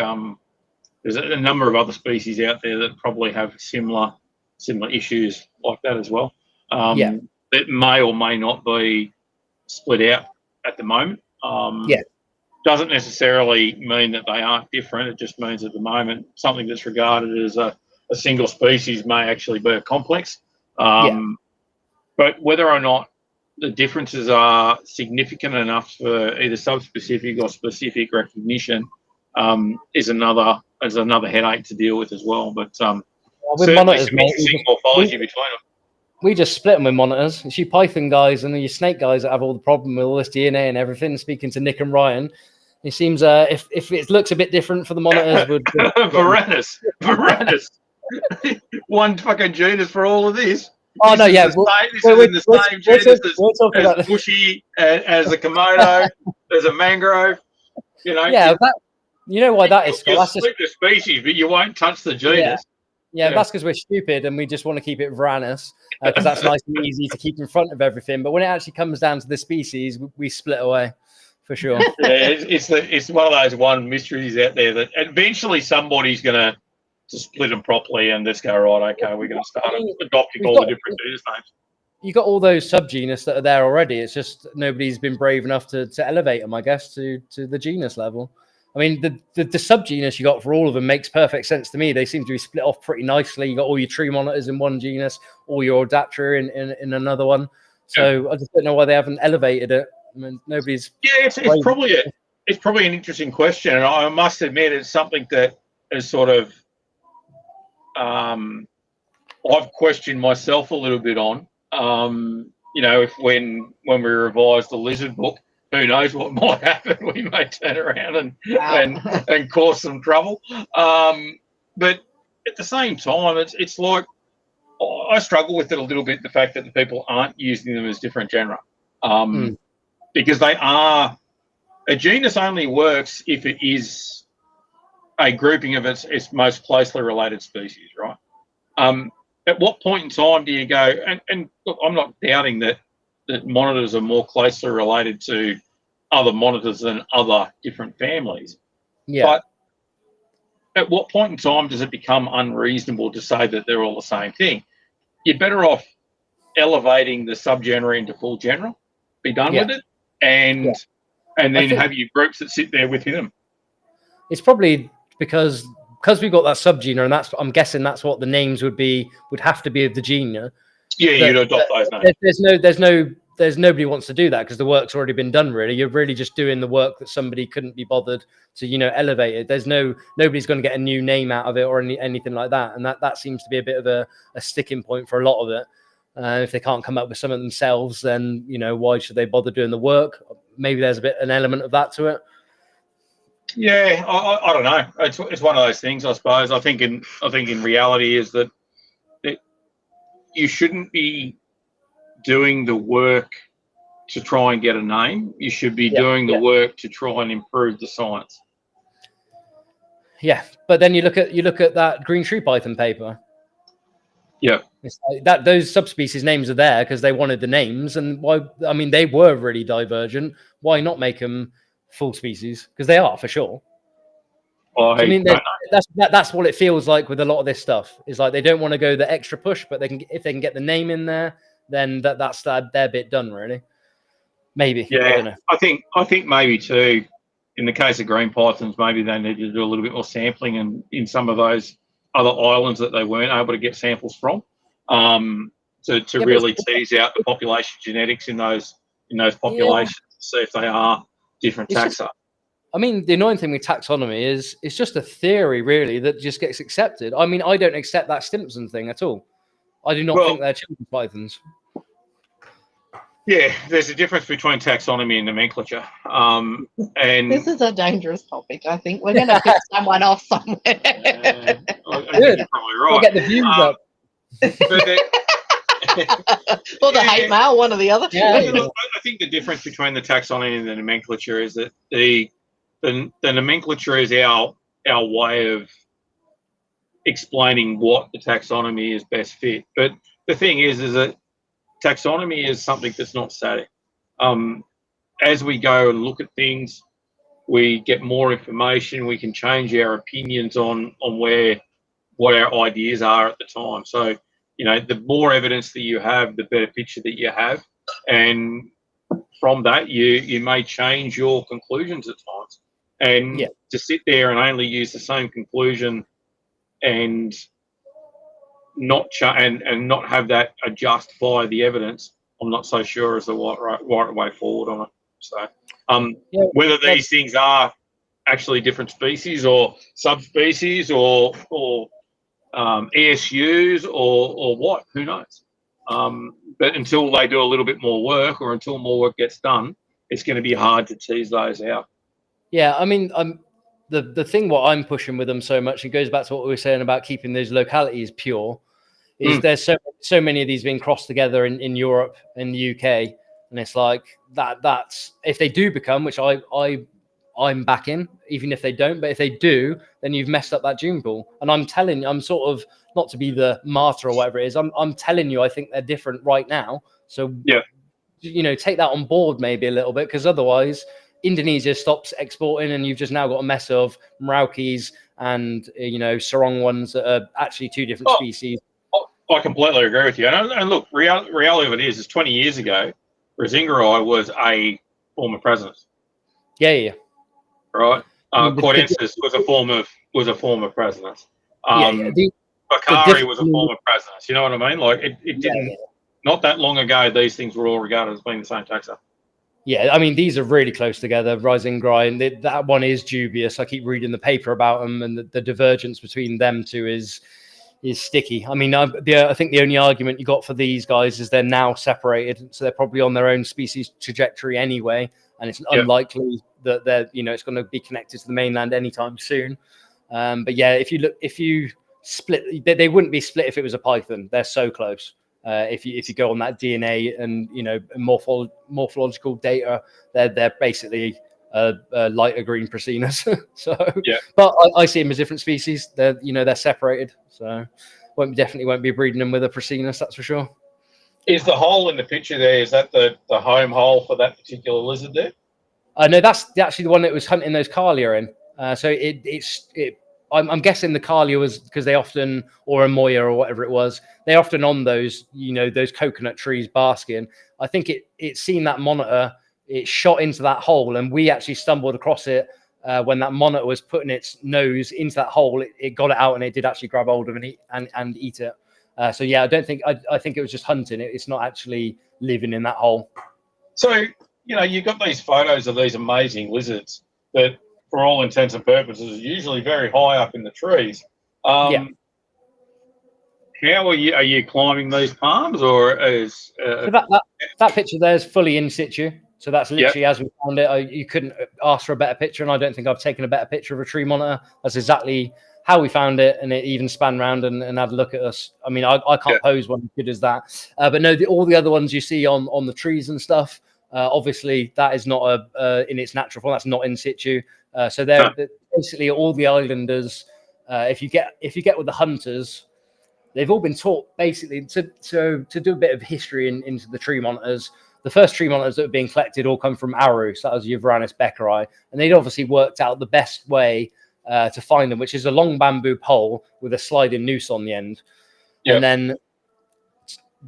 there's a number of other species out there that probably have similar issues like that as well. That may or may not be split out at the moment. Doesn't necessarily mean that they aren't different. It just means at the moment something that's regarded as a single species may actually be a complex. But whether or not the differences are significant enough for either subspecific or specific recognition is another headache to deal with as well. But with monitors, some interesting morphology between them. We just split them with monitors. It's you Python guys and your snake guys that have all the problem with all this DNA and everything. Speaking to Nick and Ryan, it seems if it looks a bit different for the monitors, Varanus, one fucking genus for all of this. Oh no, yeah, this is in the same genus as bushy, as a Komodo, as a mangrove. You know, you know why that is. That's just the species, but you won't touch the genus. Yeah, that's because we're stupid and we just want to keep it Varanus because that's nice and easy to keep in front of everything. But when it actually comes down to the species, we split away for sure. It's one of those mysteries out there that eventually somebody's going to split them properly and just go, right, okay, we're going to start adopting all the different genus names. You've got all those subgenus that are there already. It's just nobody's been brave enough to elevate them, I guess, to the genus level. I mean, the subgenus you got for all of them makes perfect sense to me. They seem to be split off pretty nicely. You got all your tree monitors in one genus, all your Odaptera in another one. So I just don't know why they haven't elevated it. I mean, nobody's. Yeah, it's probably an interesting question, and I must admit it's something that is sort of I've questioned myself a little bit on. You know, if when we revised the lizard book. Who knows what might happen? We may turn around and cause some trouble. But at the same time, it's like I struggle with it a little bit. The fact that the people aren't using them as different genera, because they are a genus only works if it is a grouping of its most closely related species, right? At what point in time do you go? And look, I'm not doubting that monitors are more closely related to other monitors than other different families. Yeah. But at what point in time does it become unreasonable to say that they're all the same thing? You're better off elevating the subgenera into full genera, be done with it, and then have your groups that sit there within them. It's probably because we've got that subgenera, and I'm guessing that's what the names would have to be of the genera. Yeah, you'd adopt those names. There's nobody wants to do that because the work's already been done. Really, you're really just doing the work that somebody couldn't be bothered to, elevate it. There's nobody's going to get a new name out of it or anything like that, and that seems to be a bit of a sticking point for a lot of it. If they can't come up with some of themselves, then why should they bother doing the work? Maybe there's an element of that to it. Yeah, I don't know. It's one of those things, I suppose. I think in reality is that you shouldn't be doing the work to try and get a name. You should be doing the work to try and improve the science. Yeah, but then you look at that green tree python paper. Yeah, it's like that those subspecies names are there because they wanted the names, and why? I mean, they were really divergent. Why not make them full species? Because they are for sure. Well, So, I mean, that's what it feels like with a lot of this stuff. Is like they don't want to go the extra push, but if they can get the name in there, then that's their bit done, really. Maybe. Yeah, I don't know. I think maybe too. In the case of green pythons, maybe they need to do a little bit more sampling, and in some of those other islands that they weren't able to get samples from, to really tease out the population genetics in those populations to see if they are different taxa. I mean, the annoying thing with taxonomy is it's just a theory, really, that just gets accepted. I mean, I don't accept that Stimson thing at all. I do not think they're children's pythons. Yeah, there's a difference between taxonomy and nomenclature. And this is a dangerous topic. I think we're going to pick someone off somewhere. I think you're probably right. We'll get the views up. Or the hate mail, one or the other. Yeah. I think the difference between the taxonomy and the nomenclature is that the nomenclature is our way of explaining what the taxonomy is best fit. But the thing is that taxonomy is something that's not static. As we go and look at things, we get more information. We can change our opinions on what our ideas are at the time. So, the more evidence that you have, the better picture that you have, and from that, you may change your conclusions at times. And to sit there and only use the same conclusion and not not have that adjust by the evidence, I'm not so sure is the right way forward on it. So whether these things are actually different species or subspecies or ESUs or what, who knows? But until they do a little bit more work, or until more work gets done, it's going to be hard to tease those out. Yeah, I mean, the thing what I'm pushing with them so much, it goes back to what we were saying about keeping those localities pure, is there's so many of these being crossed together in Europe and the UK, and it's like that's if they do become, which I'm backing, even if they don't, but if they do, then you've messed up that gene pool. And I'm sort of, not to be the martyr or whatever it is, I'm telling you, I think they're different right now. So take that on board maybe a little bit, because otherwise Indonesia stops exporting, and you've just now got a mess of Meraukis and Sarong ones that are actually two different species. I completely agree with you. And look, reality of it is 20 years ago, Razingeri was a former president. Yeah. Right. Cordensis was a former president. Bakari was a former president. You know what I mean? Like it didn't. Not that long ago, these things were all regarded as being the same taxa. Yeah, I mean, these are really close together. Rising Grind, that one is dubious. I keep reading the paper about them, and the divergence between them two is sticky. I mean, I think the only argument you got for these guys is they're now separated, so they're probably on their own species trajectory anyway, and it's unlikely that they're it's going to be connected to the mainland anytime soon. But yeah, if you split, they wouldn't be split if it was a python. They're so close. If you go on that DNA and morphological data, they're basically lighter green Prasinus. So but I see them as different species. They're separated, so definitely won't be breeding them with a Prasinus, that's for sure. Is the hole in the picture there, is that the home hole for that particular lizard there? No, that's actually the one that was hunting those Carlia in. So I'm guessing the Carlia was because they often, or a Moya or whatever it was, they often on those, those coconut trees basking. I think it seen that monitor, it shot into that hole, and we actually stumbled across it when that monitor was putting its nose into that hole. It got it out, and it did actually grab hold of it and eat it. So yeah, I think it was just hunting. It's not actually living in that hole. So, you've got these photos of these amazing lizards that, for all intents and purposes, usually very high up in the trees. How are you climbing these palms, or is so that picture there is fully in situ? So that's literally as we found it. You couldn't ask for a better picture, and I don't think I've taken a better picture of a tree monitor. That's exactly how we found it, and it even span around and had a look at us. I mean, I can't pose one as good as that, but no, all the other ones you see on the trees and stuff, obviously that is not in its natural form. That's not in situ. So they're basically all the islanders. If you get with the hunters, they've all been taught basically to do a bit of history into the tree monitors. The first tree monitors that were being collected all come from Aru, so that was your Varanus beckeri, and they'd obviously worked out the best way to find them, which is a long bamboo pole with a sliding noose on the end. And then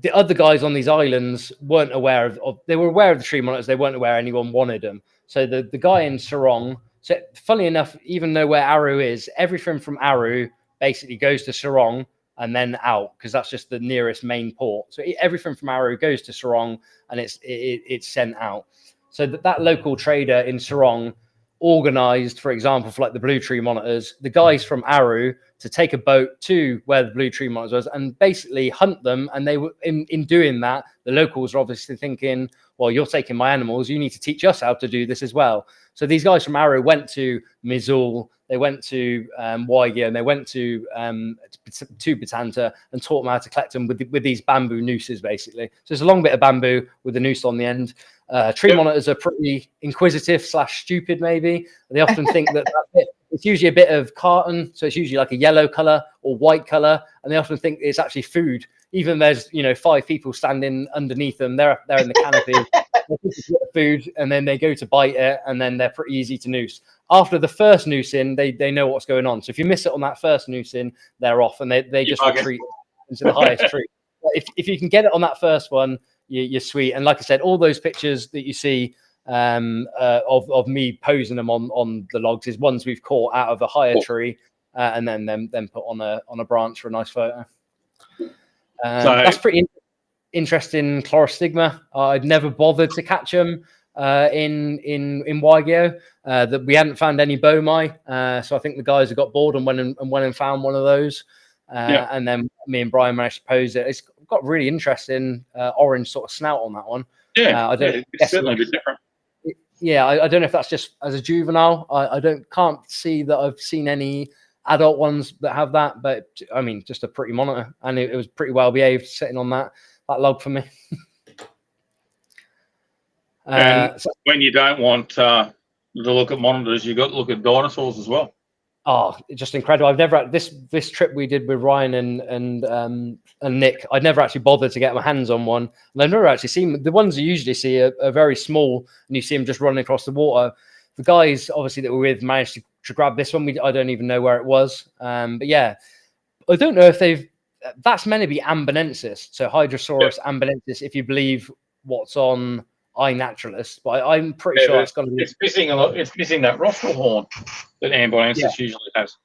the other guys on these islands weren't aware of they were aware of the tree monitors, they weren't aware anyone wanted them. So the guy in Sarong, so funny enough, even though where Aru is, everything from Aru basically goes to Sarong and then out, because that's just the nearest main port. So everything from Aru goes to Sarong and it's sent out. So that local trader in Sarong organized, for example, for like the blue tree monitors, the guys from Aru to take a boat to where the blue tree monitors was and basically hunt them. And they were in doing that, the locals were obviously thinking, well, you're taking my animals, you need to teach us how to do this as well. So these guys from Aru went to Mizul, they went to Waigeo, and they went to Batanta and taught them how to collect them with these bamboo nooses, basically. So it's a long bit of bamboo with a noose on the end. Tree monitors are pretty inquisitive / stupid, maybe. They often think that it's usually a bit of carton, so it's usually like a yellow color or white color, and they often think it's actually food. Even there's 5 people standing underneath them, they're in the canopy, food, and then they go to bite it, and then they're pretty easy to noose. After the first noosing, they know what's going on. So if you miss it on that first noosing, they're off, and they just retreat into the highest tree. If you can get it on that first one, you're sweet. And like I said, all those pictures that you see of me posing them on the logs is ones we've caught out of a higher tree, and then put on a branch for a nice photo. That's pretty interesting chlorostigma. I'd never bothered to catch them in Waigeo. That we hadn't found any bomai, so I think the guys have got bored and went and found one of those. And then me and Brian managed to pose it. It's got really interesting orange sort of snout on that one. It's certainly a bit different. I don't know if that's just as a juvenile. I can't see that I've seen any adult ones that have that, but I mean, just a pretty monitor, and it was pretty well behaved sitting on that log for me. So when you don't want to look at monitors, you got to look at dinosaurs as well. Oh, just incredible! I've never this trip we did with Ryan and Nick. I'd never actually bothered to get my hands on one, and I've never actually seen the ones you usually see are very small, and you see them just running across the water. The guys obviously that we're with managed to grab this one. I don't even know where it was, but yeah, I don't know if that's meant to be Ambonensis, so Hydrosaurus ambonensis, if you believe what's on iNaturalist, but I'm pretty sure it's going to be. It's missing a lot. It's missing that rostral horn that Ambonensis usually has.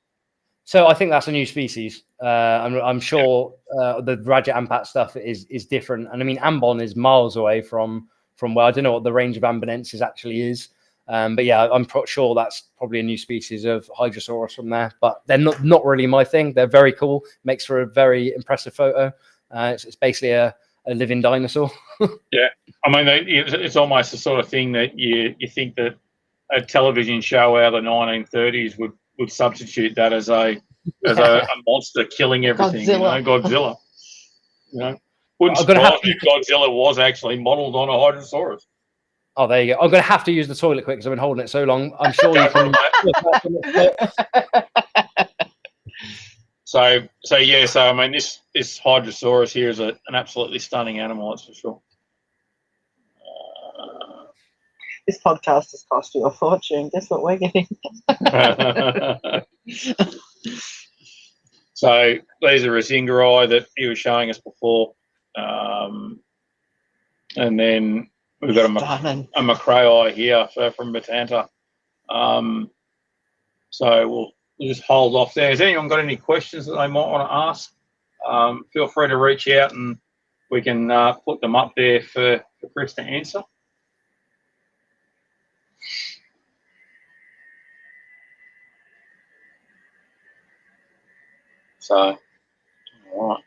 So I think that's a new species. I'm sure the Raja Ampat stuff is different, and I mean Ambon is miles away from where I don't know what the range of Ambonensis actually is. But yeah, I'm sure that's probably a new species of Hydrosaurus from there. But they're not really my thing. They're very cool. Makes for a very impressive photo. It's basically a living dinosaur. Yeah, I mean, it's almost the sort of thing that you think that a television show out of the 1930s would substitute that as a monster killing everything. Godzilla. Wouldn't surprise me if Godzilla was actually modelled on a Hydrosaurus. Oh, there you go. I'm going to have to use the toilet quick because I've been holding it so long. I'm sure you can. So I mean, this Hydrosaurus here is an absolutely stunning animal, that's for sure. This podcast has cost you a fortune. Guess what we're getting? So these are a Zingarai that he was showing us before, and then we've got a Macrae here from Batanta. So we'll just hold off there. Has anyone got any questions that they might want to ask? Feel free to reach out and we can put them up there for Chris to answer. So, all right.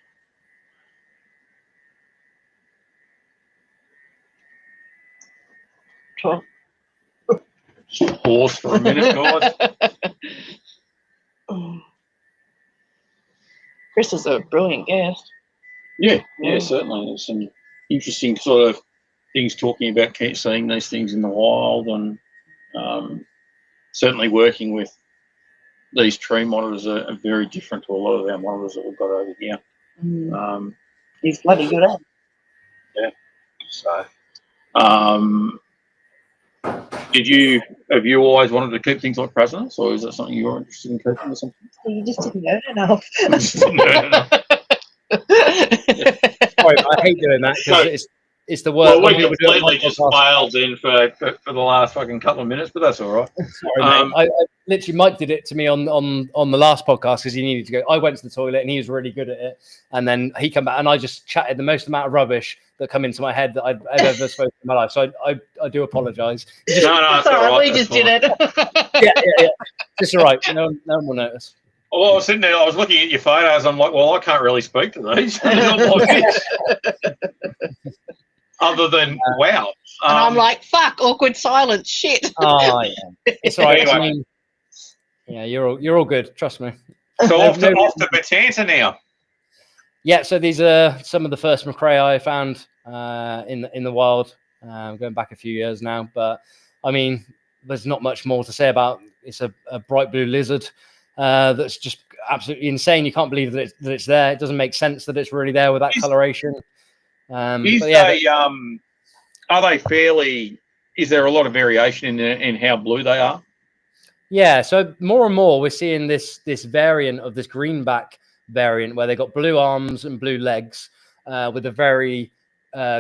Just pause for a minute, guys. Chris is a brilliant guest. Yeah, certainly. There's some interesting sort of things talking about seeing these things in the wild, and certainly working with these tree monitors are very different to a lot of our monitors that we've got over here. He's bloody good at it. Yeah. So, have you always wanted to keep things like presidents, or is that something you're interested in keeping or something? You just didn't know enough. Sorry, I hate doing that because it's the worst. Well, we completely just failed in for the last fucking couple of minutes, but that's all right. Sorry, mate. I literally, Mike did it to me on the last podcast because he needed to go. I went to the toilet and he was really good at it, and then he came back and I just chatted the most amount of rubbish that come into my head that I've ever spoken in my life. So I do apologise. No, it's all right. We just did it. Yeah. It's all right. No one will notice. Well, I was sitting there, I was looking at your photos. I'm like, well, I can't really speak to these. Other than, wow. And I'm like, fuck, awkward silence, shit. Oh, yeah. It's all right. Anyway. I mean, yeah, you're all good. Trust me. So off to Batanta now. Yeah, so these are some of the first macrae I found in the wild, going back a few years now. But, I mean, there's not much more to say about. It's a bright blue lizard. That's just absolutely insane. You can't believe that it's there. It doesn't make sense that it's really there with that coloration. Are they fairly? Is there a lot of variation in how blue they are? Yeah. So more and more we're seeing this variant of this greenback variant where they got blue arms and blue legs with a very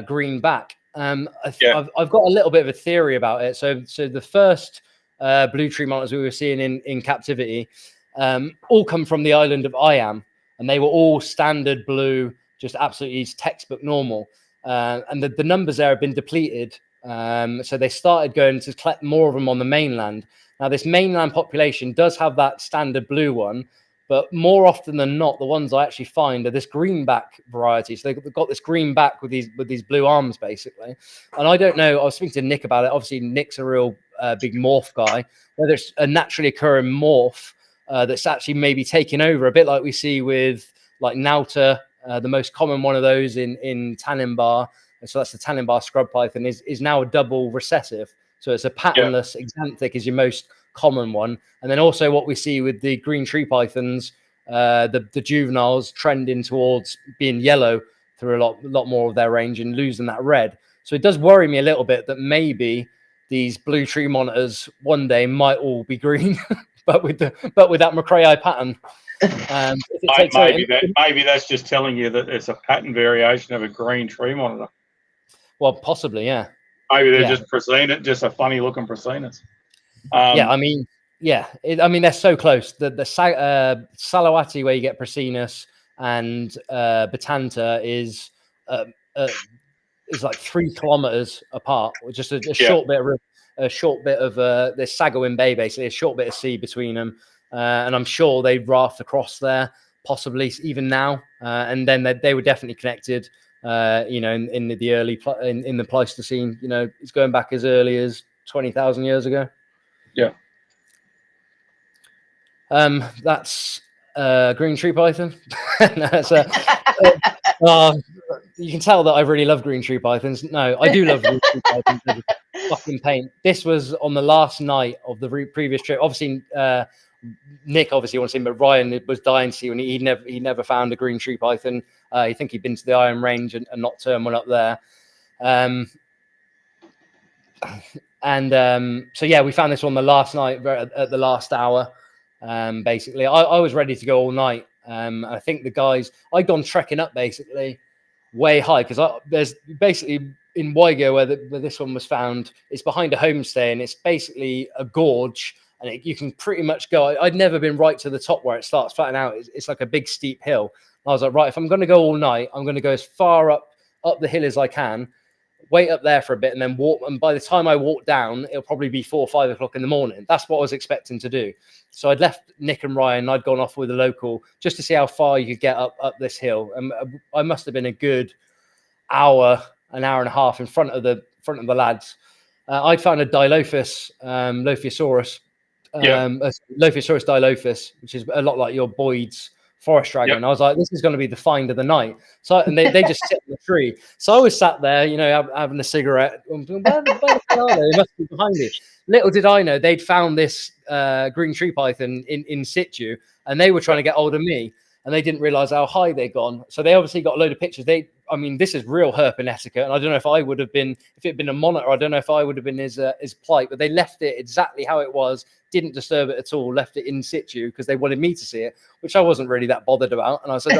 green back. I've got a little bit of a theory about it. So the first blue tree monitors we were seeing in captivity. All come from the island of Iam, and they were all standard blue, just absolutely textbook normal. And the numbers there have been depleted. So they started going to collect more of them on the mainland. Now, this mainland population does have that standard blue one, but more often than not, the ones I actually find are this greenback variety. So they've got this greenback with these blue arms, basically. And I don't know, I was speaking to Nick about it. Obviously, Nick's a real big morph guy. Whether it's a naturally occurring morph, that's actually maybe taking over a bit like we see with like Nauta, the most common one of those in Tanimbar. So that's the Tanimbar scrub python is now a double recessive. So it's a patternless exanthic is your most common one. And then also what we see with the green tree pythons, the juveniles trending towards being yellow through a lot more of their range and losing that red. So it does worry me a little bit that maybe these blue tree monitors one day might all be green. But with that macrae pattern, maybe that's just telling you that it's a pattern variation of a green tree monitor. Well, possibly, yeah. Maybe they're just Prasinus, just a funny looking Prasinus. I mean, they're so close. The Salawati, where you get Prasinus, and Batanta is like 3 kilometers apart, or just a short bit of there's Sagawin Bay, basically a short bit of sea between them, and I'm sure they raft across there, possibly even now, and then they were definitely connected. In the early in the Pleistocene, it's going back as early as 20,000 years ago. Yeah. That's green tree python. You can tell that I really love green tree pythons. No, I do love green tree pythons. Fucking pain. This was on the last night of the previous trip. Obviously, Nick obviously wants to see, but Ryan was dying to see when he never found a green tree python. I think he'd been to the Iron Range and not turned one up there. So yeah, we found this one the last night at the last hour. Basically, I was ready to go all night. I think the guys, I'd gone trekking up basically way high because there's basically in Waigo where this one was found. It's behind a homestay and it's basically a gorge. And you can pretty much go. I'd never been right to the top where it starts flattening out. It's like a big steep hill. And I was like, right, if I'm going to go all night, I'm going to go as far up the hill as I can, wait up there for a bit, and then walk. And by the time I walk down, it'll probably be 4 or 5 o'clock in the morning. That's what I was expecting to do. So I'd left Nick and Ryan. I'd gone off with a local just to see how far you could get up this hill. And I must have been a good an hour and a half in front of the lads. I'd found a Dilophosaurus, Lophosaurus Dilophosaurus, which is a lot like your Boyd's forest dragon. And I was like, this is going to be the find of the night. So, and they just sit in the tree. So I was sat there, having a cigarette. Where the hell are they? They must be behind me. Little did I know, they'd found this green tree python in situ, and they were trying to get hold of me, and they didn't realize how high they'd gone. So they obviously got a load of pictures. This is real Herping etiquette, and I don't know if I would have been, if it had been a monitor, I don't know if I would have been his plight, but they left it exactly how it was, didn't disturb it at all, left it in situ because they wanted me to see it, which I wasn't really that bothered about. And I said,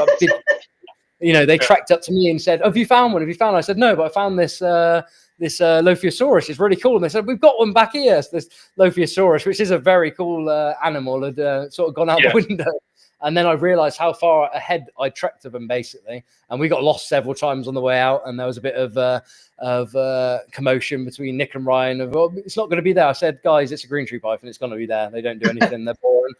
they tracked up to me and said, have you found one? Have you found one? I said, no, but I found this Lophosaurus. It's really cool. And they said, we've got one back here. So this Lophosaurus, which is a very cool animal, had sort of gone out the window. And then I realized how far ahead I trekked of them, basically. And we got lost several times on the way out. And there was a bit of commotion between Nick and Ryan of, it's not going to be there. I said, guys, it's a green tree python. It's going to be there. They don't do anything. They're boring.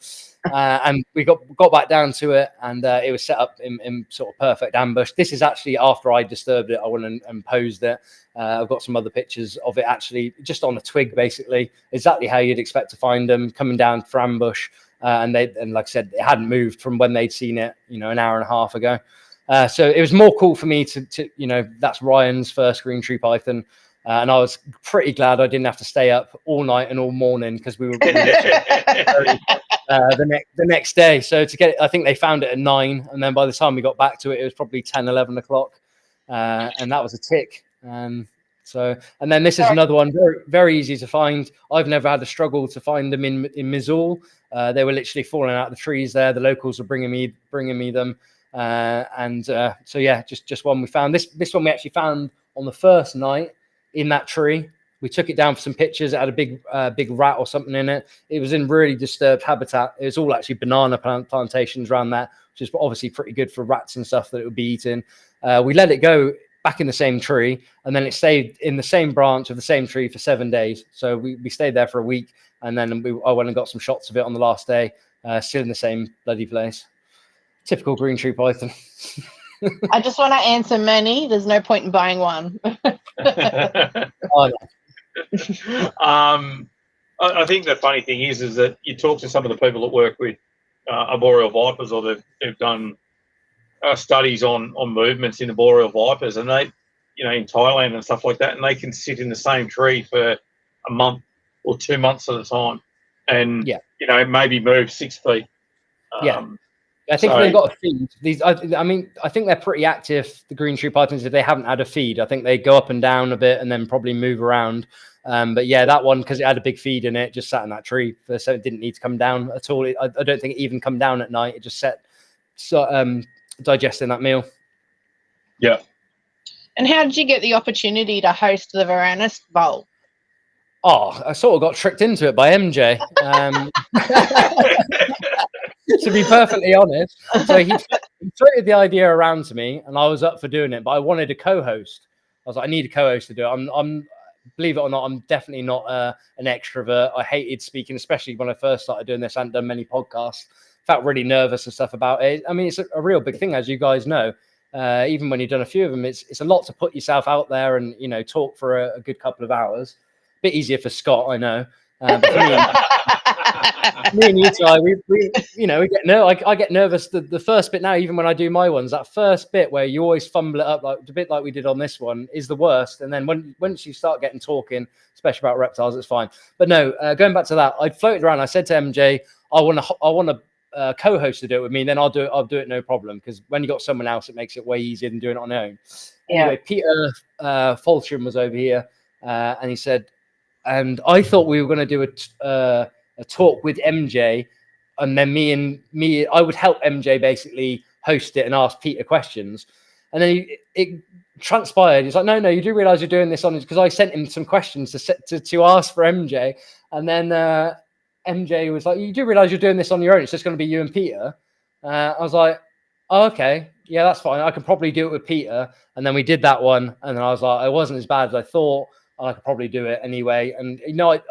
And we got back down to it, and it was set up in sort of perfect ambush. This is actually after I disturbed it. I went and posed it. I've got some other pictures of it actually just on a twig, basically, exactly how you'd expect to find them coming down for ambush. And like I said, it hadn't moved from when they'd seen it, an hour and a half ago. So it was more cool for me to that's Ryan's first green tree python. And I was pretty glad I didn't have to stay up all night and all morning because we were the next day. So to get it, I think they found it at 9. And then by the time we got back to it, it was probably 10, 11 o'clock. And that was a tick. And then this is another one, very, very easy to find. I've never had a struggle to find them in Missoul. They were literally falling out of the trees there. The locals were bringing me them. Just one we found. This one we actually found on the first night in that tree. We took it down for some pictures. It had a big rat or something in it. It was in really disturbed habitat. It was all actually banana plantations around that, which is obviously pretty good for rats and stuff that it would be eating. We let it go back in the same tree, and then it stayed in the same branch of the same tree for 7 days. So we stayed there for a week, and then I went and got some shots of it on the last day, still in the same bloody place. Typical green tree python. I just want to answer many. There's no point in buying one. I think the funny thing is that you talk to some of the people that work with arboreal vipers, or they've done studies on movements in arboreal vipers, and they, in Thailand and stuff like that, and they can sit in the same tree for a month or 2 months at a time, and maybe move 6 feet. I think they've got a feed. I think they're pretty active, the green tree pythons, if they haven't had a feed. I think they go up and down a bit and then probably move around. But yeah, that one, because it had a big feed in it, just sat in that tree, so it didn't need to come down at all. I don't think it even come down at night. It just sat digesting that meal. Yeah. And how did you get the opportunity to host the Varanus Vault? Oh, I sort of got tricked into it by MJ. To be perfectly honest, so he floated the idea around to me, and I was up for doing it, but I wanted a co-host. I was like, I need a co-host to do it. I'm believe it or not, I'm definitely not an extrovert. I hated speaking, especially when I first started doing this. I hadn't done many podcasts. Felt really nervous and stuff about it. I mean, it's a real big thing, as you guys know. Even when you've done a few of them, it's a lot to put yourself out there and talk for a good couple of hours. Bit easier for Scott, I know. But for me and you, Ty, we I get nervous the first bit now, even when I do my ones. That first bit where you always fumble it up, like a bit like we did on this one, is the worst. And then once you start getting talking, especially about reptiles, it's fine. But no, going back to that, I floated around. I said to MJ, I want a co-host to do it with me, and then I'll do it no problem, because when you got someone else, it makes it way easier than doing it on your own. Anyway, Peter Fultrum was over here, and he said, and I thought we were going to do a talk with MJ, and then me, I would help MJ basically host it and ask Peter questions. And then it transpired. He's like, no, you do realize you're doing this on, because I sent him some questions to ask for MJ. And then MJ was like, you do realize you're doing this on your own. It's just going to be you and Peter. I was like, oh, okay, yeah, that's fine. I can probably do it with Peter. And then we did that one. And then I was like, it wasn't as bad as I thought. I could probably do it anyway. And,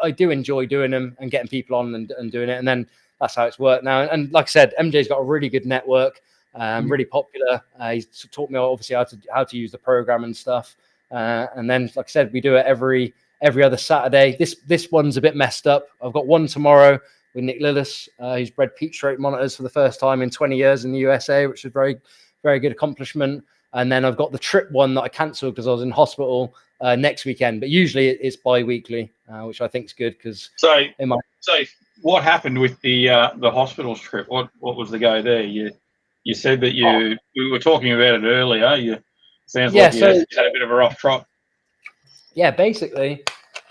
I do enjoy doing them and getting people on and doing it. And then that's how it's worked now. And like I said, MJ's got a really good network, really popular. He's taught me obviously how to use the program and stuff. And then, like I said, we do it every every other Saturday. This one's a bit messed up. I've got one tomorrow with Nick Lillis, who's bred peach throat monitors for the first time in 20 years in the USA, which is very, very good accomplishment. And then I've got the trip one that I cancelled because I was in hospital next weekend. But usually it's bi-weekly, which I think is good because. So what happened with the hospital trip? What was the go there? You said that we were talking about it earlier. Sounds like you had a bit of a rough trot. Yeah, basically,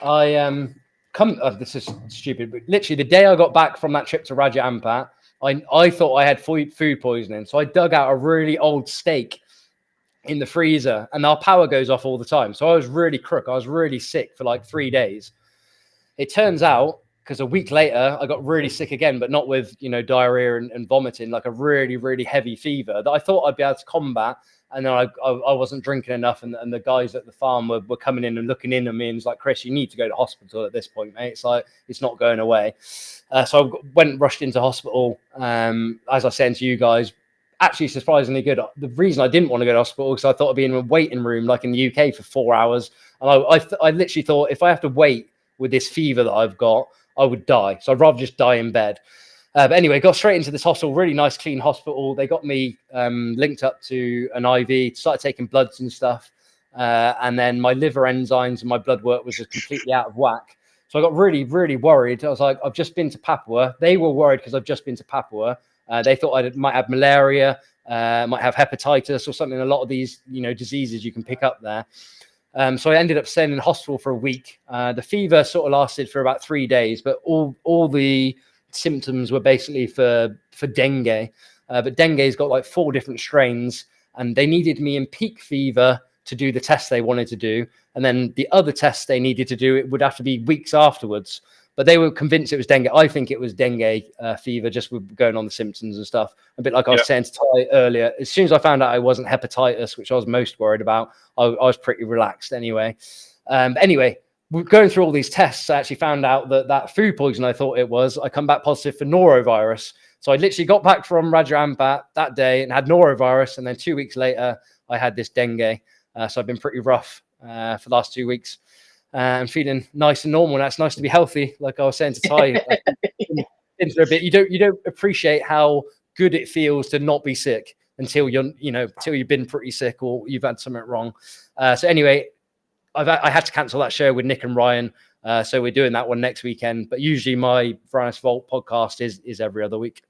I this is stupid, but literally the day I got back from that trip to Raja Ampat, I thought I had food poisoning, so I dug out a really old steak in the freezer, and our power goes off all the time. So I was really crook. I was really sick for like 3 days. It turns out, because a week later I got really sick again, but not with diarrhea and vomiting, like a really, really heavy fever that I thought I'd be able to combat. And then I wasn't drinking enough, and the guys at the farm were coming in and looking in at me and was like, Chris, you need to go to hospital at this point, mate. It's like, it's not going away. So I rushed into hospital. As I said to you guys, actually surprisingly good. The reason I didn't want to go to hospital because I thought I'd be in a waiting room like in the UK for 4 hours. And I literally thought if I have to wait with this fever that I've got, I would die. So I'd rather just die in bed. But anyway, got straight into this hospital, really nice, clean hospital. They got me linked up to an IV, started taking bloods and stuff. And then my liver enzymes and my blood work was just completely out of whack. So I got really, really worried. I was like, I've just been to Papua. They were worried because I've just been to Papua. They thought I might have malaria, might have hepatitis or something. A lot of these, diseases you can pick up there. So I ended up staying in hospital for a week. The fever sort of lasted for about 3 days, but all the symptoms were basically for dengue. But dengue's got like 4 different strains, and they needed me in peak fever to do the test they wanted to do. And then the other tests they needed to do, it would have to be weeks afterwards. But they were convinced it was dengue. I think it was dengue fever, just with going on the symptoms and stuff. A bit like I was saying to Ty earlier. As soon as I found out I wasn't hepatitis, which I was most worried about, I was pretty relaxed anyway. Anyway, going through all these tests, I actually found out that food poison I thought it was, I come back positive for norovirus. So I literally got back from Raja Ampat that day and had norovirus. And then 2 weeks later, I had this dengue. So I've been pretty rough for the last 2 weeks. I'm feeling nice and normal. And that's nice to be healthy. Like I was saying to Ty, into a bit, you don't appreciate how good it feels to not be sick until until you've been pretty sick or you've had something wrong. So anyway, I had to cancel that show with Nick and Ryan. So we're doing that one next weekend. But usually my Varanus Vault podcast is every other week.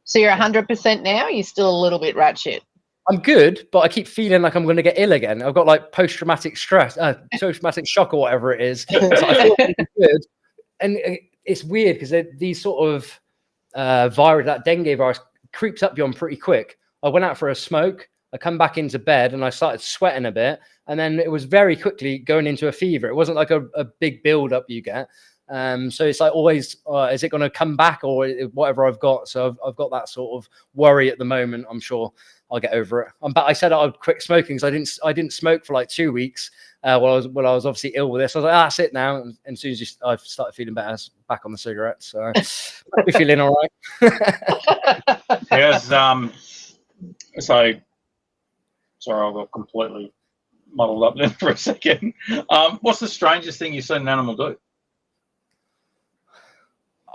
So you're 100% now? Or you're still a little bit ratchet? I'm good, but I keep feeling like I'm going to get ill again. I've got like post-traumatic stress, post-traumatic shock or whatever it is. So I feel pretty good. And it's weird because these sort of virus, that dengue virus creeps up you on pretty quick. I went out for a smoke. I come back into bed and I started sweating a bit. And then it was very quickly going into a fever. It wasn't like a big build-up you get. So it's like always, is it going to come back or whatever I've got? So I've got that sort of worry at the moment. I'm sure I'll get over it. But I said I would quit smoking because I didn't smoke for like 2 weeks while I was obviously ill with this. I was like, that's it now. And as soon as I've started feeling better, back on the cigarettes. So I'll be feeling all right. Yes. So sorry, I got completely muddled up there for a second. What's the strangest thing you've seen an animal do?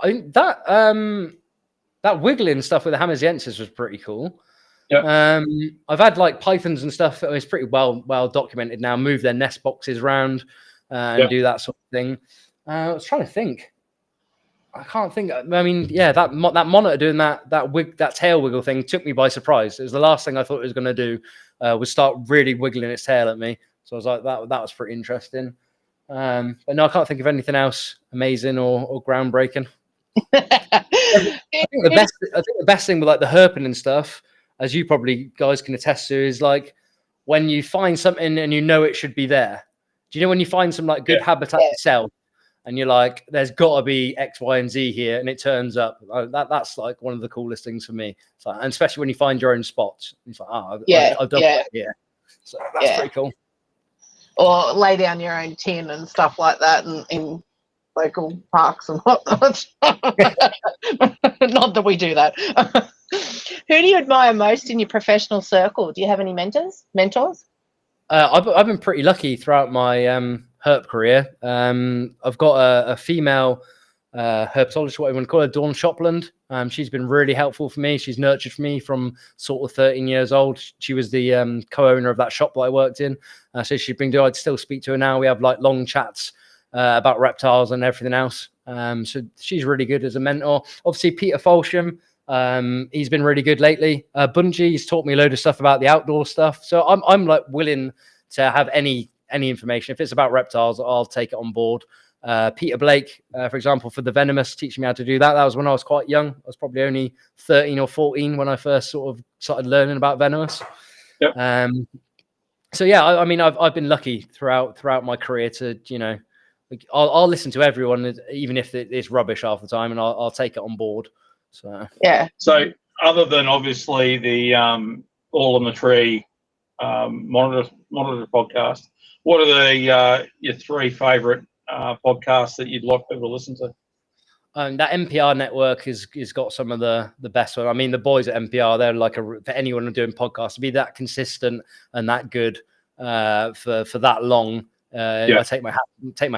I think that wiggling stuff with the Hamaziensis was pretty cool. Yeah. I've had like pythons and stuff. It's pretty well documented now. Move their nest boxes around and do that sort of thing. I was trying to think. I can't think. I mean, yeah, that monitor doing that tail wiggle thing took me by surprise. It was the last thing I thought it was going to do was start really wiggling its tail at me. So I was like, that was pretty interesting. But no, I can't think of anything else amazing or groundbreaking. I think the best thing with like the herping and stuff, as you probably guys can attest to, is like when you find something and you know it should be there. Do you know when you find some like good habitat itself and you're like, there's got to be X, Y, and Z here, and it turns up? That's like one of the coolest things for me. So, and especially when you find your own spots, it's like, I've done that here. So that's pretty cool. Or lay down your own tin and stuff like that in local parks and whatnot. Not that we do that. Who do you admire most in your professional circle? Do you have any mentors? I've been pretty lucky throughout my herp career. I've got a female herpetologist, what I want to call her, Dawn Shopland. She's been really helpful for me. She's nurtured me from sort of 13 years old. She was the co-owner of that shop that I worked in. So she's been good. I'd still speak to her now. We have like long chats about reptiles and everything else. So she's really good as a mentor. Obviously, Peter Folsham, he's been really good lately. Bungie, he's taught me a load of stuff about the outdoor stuff. So I'm like willing to have any information. If it's about reptiles, I'll take it on board. Peter Blake, for example, for the venomous, teaching me how to do that. That was when I was quite young. I was probably only 13 or 14 when I first sort of started learning about venomous. Yep. So yeah, I mean, I've been lucky throughout my career to, you know, I'll listen to everyone, even if it's rubbish half the time, and I'll take it on board. So yeah. So other than obviously the All on the Tree monitor podcast, what are your three favourite podcasts that you'd like people to listen to? That NPR network has got some of the best one. I mean, the boys at NPR, they're like for anyone doing podcasts to be that consistent and that good for that long. I take my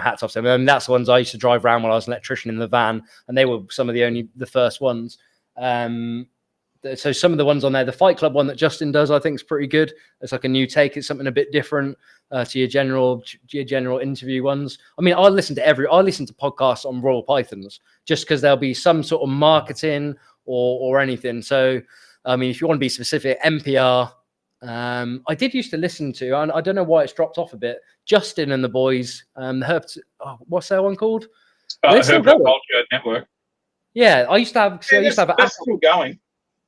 hats off to them. I mean, that's the ones I used to drive around when I was an electrician in the van, and they were some of the first ones. So some of the ones on there, the Fight Club one that Justin does, I think is pretty good. It's like a new take. It's something a bit different to your general interview ones. I mean, I listen to podcasts on Royal Pythons just because there'll be some sort of marketing or anything. So, I mean, if you want to be specific, NPR. I did used to listen to, and I don't know why it's dropped off a bit, Justin and the boys. What's that one called? Culture Network. Yeah, I used to have. That's still going.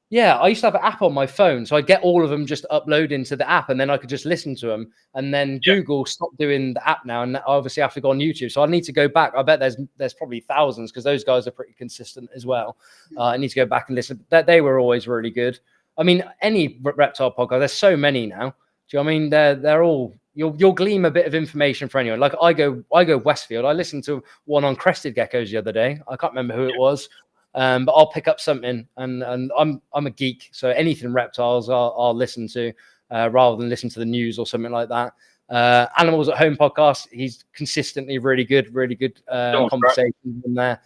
Yeah, I used to have an app on my phone, so I'd get all of them just upload into the app, and then I could just listen to them. And then Google stopped doing the app now, and I obviously have to go on YouTube. So I need to go back. I bet there's probably thousands because those guys are pretty consistent as well. I need to go back and listen. They were always really good. I mean, any reptile podcast, there's so many now. Do you know what I mean? They're all, you'll glean a bit of information for anyone. Like I go Westfield. I listened to one on crested geckos the other day. I can't remember who it was. But I'll pick up something, and I'm a geek, so anything reptiles I'll listen to rather than listen to the news or something like that. Animals at Home podcast, he's consistently really good conversation in there.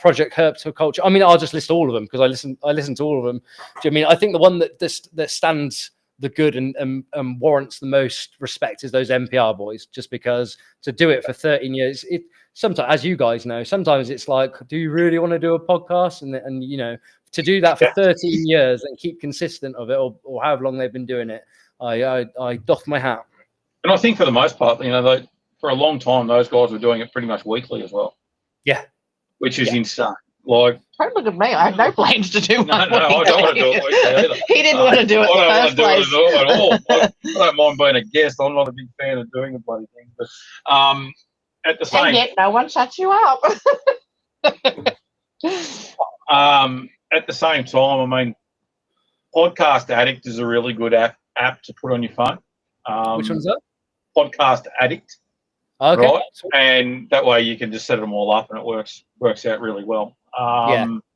Project Herpetoculture. I mean, I'll just list all of them because I listen to all of them. Do you know what I mean? I think the one that stands the good and warrants the most respect is those NPR boys, just because to do it for 13 years, sometimes, as you guys know, sometimes it's like, do you really want to do a podcast? And you know, to do that for 13 years and keep consistent of it, or however long they've been doing it, I doff my hat. And I think for the most part, you know, for a long time, those guys were doing it pretty much weekly as well. Yeah. Which is insane. Like, don't look at me. I have no plans to do one. No, I don't want to do it weekly either. He didn't want to do it in the first place. I don't want to do it at all. I don't mind being a guest. I'm not a big fan of doing the bloody thing. But at the same, and yet no one shuts you up. At the same time, I mean, Podcast Addict is a really good app to put on your phone. Which one's that? Podcast Addict. Okay. Right? And that way you can just set them all up, and it works out really well.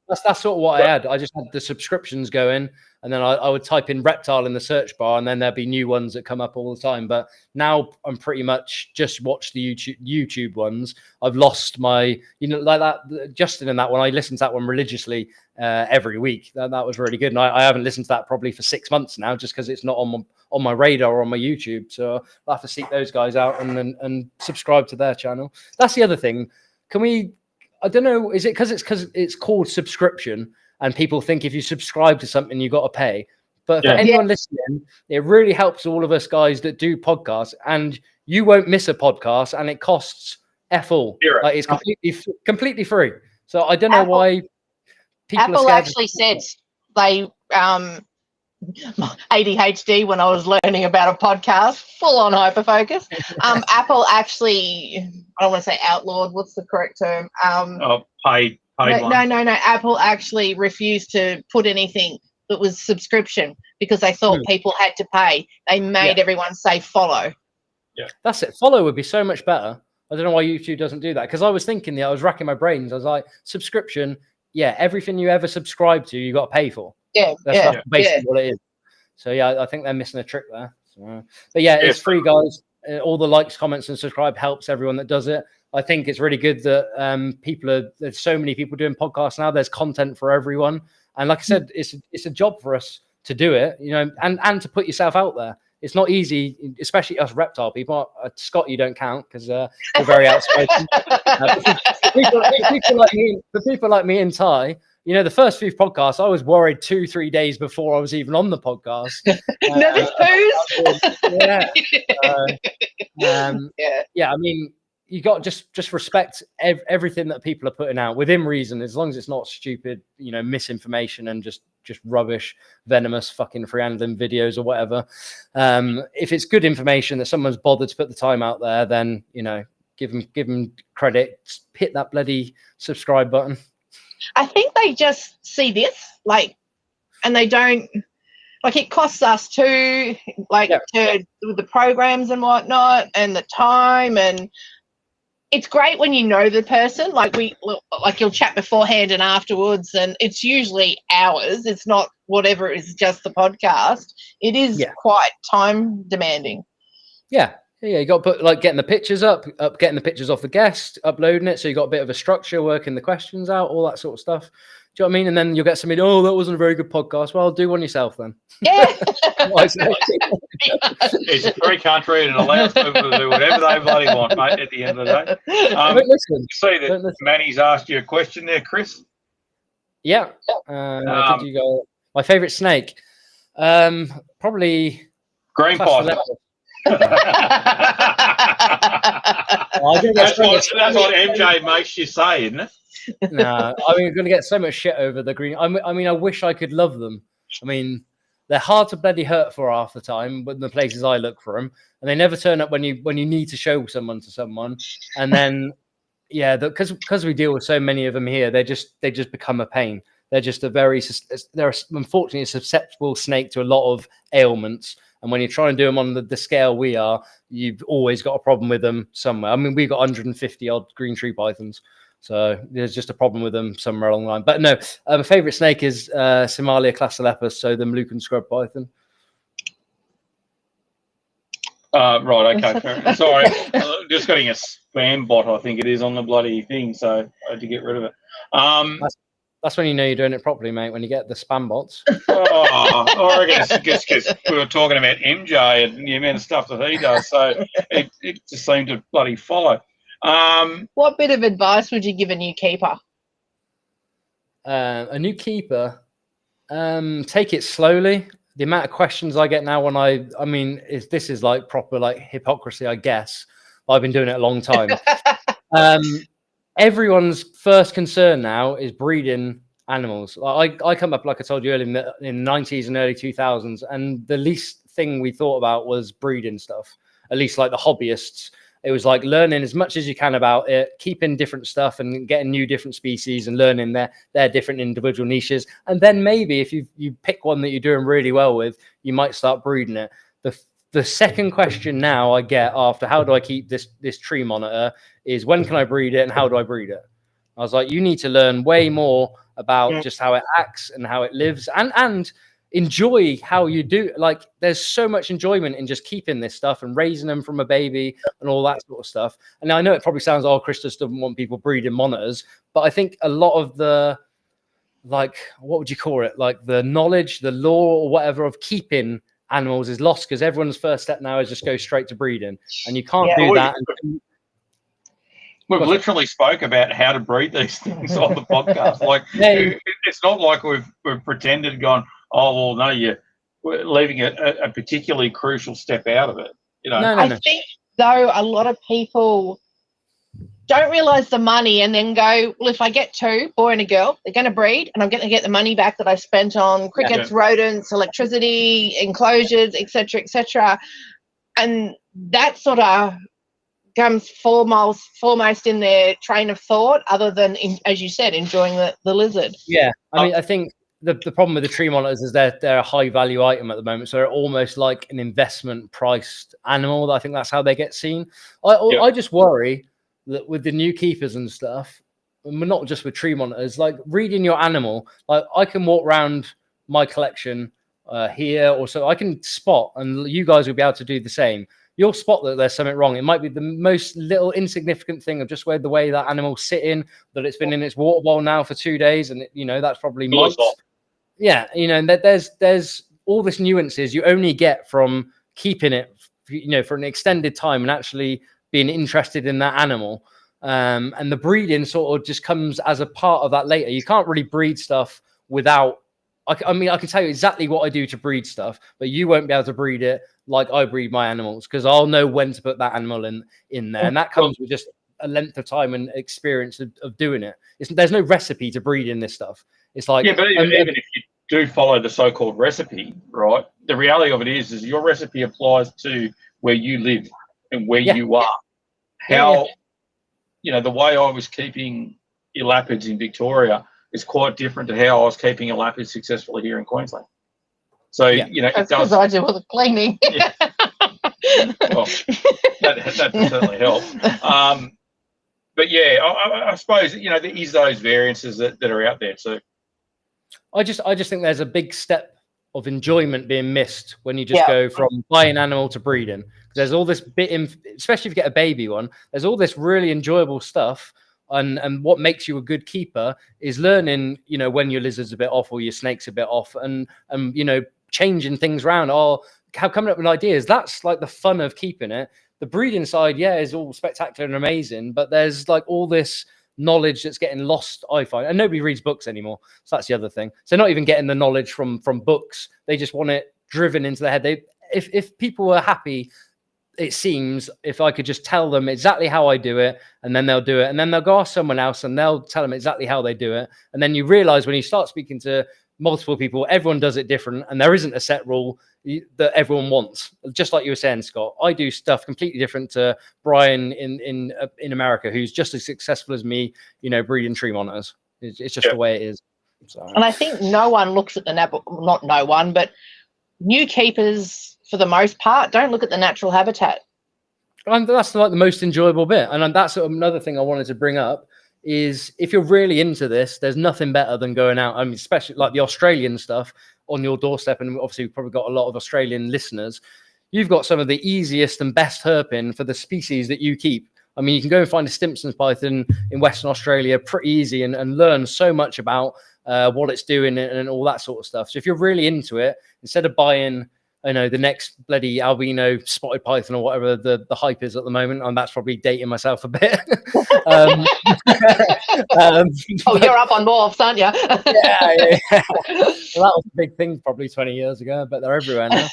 That's sort of what I had. I just had the subscriptions going, and then I would type in reptile in the search bar, and then there'd be new ones that come up all the time. But now I'm pretty much just watch the YouTube ones. I've lost my, you know, like that Justin and that one. I listened to that one religiously every week. That was really good, and I haven't listened to that probably for 6 months now, just because it's not on my radar or on my YouTube. So I'll have to seek those guys out and subscribe to their channel. That's the other thing. Can we? I don't know. Is it because it's called subscription, and people think if you subscribe to something you got to pay? But for anyone listening, it really helps all of us guys that do podcasts, and you won't miss a podcast, and it costs all. Like, it's completely free. So I don't know why people. Apple actually said they ADHD when I was learning about a podcast, full on hyperfocus. Apple actually, I don't want to say outlawed. What's the correct term? Paid one. No. Apple actually refused to put anything that was subscription because they thought people had to pay. They made everyone say follow. Yeah, that's it. Follow would be so much better. I don't know why YouTube doesn't do that, because I was thinking, I was racking my brains. I was like, subscription, everything you ever subscribe to, you got to pay for. That's basically what it is. So I think they're missing a trick there. So, but it's free, guys. all the likes, comments, and subscribe helps everyone that does it. I think it's really good that there's so many people doing podcasts now. There's content for everyone. And like I said, it's a job for us to do it, and to put yourself out there. It's not easy, especially us reptile people. Scott, you don't count because we're very outspoken. For people like me and Ty, the first few podcasts, I was worried 2-3 days before I was even on the podcast. Nervous poos. Yeah. I mean, you got just respect everything that people are putting out within reason, as long as it's not stupid, misinformation and just rubbish, venomous fucking free handling videos or whatever. If it's good information that someone's bothered to put the time out there, then give them credit. Hit that bloody subscribe button. I think they just see this and they don't it costs us too, to with the programs and whatnot and the time, and it's great when you know the person. You'll chat beforehand and afterwards, and it's usually hours. It's not whatever it is, just the podcast. It is quite time demanding. Yeah, you got to put getting the pictures up, getting the pictures off the guest, uploading it. So you got a bit of a structure, working the questions out, all that sort of stuff. Do you know what I mean? And then you'll get somebody, oh, that wasn't a very good podcast. Well, do one yourself then. Yeah. It's a free country and it allows people to do whatever they bloody want, mate, at the end of the day. You see that Manny's asked you a question there, Chris? Yeah. Did you go? My favourite snake? Probably green python. That's what MJ makes you say, isn't it? No, I'm going to get so much shit over the green. I mean, I wish I could love them. I mean, they're hard to bloody hurt for half the time, but the places I look for them, and they never turn up when you need to show someone to someone. And then, because we deal with so many of them here, they just become a pain. They're just they're unfortunately a susceptible snake to a lot of ailments. And when you try and do them on the scale we are, you've always got a problem with them somewhere. I mean, we've got 150 odd green tree pythons. So there's just a problem with them somewhere along the line. But no, my favourite snake is Simalia classilepus, so the Moluccan scrub python. Right, okay. Sorry, just getting a spam bot, I think it is, on the bloody thing, so I had to get rid of it. That's when you know you're doing it properly, mate, when you get the spam bots. I guess because we were talking about MJ and the amount of stuff that he does, so it just seemed to bloody follow. What bit of advice would you give a new keeper? A new keeper, take it slowly. The amount of questions I get now when this is like proper like hypocrisy, I guess. I've been doing it a long time. Everyone's first concern now is breeding animals. I come up, like I told you earlier, in the 90s and early 2000s, and the least thing we thought about was breeding stuff, at least like the hobbyists. It was like learning as much as you can about it, keeping different stuff and getting new different species and learning their different individual niches. And then maybe if you pick one that you're doing really well with, you might start breeding it. The second question now I get after how do I keep this tree monitor is when can I breed it and how do I breed it? I was like, you need to learn way more about just how it acts and how it lives and enjoy how you do. Like there's so much enjoyment in just keeping this stuff and raising them from a baby and all that sort of stuff. And I know it probably sounds, Chris just doesn't want people breeding monitors, but I think a lot of the, like, what would you call it? Like the knowledge, the law or whatever of keeping animals is lost because everyone's first step now is just go straight to breeding. And you can't do that. We've literally spoke about how to breed these things on the podcast. Like it's not like we've pretended gone, oh, well, no, we're leaving a particularly crucial step out of it. No. I think, though, a lot of people don't realise the money and then go, well, if I get two, boy and a girl, they're going to breed and I'm going to get the money back that I spent on crickets, rodents, electricity, enclosures, etc. And that sort of comes foremost in their train of thought other than, as you said, enjoying the lizard. Yeah, I mean, I think the problem with the tree monitors is they're a high value item at the moment, so they're almost like an investment priced animal. I think that's how they get seen. I just worry that with the new keepers and stuff, and not just with tree monitors, like reading your animal, like I can walk around my collection here or so I can spot, and you guys will be able to do the same. you'll spot that there's something wrong. It might be the most little insignificant thing of just the way that animal's sitting, that it's been in its water bowl now for 2 days, and that's probably mites. Yeah, and there's all this nuances you only get from keeping it, for an extended time and actually being interested in that animal. And the breeding sort of just comes as a part of that later. You can't really breed stuff without. I mean, I can tell you exactly what I do to breed stuff, but you won't be able to breed it like I breed my animals, because I'll know when to put that animal in there, and that comes with just a length of time and experience of doing it. There's no recipe to breed in this stuff. It's like, but even if you do follow the so-called recipe, right? The reality of it is your recipe applies to where you live and where you are. How, the way I was keeping elapids in Victoria is quite different to how I was keeping elapids successfully here in Queensland. So, that's because I do all the cleaning. Yeah. Well, that certainly helps. But yeah, I suppose, there is those variances that are out there too. I just think there's a big step of enjoyment being missed when you just go from buying an animal to breeding. There's all this bit, especially if you get a baby one, there's all this really enjoyable stuff. And what makes you a good keeper is learning, when your lizard's a bit off or your snake's a bit off, and changing things around, or coming up with ideas. That's like the fun of keeping it. The breeding side, is all spectacular and amazing, but there's like all this knowledge that's getting lost, I find, and nobody reads books anymore. So that's the other thing. So not even getting the knowledge from books, they just want it driven into their head. If people were happy, it seems, if I could just tell them exactly how I do it, and then they'll do it, and then they'll go ask someone else and they'll tell them exactly how they do it. And then you realize when you start speaking to multiple people, everyone does it different, and there isn't a set rule that everyone wants. Just like you were saying, Scott, I do stuff completely different to Brian in America, who's just as successful as me, breeding tree monitors. It's just the way it is. So. And I think no one looks at not no one, but new keepers, for the most part, don't look at the natural habitat. And that's like the most enjoyable bit. And that's another thing I wanted to bring up is, if you're really into this, there's nothing better than going out. I mean, especially like the Australian stuff on your doorstep. And obviously we've probably got a lot of Australian listeners. You've got some of the easiest and best herping for the species that you keep. I mean, you can go and find a Stimpson's python in Western Australia pretty easy and learn so much about what it's doing and all that sort of stuff. So if you're really into it, instead of buying, the next bloody albino spotted python or whatever the hype is at the moment, and that's probably dating myself a bit. You're up on morphs, aren't you? yeah. Well, that was a big thing probably 20 years ago, but they're everywhere now.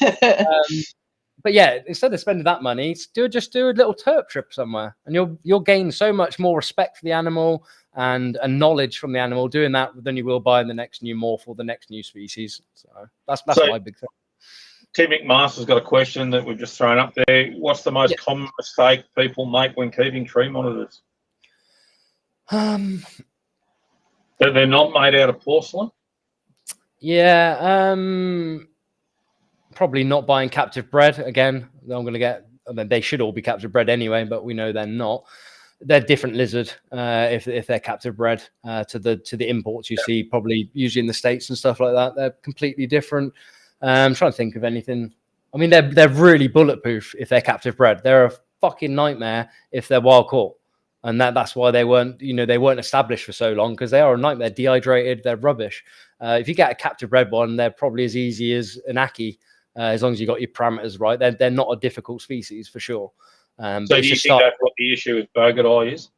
But yeah, instead of spending that money, just do a little terp trip somewhere, and you'll gain so much more respect for the animal and knowledge from the animal doing that than you will buying the next new morph or the next new species. So that's my big thing. Tim McMaster's got a question that we've just thrown up there. What's the most common mistake people make when keeping tree monitors? That they're not made out of porcelain? Yeah, probably not buying captive bred. Again, they should all be captive bred anyway, but we know they're not. They're different lizard if they're captive bred to the imports you see probably usually in the States and stuff like that. They're completely different. I'm trying to think of anything. I mean, they're really bulletproof if they're captive bred. They're a fucking nightmare if they're wild caught, and that's why they weren't established for so long, because they are a nightmare. Dehydrated, they're rubbish. If you get a captive bred one, they're probably as easy as an Aki, as long as you got your parameters right. They're not a difficult species for sure. So do you think that's what the issue with bogut eye is?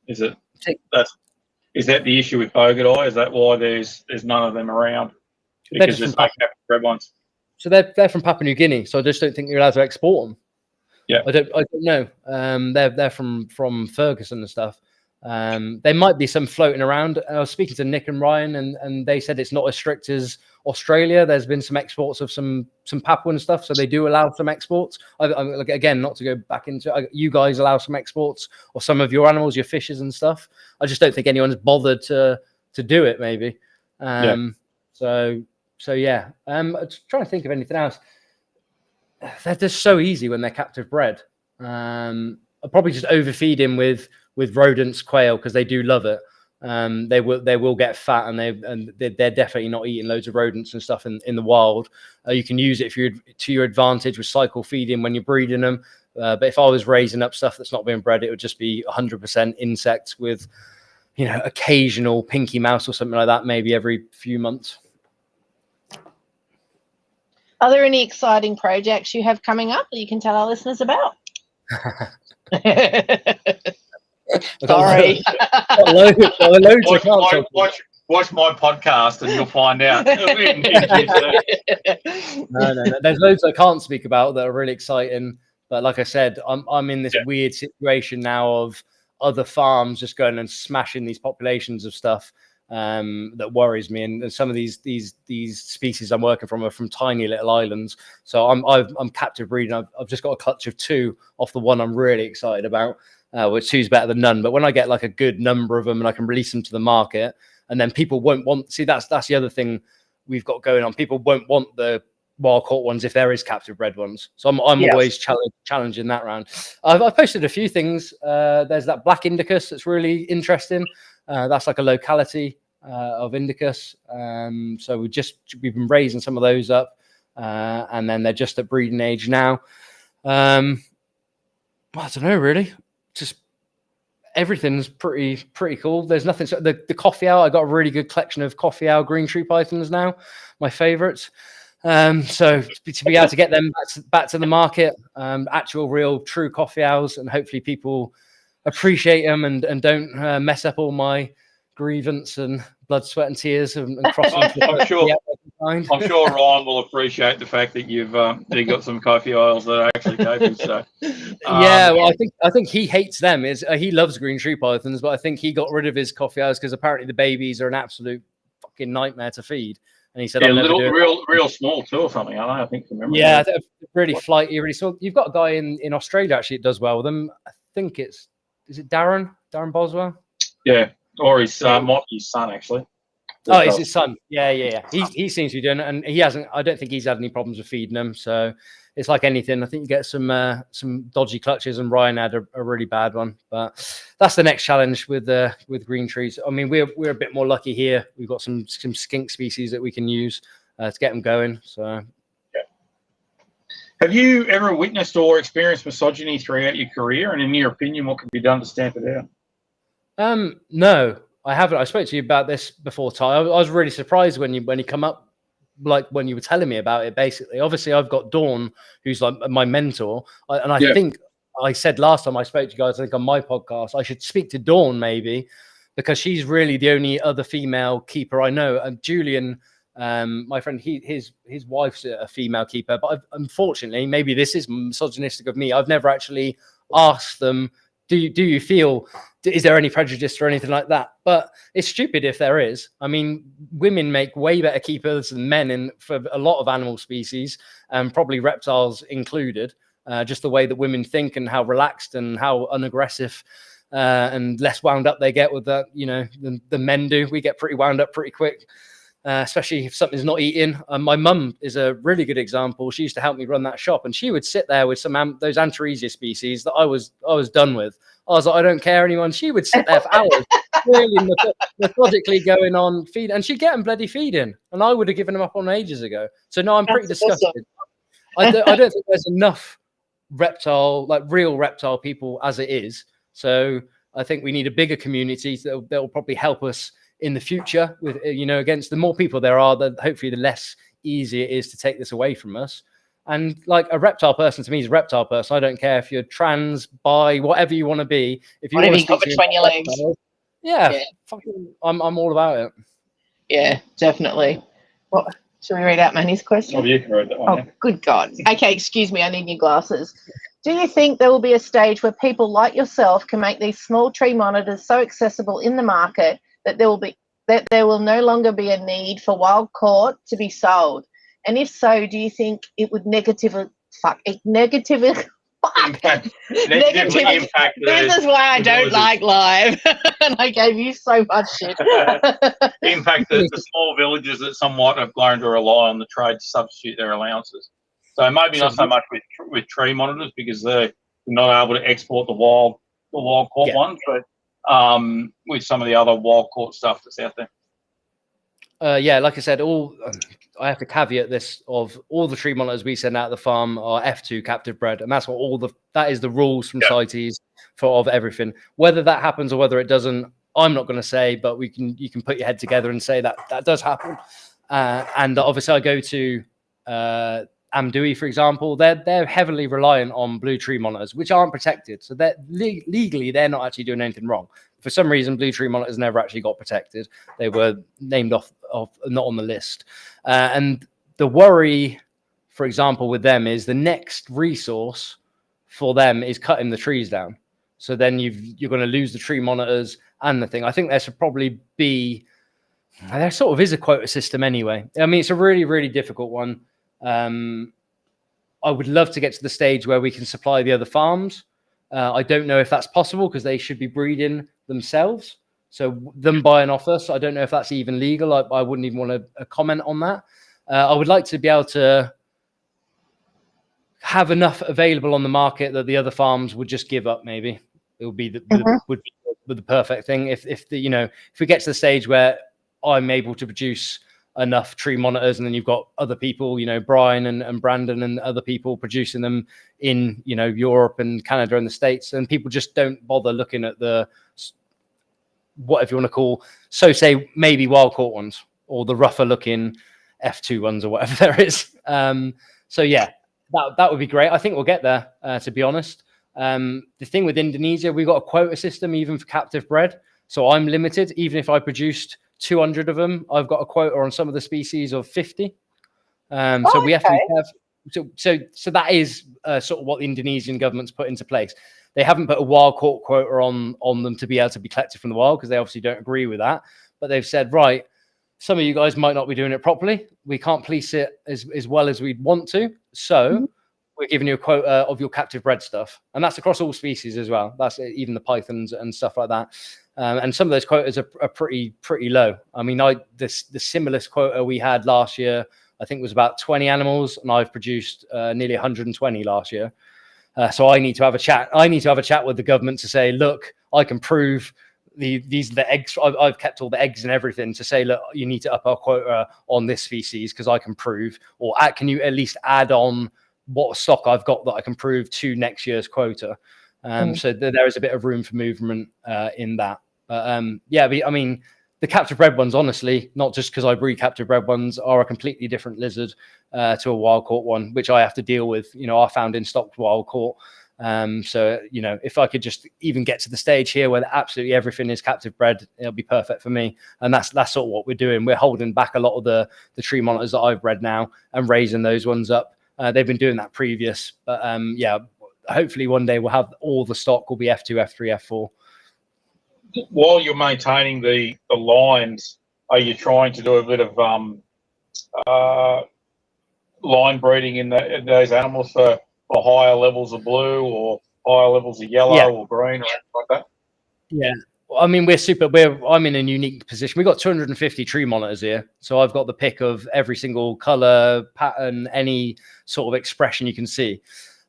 Is that the issue with bogut eye? Is that why there's none of them around? Because there's no captive bred ones. So they're from Papua New Guinea. So I just don't think you're allowed to export them. Yeah, I don't know. They're from Ferguson and stuff. There might be some floating around. I was speaking to Nick and Ryan, and they said it's not as strict as Australia. There's been some exports of some Papuan stuff, so they do allow some exports. Again, not to go back into you guys allow some exports of some of your animals, your fishes and stuff. I just don't think anyone's bothered to do it. Maybe. So yeah. I'm trying to think of anything else. They're just so easy when they're captive bred. I'll probably just overfeed him with rodents, quail, because they do love it. They will get fat, and they're definitely not eating loads of rodents and stuff in the wild. You can use it to your advantage with cycle feeding when you're breeding them. But if I was raising up stuff that's not being bred, it would just be 100% insects with, occasional pinky mouse or something like that, maybe every few months. Are there any exciting projects you have coming up that you can tell our listeners about? Sorry. Watch my podcast and you'll find out. No. There's loads I can't speak about that are really exciting. But like I said, I'm in this weird situation now of other farms just going and smashing these populations of stuff that worries me. And some of these species I'm working from are from tiny little islands. So I'm captive breeding. I've just got a clutch of 2 off the one I'm really excited about, which 2's better than none. But when I get like a good number of them and I can release them to the market, and then people won't want. See, that's the other thing we've got going on. People won't want the wild caught ones if there is captive bred ones. So I'm always challenging that round. I've posted a few things. There's that black indicus that's really interesting. That's like a locality of indicus. So we've been raising some of those up, and then they're just at breeding age now. I don't know, really. Just everything's pretty cool. There's nothing. So the coffee owl, I got a really good collection of coffee owl green tree pythons now, my favorites. So to be able to get them back to the market, actual real true coffee owls, and hopefully people appreciate them and don't mess up all my grievance and blood, sweat and tears and crossing. I'm sure Ryan will appreciate the fact that you've got some coffee oils that are actually coping. So well, I think he hates them. He loves green tree pythons, but I think he got rid of his coffee owls because apparently the babies are an absolute fucking nightmare to feed. And he said, real small too, or something. I think from memory. Yeah, really flighty, really small. You've got a guy in Australia actually that does well with them. I think is it Darren Boswell? Yeah, or his might be his son actually. Oh, it's his son. Yeah. He seems to be doing it, and he hasn't. I don't think he's had any problems with feeding them. So it's like anything. I think you get some dodgy clutches, and Ryan had a really bad one. But that's the next challenge with green trees. I mean, we're a bit more lucky here. We've got some skink species that we can use to get them going. So, have you ever witnessed or experienced misogyny throughout your career? And in your opinion, what can be done to stamp it out? No, I haven't. I spoke to you about this before, Ty. I was really surprised when you come up. Like when you were telling me about it, basically. Obviously, I've got Dawn, who's like my mentor, and I think I said last time I spoke to you guys, I think on my podcast, I should speak to Dawn maybe, because she's really the only other female keeper I know. And Julian, my friend, his wife's a female keeper, but unfortunately, maybe this is misogynistic of me. I've never actually asked them, do you feel, is there any prejudice or anything like that? But it's stupid if there is. I mean, women make way better keepers than men for a lot of animal species, and probably reptiles included. Just the way that women think and how relaxed and how unaggressive and less wound up they get with that, than men do. We get pretty wound up pretty quick. Especially if something's not eating. My mum is a really good example. She used to help me run that shop, and she would sit there with some those Antaresia species that I was done with. I was like, I don't care anyone. She would sit there for hours, really methodically going on feed, and she'd get them bloody feeding, and I would have given them up on ages ago. So no, I'm pretty disgusted. Awesome. I don't think there's enough real reptile people as it is. So I think we need a bigger community that will probably help us in the future with, against the more people there are, hopefully the less easy it is to take this away from us. And like a reptile person to me is a reptile person. I don't care if you're trans, bi, whatever you want to be. If you whatever want you got between your legs. I'm all about it. Yeah, definitely. What should we read out Manny's question? Oh, you can read that one. Oh, good God. Okay, excuse me, I need new glasses. Do you think there will be a stage where people like yourself can make these small tree monitors so accessible in the market that there will no longer be a need for wild caught to be sold? And if so, do you think it would negatively impact? This is why I don't like live. And I gave you so much shit. Impact the small villages that somewhat have learned to rely on the trade to substitute their allowances. So maybe not so much with tree monitors, because they're not able to export the wild caught ones, but with some of the other wild caught stuff that's out there. Like I said, I have to caveat this of all the tree monitors we send out of the farm are F2 captive bred, and that's what that is the rules from CITES of everything. Whether that happens or whether it doesn't, I'm not going to say, but you can put your head together and say that does happen. And obviously, I go to Amdui, for example. They're heavily reliant on blue tree monitors, which aren't protected, so they're legally they're not actually doing anything wrong. For some reason, blue tree monitors never actually got protected. They were named off not on the list. And the worry, for example, with them is the next resource for them is cutting the trees down. So then you're going to lose the tree monitors and the thing. I think there should probably be, there sort of is a quota system anyway. I mean, it's a really, really difficult one. I would love to get to the stage where we can supply the other farms. I don't know if that's possible because they should be breeding themselves. So them buying off us, I don't know if that's even legal. I wouldn't even want to comment on that. I would like to be able to have enough available on the market that the other farms would just give up. Maybe it would be the perfect thing. If we get to the stage where I'm able to produce enough tree monitors, and then you've got other people, Brian and Brandon and other people producing them in, Europe and Canada and the States, and people just don't bother looking at the, whatever you want to call, so say maybe wild caught ones or the rougher looking F2 ones or whatever there is. So yeah, that would be great. I think we'll get there, to be honest. The thing with Indonesia, we've got a quota system even for captive bred. So I'm limited. Even if I produced 200 of them, I've got a quota on some of the species of 50. So we have to be careful. So that is sort of what the Indonesian government's put into place. They haven't put a wild caught quota on them to be able to be collected from the wild because they obviously don't agree with that. But they've said, right, some of you guys might not be doing it properly. We can't police it as well as we'd want to. So we're giving you a quota of your captive bred stuff. And that's across all species as well. That's even the pythons and stuff like that. And some of those quotas are pretty low. I mean, the similest quota we had last year, I think, was about 20 animals, and I've produced nearly 120 last year. So I need to have a chat. I need to have a chat with the government to say, look, I can prove these are the eggs. I've kept all the eggs and everything to say, look, you need to up our quota on this species because I can prove, or can you at least add on what stock I've got that I can prove to next year's quota. So there is a bit of room for movement in that. I mean, the captive bred ones, honestly, not just because I breed captive bred ones, are a completely different lizard to a wild caught one, which I have to deal with. I found in stocked wild caught. So, if I could just even get to the stage here where absolutely everything is captive bred, it'll be perfect for me. And that's sort of what we're doing. We're holding back a lot of the tree monitors that I've bred now and raising those ones up. They've been doing that previous, but hopefully one day we'll have all the stock will be F2, F3, F4. While you're maintaining the lines, are you trying to do a bit of line breeding in those animals for higher levels of blue or higher levels of yellow or green or anything like that? Yeah. I mean, I'm in a unique position. We've got 250 tree monitors here. So I've got the pick of every single color, pattern, any sort of expression you can see.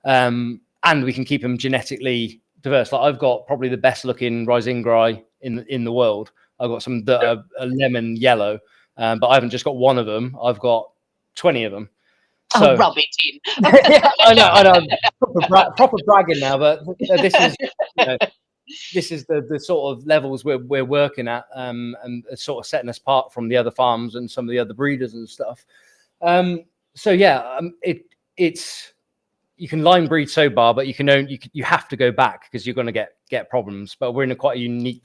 And we can keep them genetically diverse. Like I've got probably the best looking Risingri in the world. I've got some that are lemon yellow, but I haven't just got one of them. I've got 20 of them. So, rub it in. I know. Proper bragging now, but this is this is the sort of levels we're working at, and sort of setting us apart from the other farms and some of the other breeders and stuff. It's you can line breed so far, but you have to go back because you're going to get problems. But we're in quite a unique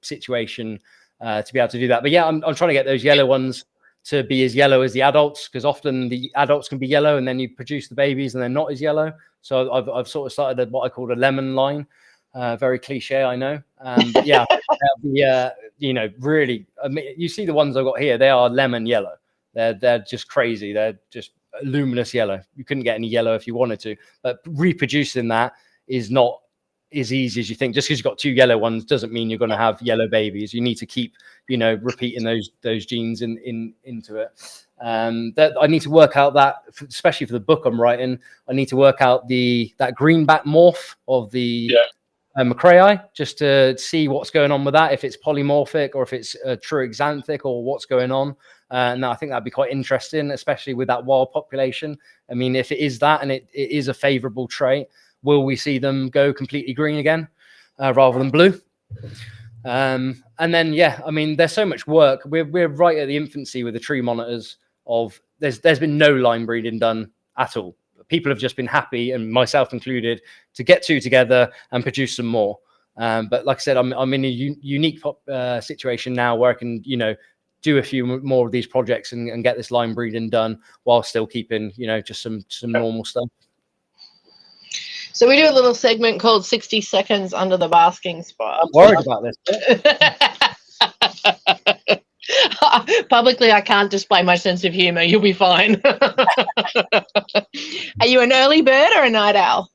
situation to be able to do that. But yeah, I'm trying to get those yellow ones to be as yellow as the adults, because often the adults can be yellow and then you produce the babies and they're not as yellow. So I've sort of started what I call a lemon line. Very cliche, I know. But yeah, really, I mean, you see the ones I've got here, they are lemon yellow. They're just crazy. They're just luminous yellow. You couldn't get any yellow if you wanted to, but reproducing that is not as easy as you think. Just because you've got two yellow ones doesn't mean you're going to have yellow babies. You need to keep, repeating those genes into it. That I need to work out that, especially for the book I'm writing, I need to work out that greenback morph of the Macraei, just to see what's going on with that, if it's polymorphic or if it's true xanthic or what's going on. And I think that'd be quite interesting, especially with that wild population. I mean, if it is that and it is a favorable trait, will we see them go completely green again rather than blue? And then, yeah, I mean, there's so much work. We're right at the infancy with the tree monitors of there's been no line breeding done at all. People have just been happy, and myself included, to get two together and produce some more. But like I said, I'm in a unique situation now where I can, do a few more of these projects and get this line breeding done while still keeping, just some normal stuff. So we do a little segment called 60 Seconds Under the Basking Spot. I'm worried about this. Publicly, I can't display my sense of humor. You'll be fine. Are you an early bird or a night owl?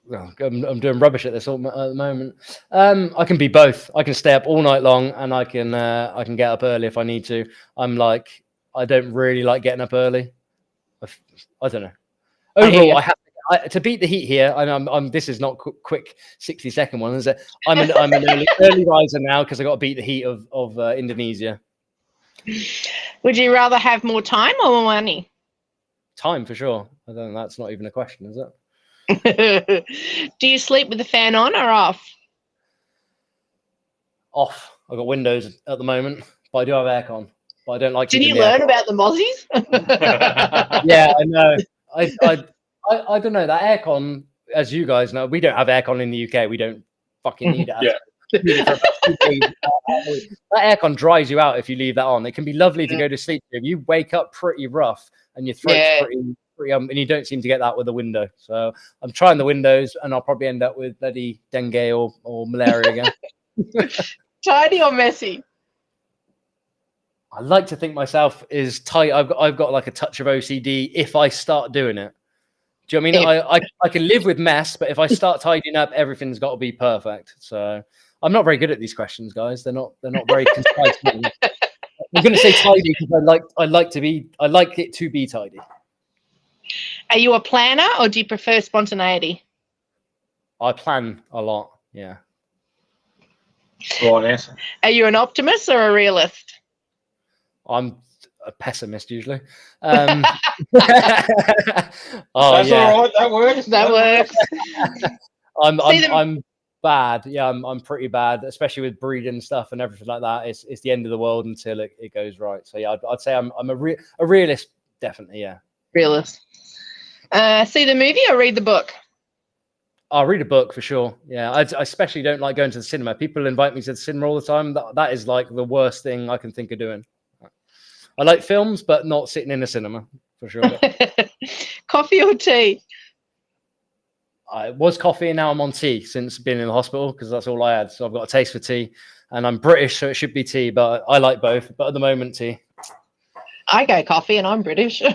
Well, I'm doing rubbish at this at the moment. I can be both. I can stay up all night long, and I can get up early if I need to. I don't really like getting up early. I don't know. Overall, I have to beat the heat here. I'm this is not quick 60-second one, is it? I'm an early riser now because I got to beat the heat of Indonesia. Would you rather have more time or more money? Time for sure. I don't know. That's not even a question, is it? Do you sleep with the fan on or off? Off. I've got windows at the moment, but I do have aircon. But I don't like. Did you learn about the Mozzies? Yeah, I know. I don't know, that aircon, as you guys know, we don't have aircon in the UK. We don't fucking need it. Yeah. That aircon dries you out if you leave that on. It can be lovely to go to sleep. You wake up pretty rough and your throat's pretty and you don't seem to get that with the window. So I'm trying the windows, and I'll probably end up with bloody dengue or malaria again. Tidy or messy? I like to think myself is tight. I've got like a touch of OCD if I start doing it. Do you know what I mean? I can live with mess, but if I start tidying up, everything's got to be perfect. So I'm not very good at these questions, guys. They're not very concise. I'm going to say tidy because I like it to be tidy. Are you a planner or do you prefer spontaneity? I plan a lot. Yeah. Right answer. Are you an optimist or a realist? I'm a pessimist usually. That's all right. That works. That works. I'm bad. Yeah, I'm pretty bad, especially with breeding stuff and everything like that. It's the end of the world until it goes right. So yeah, I'd say I'm a realist, definitely. Yeah. Realist. See the movie or read the book? I'll read a book for sure. Yeah, I especially don't like going to the cinema. People invite me to the cinema all the time. That is like the worst thing I can think of doing. I like films, but not sitting in a cinema for sure. Coffee or tea? I was coffee, and now I'm on tea since being in the hospital because that's all I had. So I've got a taste for tea, and I'm British, so it should be tea. But I like both. But at the moment, tea. I go coffee, and I'm British. Well,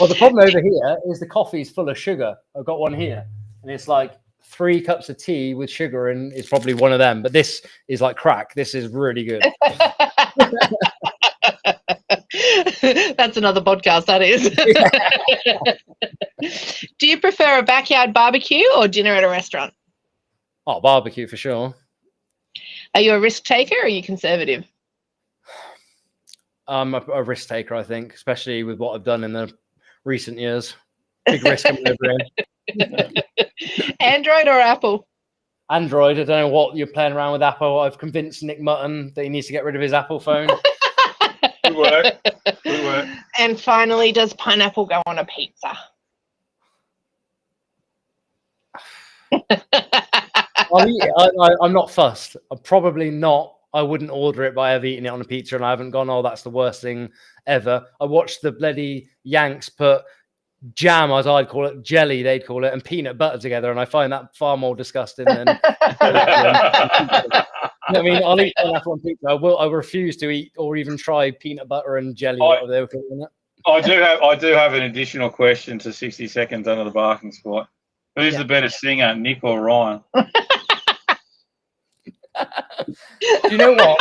the problem over here is the coffee is full of sugar. I've got one here, and it's like 3 cups of tea with sugar, and it's probably one of them. But this is like crack. This is really good. That's another podcast, that is. Do you prefer a backyard barbecue or dinner at a restaurant? Oh, barbecue for sure. Are you a risk taker or are you conservative? I'm a risk taker, I think, especially with what I've done in the recent years. Big risk coming over here. Android or Apple? Android. I don't know what you're playing around with Apple. I've convinced Nick Mutton that he needs to get rid of his Apple phone. Good work. Good work. And finally, does pineapple go on a pizza? I'm not fussed. I'm probably not. I wouldn't order it, but I have eaten it on a pizza and I haven't gone, oh, that's the worst thing ever. I watched the bloody Yanks put jam, as I'd call it, jelly, they'd call it, and peanut butter together, and I find that far more disgusting than. I mean, I'll eat pineapple on pizza. I refuse to eat or even try peanut butter and jelly. They were calling it. I do have an additional question to 60 seconds under the barking spot. Who's the better singer, Nick or Ryan? Do you know what?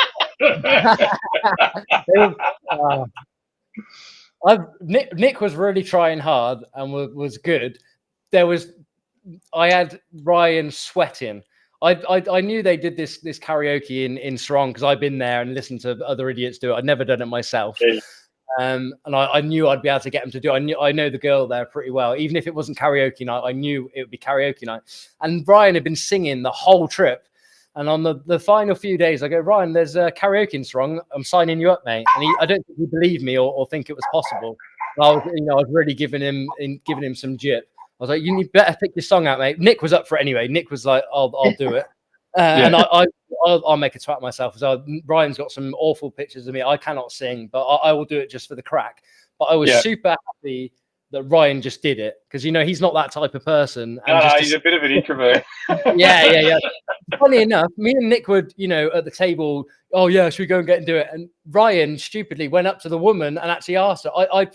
Nick was really trying hard and was good. I had Ryan sweating. I knew they did this karaoke in Sarong because I've been there and listened to other idiots do it. I'd never done it myself. Yeah. And I knew I'd be able to get him to do it. I know the girl there pretty well. Even if it wasn't karaoke night, I knew it would be karaoke night. And Ryan had been singing the whole trip. And on the final few days, I go, Ryan, there's a karaoke in Sarong. I'm signing you up, mate. And I don't think he believed me or think it was possible. And I was really giving him some jip. I was like, you better pick your song out, mate. Nick was up for it anyway. Nick was like, I'll do it. And I'll make a twat myself. So Ryan's got some awful pictures of me. I cannot sing, but I will do it just for the crack. But I was super happy that Ryan just did it because he's not that type of person. And he's a bit of an introvert. Yeah. Funny enough, me and Nick would, at the table, oh yeah, should we go and get and do it? And Ryan stupidly went up to the woman and actually asked her. I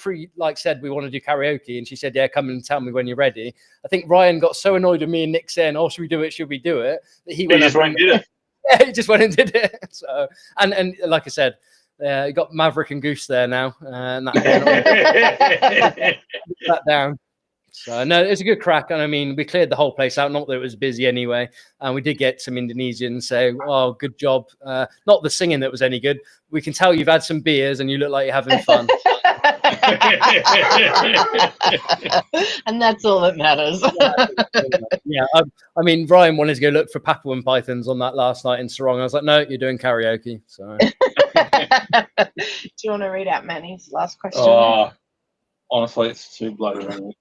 said we want to do karaoke, and she said, yeah, come and tell me when you're ready. I think Ryan got so annoyed with me and Nick saying, oh, should we do it? Should we do it? That he just went and did it. Yeah, he just went and did it. So and like I said, you got Maverick and Goose there now, and that down. So no, it's a good crack, and I mean, we cleared the whole place out. Not that it was busy anyway, and we did get some Indonesians say, "Oh, good job." Not the singing that was any good. We can tell you've had some beers and you look like you're having fun. And that's all that matters. Yeah, I mean, Ryan wanted to go look for Papuan pythons on that last night in Sarong. I was like, no, you're doing karaoke. So, do you want to read out Manny's last question? Honestly, it's too bloody long.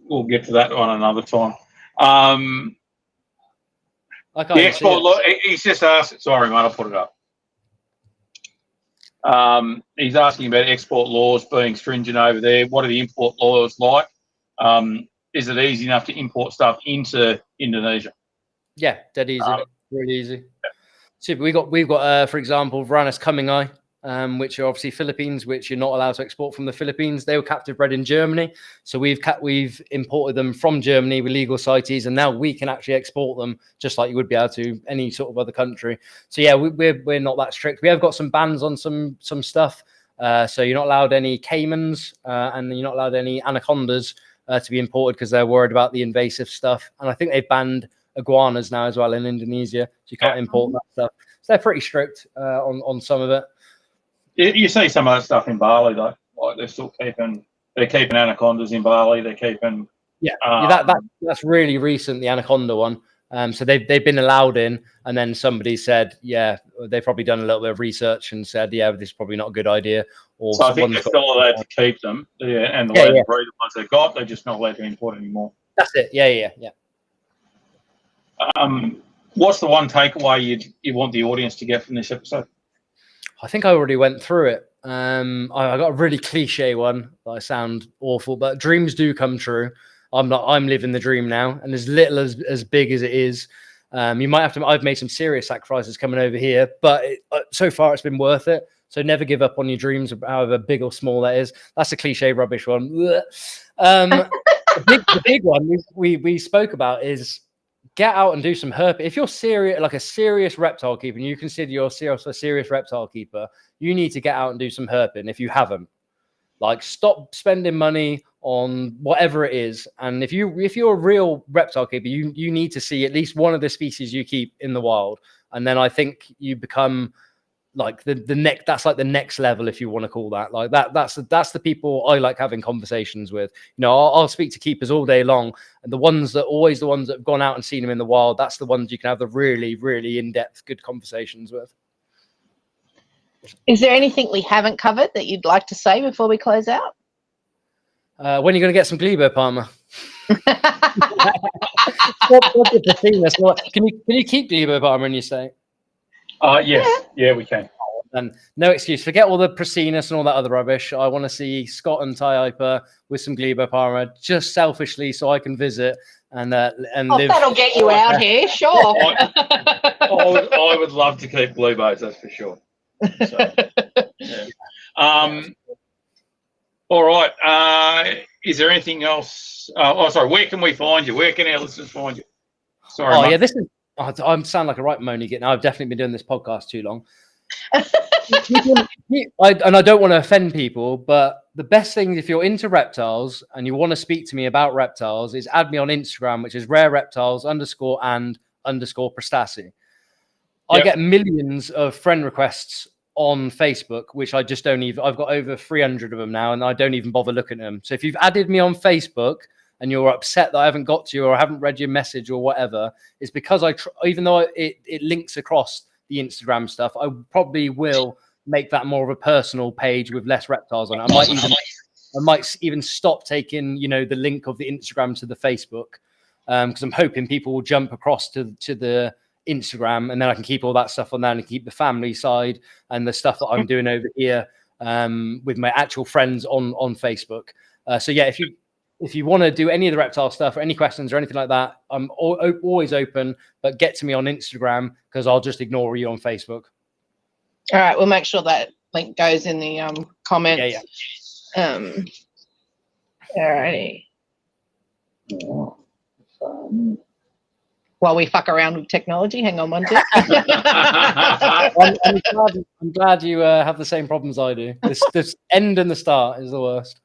We'll get to that one another time. The export law. He's just asked. Sorry, mate, I'll put it up. He's asking about export laws being stringent over there. What are the import laws like? Is it easy enough to import stuff into Indonesia? Yeah, dead easy, really easy. Super. We've got for example, Varanus Vault, which are obviously Philippines, which you're not allowed to export from the Philippines. They were captive bred in Germany, so we've imported them from Germany with legal CITES, and now we can actually export them just like you would be able to any sort of other country. So yeah, we're not that strict. We have got some bans on some stuff. So you're not allowed any caimans, and you're not allowed any anacondas to be imported because they're worried about the invasive stuff. And I think they've banned iguanas now as well in Indonesia, so you can't import that stuff. So they're pretty strict on some of it. You see some of that stuff in Bali though, like they're keeping anacondas in Bali. They're keeping that's really recent, the anaconda one. So they've been allowed in, and then somebody said, yeah, they've probably done a little bit of research and said, yeah, this is probably not a good idea. Or so I think they're still allowed to keep them, and allowed to breed the ones they've got. They're just not allowed to import anymore. That's it. Yeah. What's the one takeaway you want the audience to get from this episode? I think I already went through it. I got a really cliche one. I sound awful, but dreams do come true. I'm living the dream now, and as little as big as it is, you might have to. I've made some serious sacrifices coming over here, but so far it's been worth it. So never give up on your dreams, however big or small that is. That's a cliche rubbish one. The big one we spoke about is get out and do some herping. If you're serious, like a serious reptile keeper, and you consider yourself a serious reptile keeper, you need to get out and do some herping if you haven't. Like, stop spending money on whatever it is. And if you're a real reptile keeper, you need to see at least one of the species you keep in the wild. And then I think you become like that's like the next level, if you want to call that. Like that's the people I like having conversations with. I'll speak to keepers all day long, and the ones that have gone out and seen them in the wild, that's the ones you can have the really, really in-depth good conversations with. Is there anything we haven't covered that you'd like to say before we close out? When are you going to get some Glebo Palmer? Can you keep Glebo Palmer in your state? Yes. Yeah, we can. And no excuse. Forget all the Prasinus and all that other rubbish. I want to see Scott and Ty Iper with some Glebo Palmer, just selfishly, so I can visit and live. That'll get you out here, sure. I would love to keep Glebos, that's for sure. So, yeah. All right. Is there anything else? Sorry. Where can we find you? Where can our listeners find you? Sorry. Yeah. This is. I sound like a right moany git now. I've definitely been doing this podcast too long. And I don't want to offend people, but the best thing if you're into reptiles and you want to speak to me about reptiles is add me on Instagram, which is rarereptiles_and_Prestasi. I get millions of friend requests on Facebook, which I just don't even, I've got over 300 of them now, and I don't even bother looking at them. So if you've added me on Facebook and you're upset that I haven't got to you or I haven't read your message or whatever, it's because even though it links across the Instagram stuff, I probably will make that more of a personal page with less reptiles on it. I might even stop taking, the link of the Instagram to the Facebook, because I'm hoping people will jump across to the Instagram, and then I can keep all that stuff on there and keep the family side and the stuff that I'm doing over here with my actual friends on Facebook. So yeah, if you want to do any of the reptile stuff or any questions or anything like that, I'm always open, but get to me on Instagram because I'll just ignore you on Facebook. All right, we'll make sure that link goes in the comments. Yeah. All righty. While we fuck around with technology, hang on one tick. I'm glad you have the same problems I do. This end and the start is the worst.